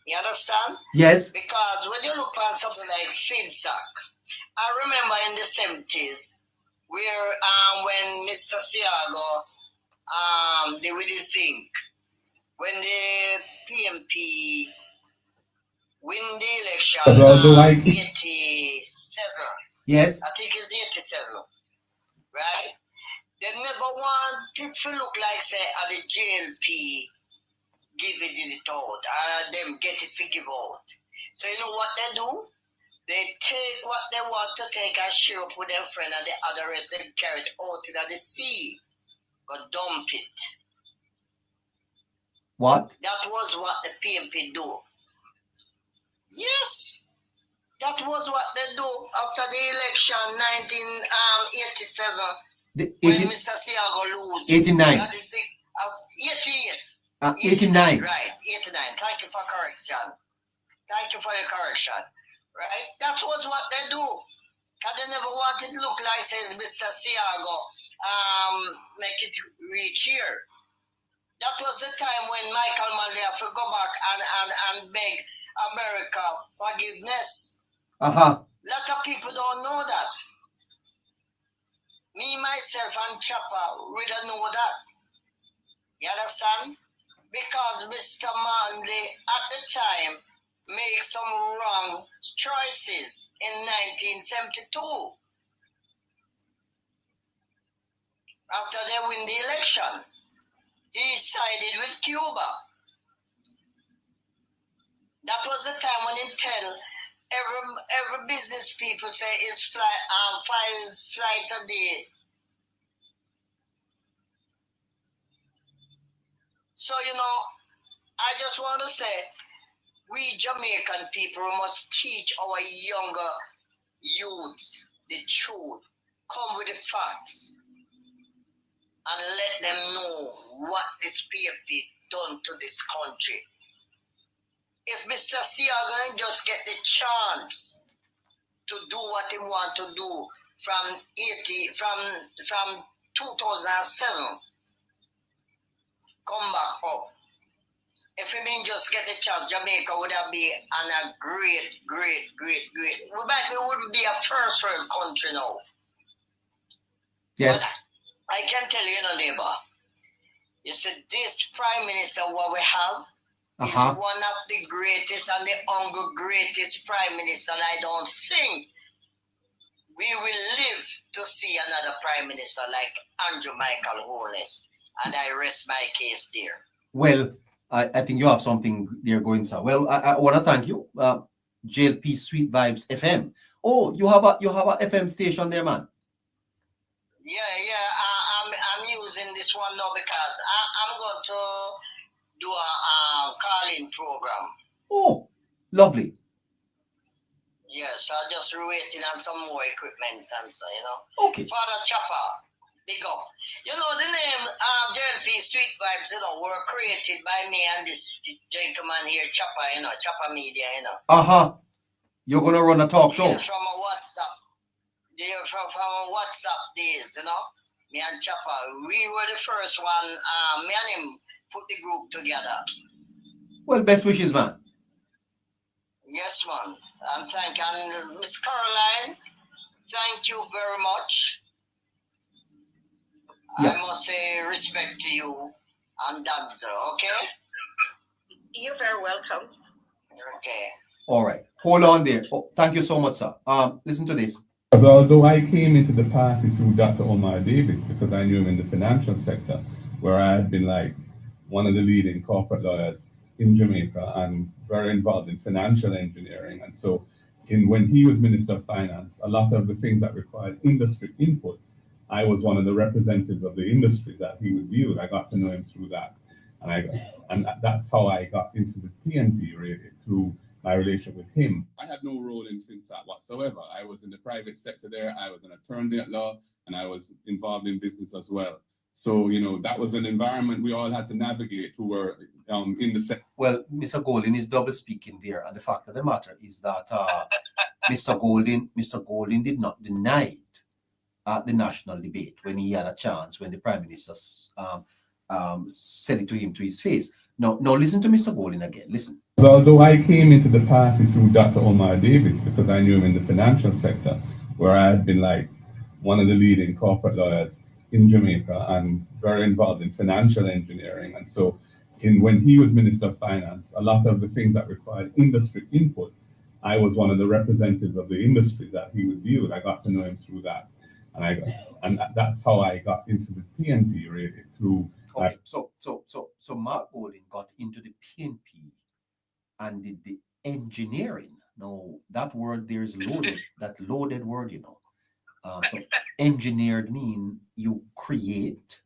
You understand? Yes. Because when you look at something like FIDSAC, I remember in the 70s where when Mr. Siago did with his zinc, when the PMP win the election 87. Yes. I think it's 87. Right? They never wanted to look like say the JLP give it out. Them get it to give out. So you know what they do? They take what they want to take and share up with their friend and the other rest they carry it out into the sea. Go dump it. What? That was what the PMP do. Yes. That was what they do after the election 1987 when Mr. Siago lose. 89. That is the 88. 89. Right, 89. Thank you for correction. Thank you for the correction. Right? That was what they do. Because they never wanted to look like says Mr. Siago make it reach here. That was the time when Michael Manley have to go back and beg America forgiveness. A lot of people don't know that. Me, myself, and Chopper, we don't know that. You understand? Because Mr. Manley at the time made some wrong choices in 1972. After they win the election, he sided with Cuba. That was the time when he tell every business people say it's flight a day. So you know, I just want to say, we Jamaican people must teach our younger youths the truth, come with the facts, and let them know what this PFP done to this country. If Mr. Siago just get the chance to do what he want to do from 2007, come back up. If he mean just get the chance, Jamaica would have been a great. We would be a first world country now. Yes. But I can tell you, neighbor. You see, this prime minister what we have is one of the greatest and the greatest prime minister. And I don't think we will live to see another prime minister like Andrew Michael Holness. And I rest my case there. Well, I think you have something there going, sir. Well, I want to thank you, JLP Sweet Vibes FM. Oh, you have a FM station there, man. Yeah. I'm using this one now because I'm going to do a call-in program. Oh, lovely. Yes, I'm just waiting on some more equipment and so, you know. Okay. Father Chopper, big up. You know, the name JLP Sweet Vibes, you know, were created by me and this gentleman here, Chopper, you know, Chopper Media, you know. You're going to run a talk show? Yeah, from a WhatsApp. Yeah, from a WhatsApp days, you know. Me and Chopper, we were the first one, me and him put the group together. Well, best wishes, man. Yes, man. And thank you. And Miss Caroline, thank you very much. Yeah. I must say respect to you and Dancer, okay? You're very welcome. Okay. All right. Hold on there. Oh, thank you so much, sir. Listen to this. Because although I came into the party through Dr. Omar Davis, because I knew him in the financial sector, where I had been like one of the leading corporate lawyers in Jamaica and very involved in financial engineering. And so when he was Minister of Finance, a lot of the things that required industry input, I was one of the representatives of the industry that he would deal with. I got to know him through that. And that's how I got into the PNP, really, through my relationship with him. I had no role in FinSat whatsoever. I was in the private sector there. I was an attorney at law, and I was involved in business as well. So, that was an environment we all had to navigate who were in the sector. Well, Mr. Golding is double speaking there, and the fact of the matter is that Mr. Golding did not deny it at the national debate when he had a chance, when the Prime Minister said it to him to his face. Now listen to Mr. Golding again. Listen. Although I came into the party through Dr. Omar Davis, because I knew him in the financial sector, where I had been like one of the leading corporate lawyers in Jamaica and very involved in financial engineering. And so when he was Minister of Finance, a lot of the things that required industry input, I was one of the representatives of the industry that he would deal with. I got to know him through that. And that's how I got into the PNP, really, through... Okay, so Mark Golding got into the PNP and did the engineering. Now, that word there is loaded, that loaded word, So engineered mean you create,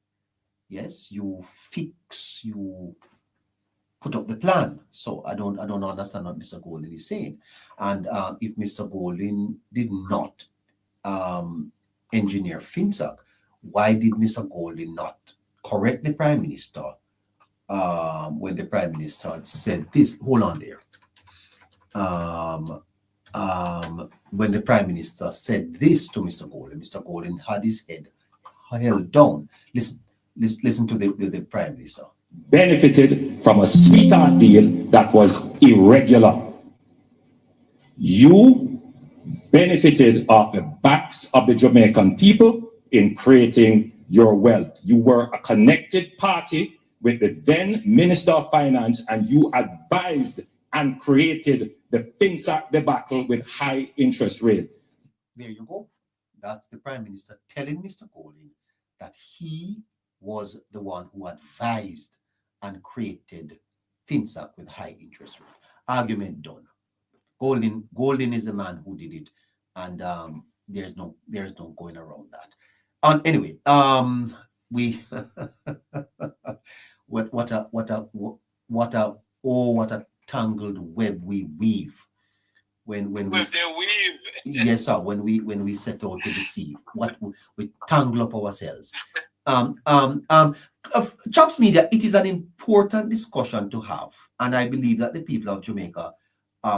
yes, you fix, you put up the plan. So I don't understand what Mr. Golding is saying. And if Mr. Golding did not engineer FinSAC, why did Mr. Golding not correct the Prime Minister when the Prime Minister said this? Hold on there. When the Prime Minister said this to Mr. Golding had his head held down. Listen to the Prime Minister. Benefited from a sweetheart deal that was irregular. You benefited off the backs of the Jamaican people in creating your wealth. You were a connected party with the then Minister of Finance, and you advised and created the FinSAC debacle with high interest rate. There you go. That's the Prime Minister telling Mr. Golding that he was the one who advised and created FinSAC with high interest rate. Argument done. Golding is the man who did it, and there's no going around that. And anyway, we what a tangled web we weave when we weave. Yes, sir. When we set out to deceive, what we tangle up ourselves. Chops Media, it is an important discussion to have, and I believe that the people of Jamaica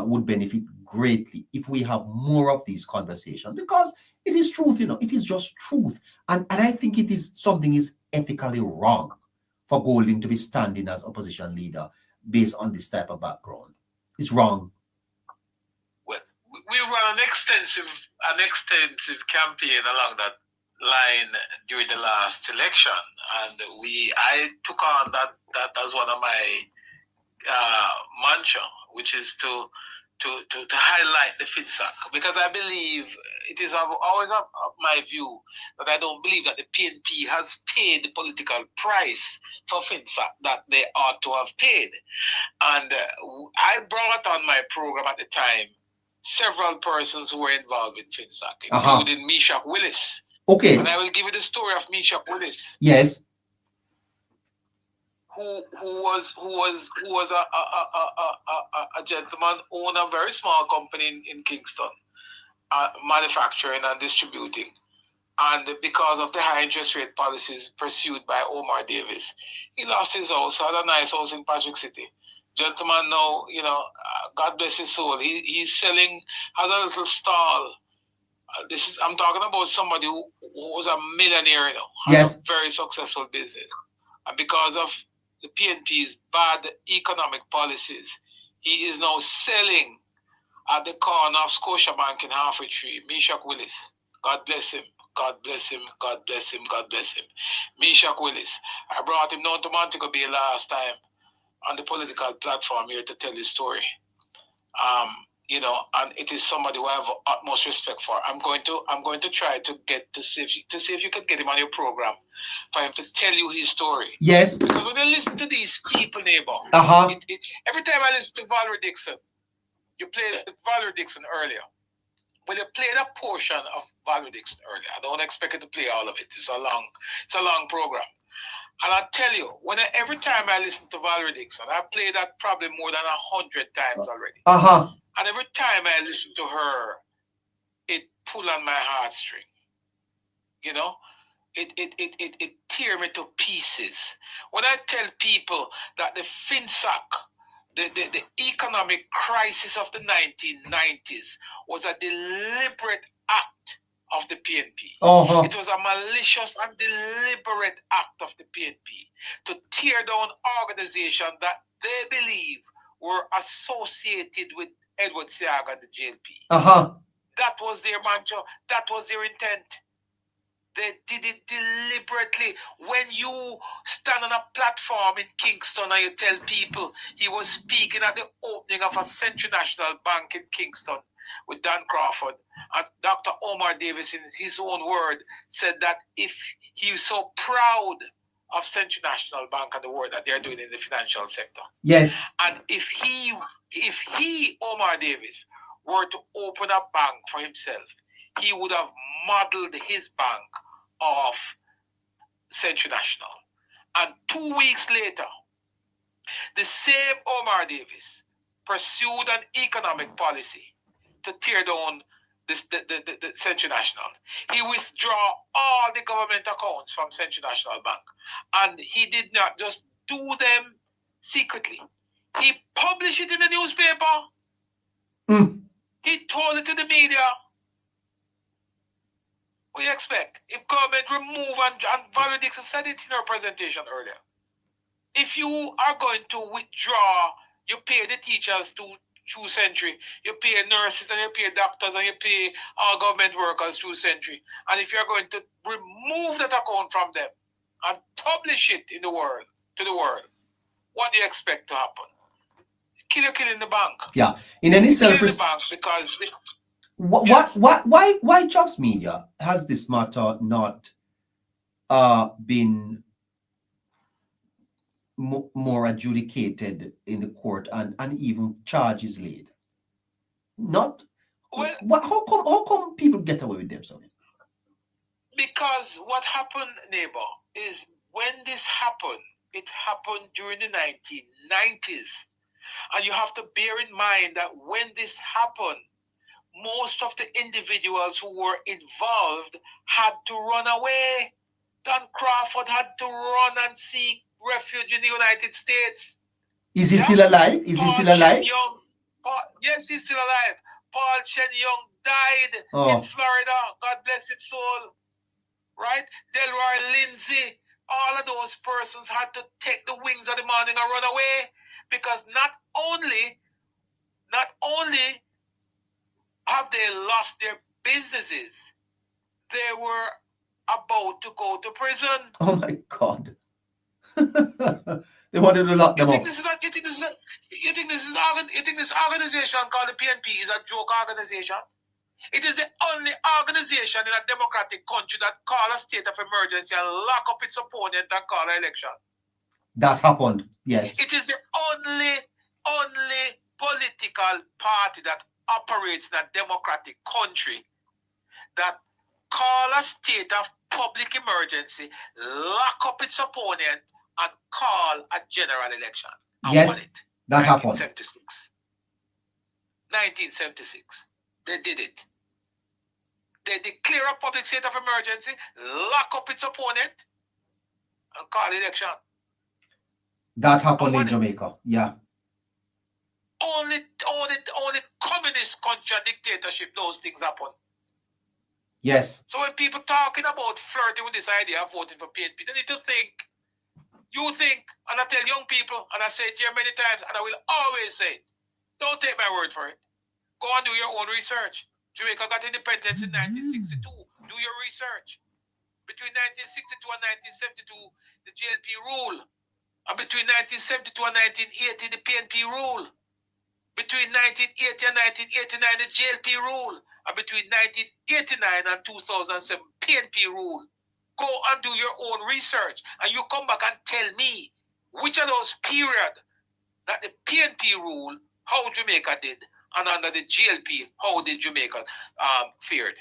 would benefit greatly if we have more of these conversations, because it is truth, it is just truth, and I think it is something is ethically wrong for Golding to be standing as opposition leader based on this type of background. It's wrong. Well, we run an extensive campaign along that line during the last election, and I took on that as one of my mantra, which is to highlight the FinSAC, because I believe it is always my view that I don't believe that the PNP has paid the political price for FinSAC that they ought to have paid. And I brought on my program at the time several persons who were involved with FinSAC, including Meshach Willis. Okay. And I will give you the story of Meshach Willis. Yes. Who was a gentleman owned a very small company in Kingston, manufacturing and distributing, and because of the high interest rate policies pursued by Omar Davis, he lost his house. Had a nice house in Patrick City. Gentleman now, God bless his soul. He's selling, has a little stall. I'm talking about somebody who was a millionaire, Yes. A very successful business, and because of the PNP's bad economic policies, he is now selling at the corner of Scotiabank in Halfway Tree. Meshach Willis, God bless him, God bless him, God bless him, God bless him. Meshach Willis. I brought him down to Montego Bay last time on the political platform here to tell his story. you know, and it is somebody who I have utmost respect for. I'm going to try to get to see if you can get him on your program for him to tell you his story. Yes. Because when you listen to these people, neighbor, every time I listen to Valerie Dixon, you played Valerie Dixon earlier. Well, you played a portion of Valerie Dixon earlier. I don't expect you to play all of it. It's a long program. And I tell you, every time I listen to Valerie Dixon, I played that probably more than 100 times already. And every time I listen to her, it pull on my heartstring. You know, it tear me to pieces. When I tell people that the FinSAC, the economic crisis of the 1990s was a deliberate act of the PNP. It was a malicious and deliberate act of the PNP to tear down organizations that they believe were associated with Edward Seaga and the JLP. That was their mantra. That was their intent. They did it deliberately. When you stand on a platform in Kingston and you tell people, he was speaking at the opening of a Central National Bank in Kingston with Dan Crawford, and Dr. Omar Davis, in his own word, said that if he was so proud of Central National Bank and the work that they're doing in the financial sector. Yes. And if he, Omar Davis, were to open a bank for himself, he would have modeled his bank off Central National. And 2 weeks later, the same Omar Davis pursued an economic policy to tear down the Central National. He withdrew all the government accounts from Central National Bank. And he did not just do them secretly. He published it in the newspaper. He told it to the media. What do you expect? If government remove, and Valerie Dixon said it in her presentation earlier, if you are going to withdraw, you pay the teachers through Century, you pay nurses and you pay doctors and you pay all government workers through Century. And if you're going to remove that account from them and publish it in the world, to the world, what do you expect to happen? Killing the bank. Yeah. In any self-respect. Bank because why Jobs Media has this matter not been more adjudicated in the court and even charges laid? Not well. How come people get away with them, son? Because what happened, neighbor, is when this happened, it happened during the 1990s. And you have to bear in mind that when this happened, most of the individuals who were involved had to run away. Dan Crawford had to run and seek refuge in the United States. Is he still alive? Is he still alive? Yes, he's still alive. Paul Chen Young died in Florida. God bless his soul. Right? Delroy Lindsay. All of those persons had to take the wings of the morning and run away. Because not only have they lost their businesses, they were about to go to prison. Oh my God. They wanted to lock them up. You think this organization called the PNP is a joke organization? It is the only organization in a democratic country that call a state of emergency and lock up its opponent and call an election. That happened, yes. It is the only political party that operates in a democratic country that call a state of public emergency, lock up its opponent, and call a general election. Yes, that happened. 1976. They did it. They declare a public state of emergency, lock up its opponent, and call election. That happened in Jamaica, yeah. Only communist country and dictatorship, those things happen. Yes. So when people talking about flirting with this idea of voting for PNP, they need to think. You think, and I tell young people, and I say it here many times, and I will always say it, don't take my word for it. Go and do your own research. Jamaica got independence in 1962. Do your research. Between 1962 and 1972, the JLP rule. And between 1972 and 1980, the PNP rule. Between 1980 and 1989, the JLP rule. And between 1989 and 2007, PNP rule. Go and do your own research. And you come back and tell me which of those periods that the PNP rule, how Jamaica did, and under the GLP, how did Jamaica fared.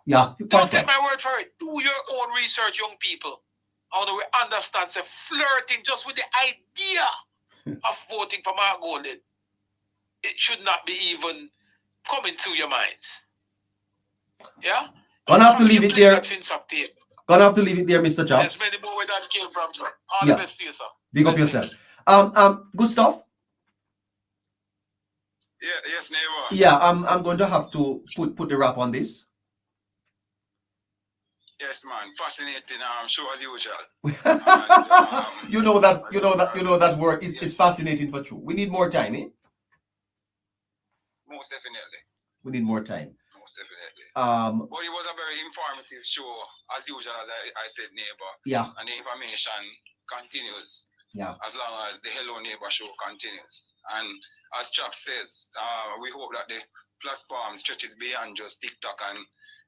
Yeah, don't take my word for it. Do your own research, young people. How do we understand, say, flirting just with the idea of voting for Mark Golden? It should not be even coming through your minds. Yeah? Gonna have to leave it there. Gonna have to leave it there, Mr. Chops. There's many more where that came from, sir. All the best to you, sir. Big up yourself. Gustav? Yes, Neighbour. Yeah, I'm going to have to put the wrap on this. Yes, man. Fascinating. Show as usual. And, you know that word is fascinating for true. We need more time, eh? Most definitely. We need more time. Most definitely. But it was a very informative show, as usual, as I said, Neighbour. Yeah. And the information continues. Yeah. As long as the Hello Neighbour show continues. And as Chap says, we hope that the platform stretches beyond just TikTok and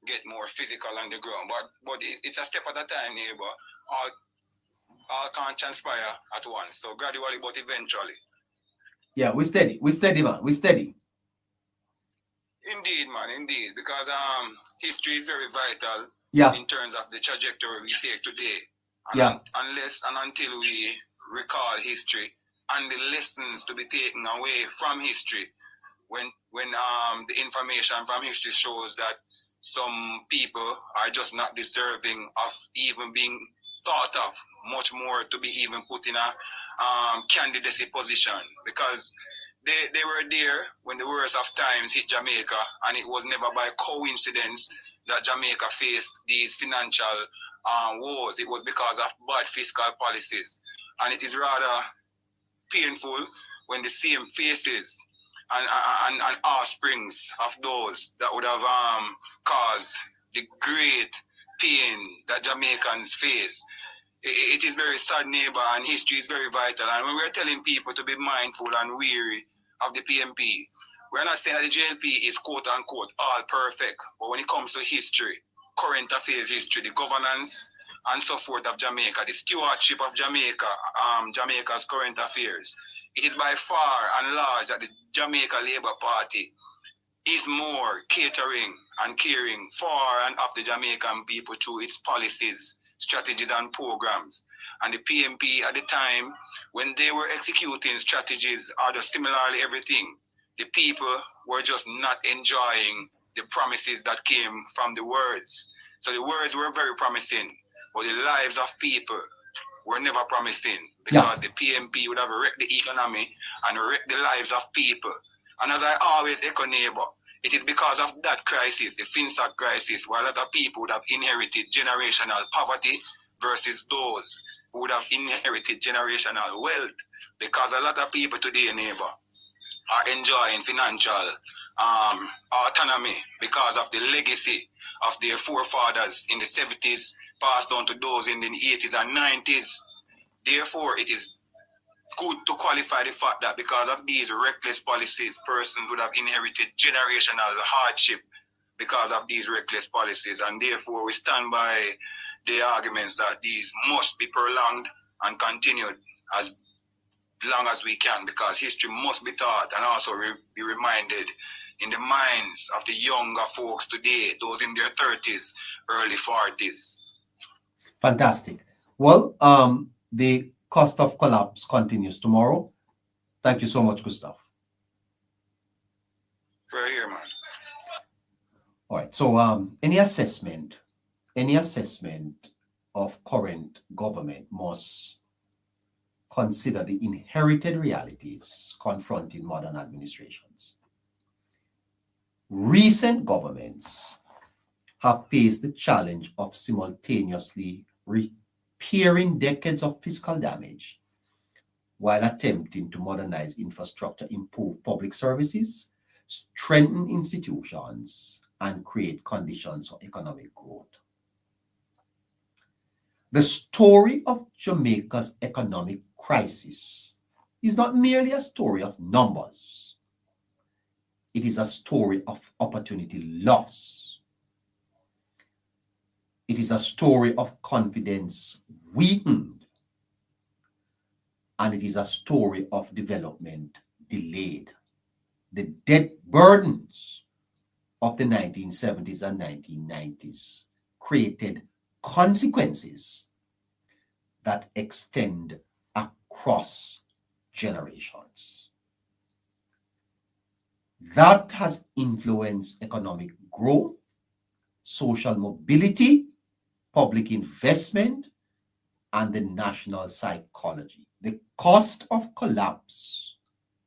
get more physical on the ground. But it's a step at a time, Neighbour. All can't transpire at once. So gradually, but eventually. Yeah, we're steady, man. We're steady. Indeed, man, indeed. Because history is very vital in terms of the trajectory we take today. And unless and until we recall history and the lessons to be taken away from history, when the information from history shows that some people are just not deserving of even being thought of, much more to be even put in a candidacy position, because they were there when the worst of times hit Jamaica, and it was never by coincidence that Jamaica faced these financial woes. It was because of bad fiscal policies. And it is rather painful when the same faces and offsprings of those that would have caused the great pain that Jamaicans face. It is very sad, Neighbour, and history is very vital. And when we're telling people to be mindful and weary of the PMP, we're not saying that the JLP is quote-unquote all perfect, but when it comes to history, current affairs history, the governance and so forth of Jamaica, the stewardship of Jamaica, Jamaica's current affairs, it is by far and large that the Jamaica Labour Party is more catering and caring for and of the Jamaican people through its policies, strategies and programs. And the PMP at the time, when they were executing strategies or similarly everything, the people were just not enjoying the promises that came from the words. So the words were very promising, but the lives of people were never promising, because the PMP would have wrecked the economy and wrecked the lives of people. And as I always echo, Neighbour, it is because of that crisis, the FinSAC crisis, where a lot of people would have inherited generational poverty versus those who would have inherited generational wealth. Because a lot of people today, Neighbour, are enjoying financial autonomy because of the legacy of their forefathers in the 70s, passed on to those in the 80s and 90s. Therefore, it is good to qualify the fact that because of these reckless policies, persons would have inherited generational hardship because of these reckless policies. And therefore, we stand by the arguments that these must be prolonged and continued as long as we can, because history must be taught and also be reminded in the minds of the younger folks today, those in their 30s, early 40s. Fantastic. Well, the cost of collapse continues tomorrow. Thank you so much, Gustav. We're here, man. All right. So, any assessment of current government must consider the inherited realities confronting modern administrations. Recent governments have faced the challenge of simultaneously repairing decades of fiscal damage while attempting to modernize infrastructure, improve public services, strengthen institutions, and create conditions for economic growth. The story of Jamaica's economic crisis is not merely a story of numbers It is a story of opportunity loss. It is a story of confidence weakened. And it is a story of development delayed. The debt burdens of the 1970s and 1990s created consequences that extend across generations. That has influenced economic growth, social mobility, public investment, and the national psychology. The cost of collapse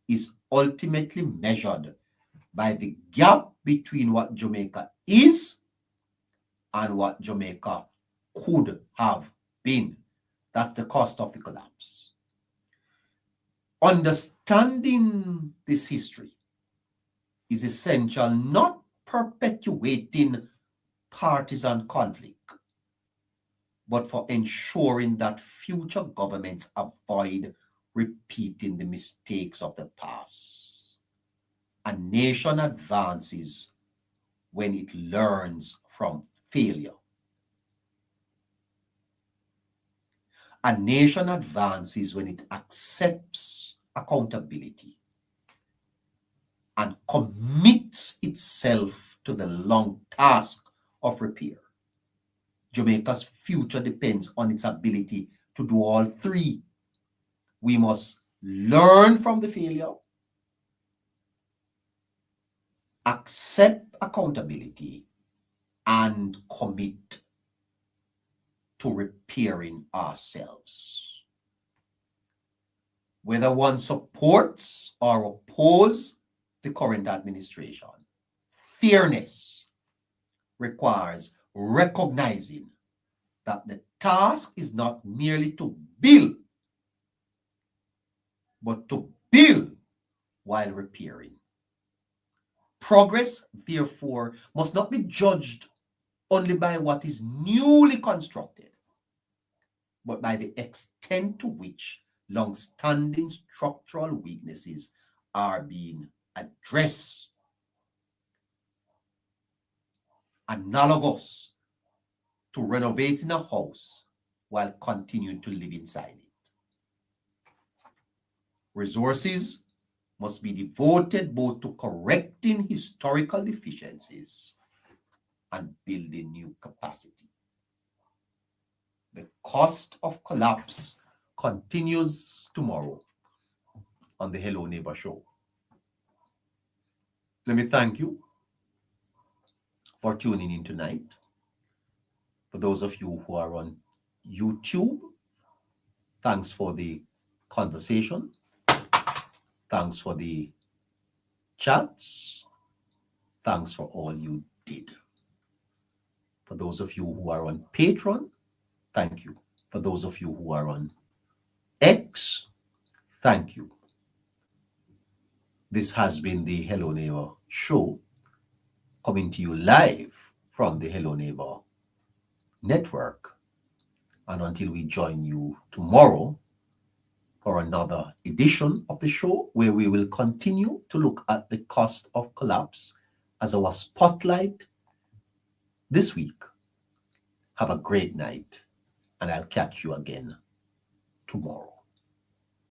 is ultimately measured by the gap between what Jamaica is and what Jamaica could have been. That's the cost of the collapse. Understanding this history is essential, not perpetuating partisan conflict, but for ensuring that future governments avoid repeating the mistakes of the past. A nation advances when it learns from failure. A nation advances when it accepts accountability and commits itself to the long task of repair. Jamaica's future depends on its ability to do all three. We must learn from the failure, accept accountability, and commit to repairing ourselves. Whether one supports or opposes the current administration, fairness requires recognizing that the task is not merely to build, but to build while repairing. Progress, therefore, must not be judged only by what is newly constructed, but by the extent to which long-standing structural weaknesses are being addressed. Analogous to renovating a house while continuing to live inside it. Resources must be devoted both to correcting historical deficiencies and building new capacity. The cost of collapse continues tomorrow on the Hello Neighbor show. Let me thank you for tuning in tonight. For those of you who are on YouTube, thanks for the conversation. Thanks for the chats. Thanks for all you did. For those of you who are on Patreon, thank you. For those of you who are on X, thank you. This has been the Hello Neighbor show, coming to you live from the Hello Neighbor network. And until we join you tomorrow for another edition of the show, where we will continue to look at the cost of collapse as our spotlight this week. Have a great night, and I'll catch you again tomorrow.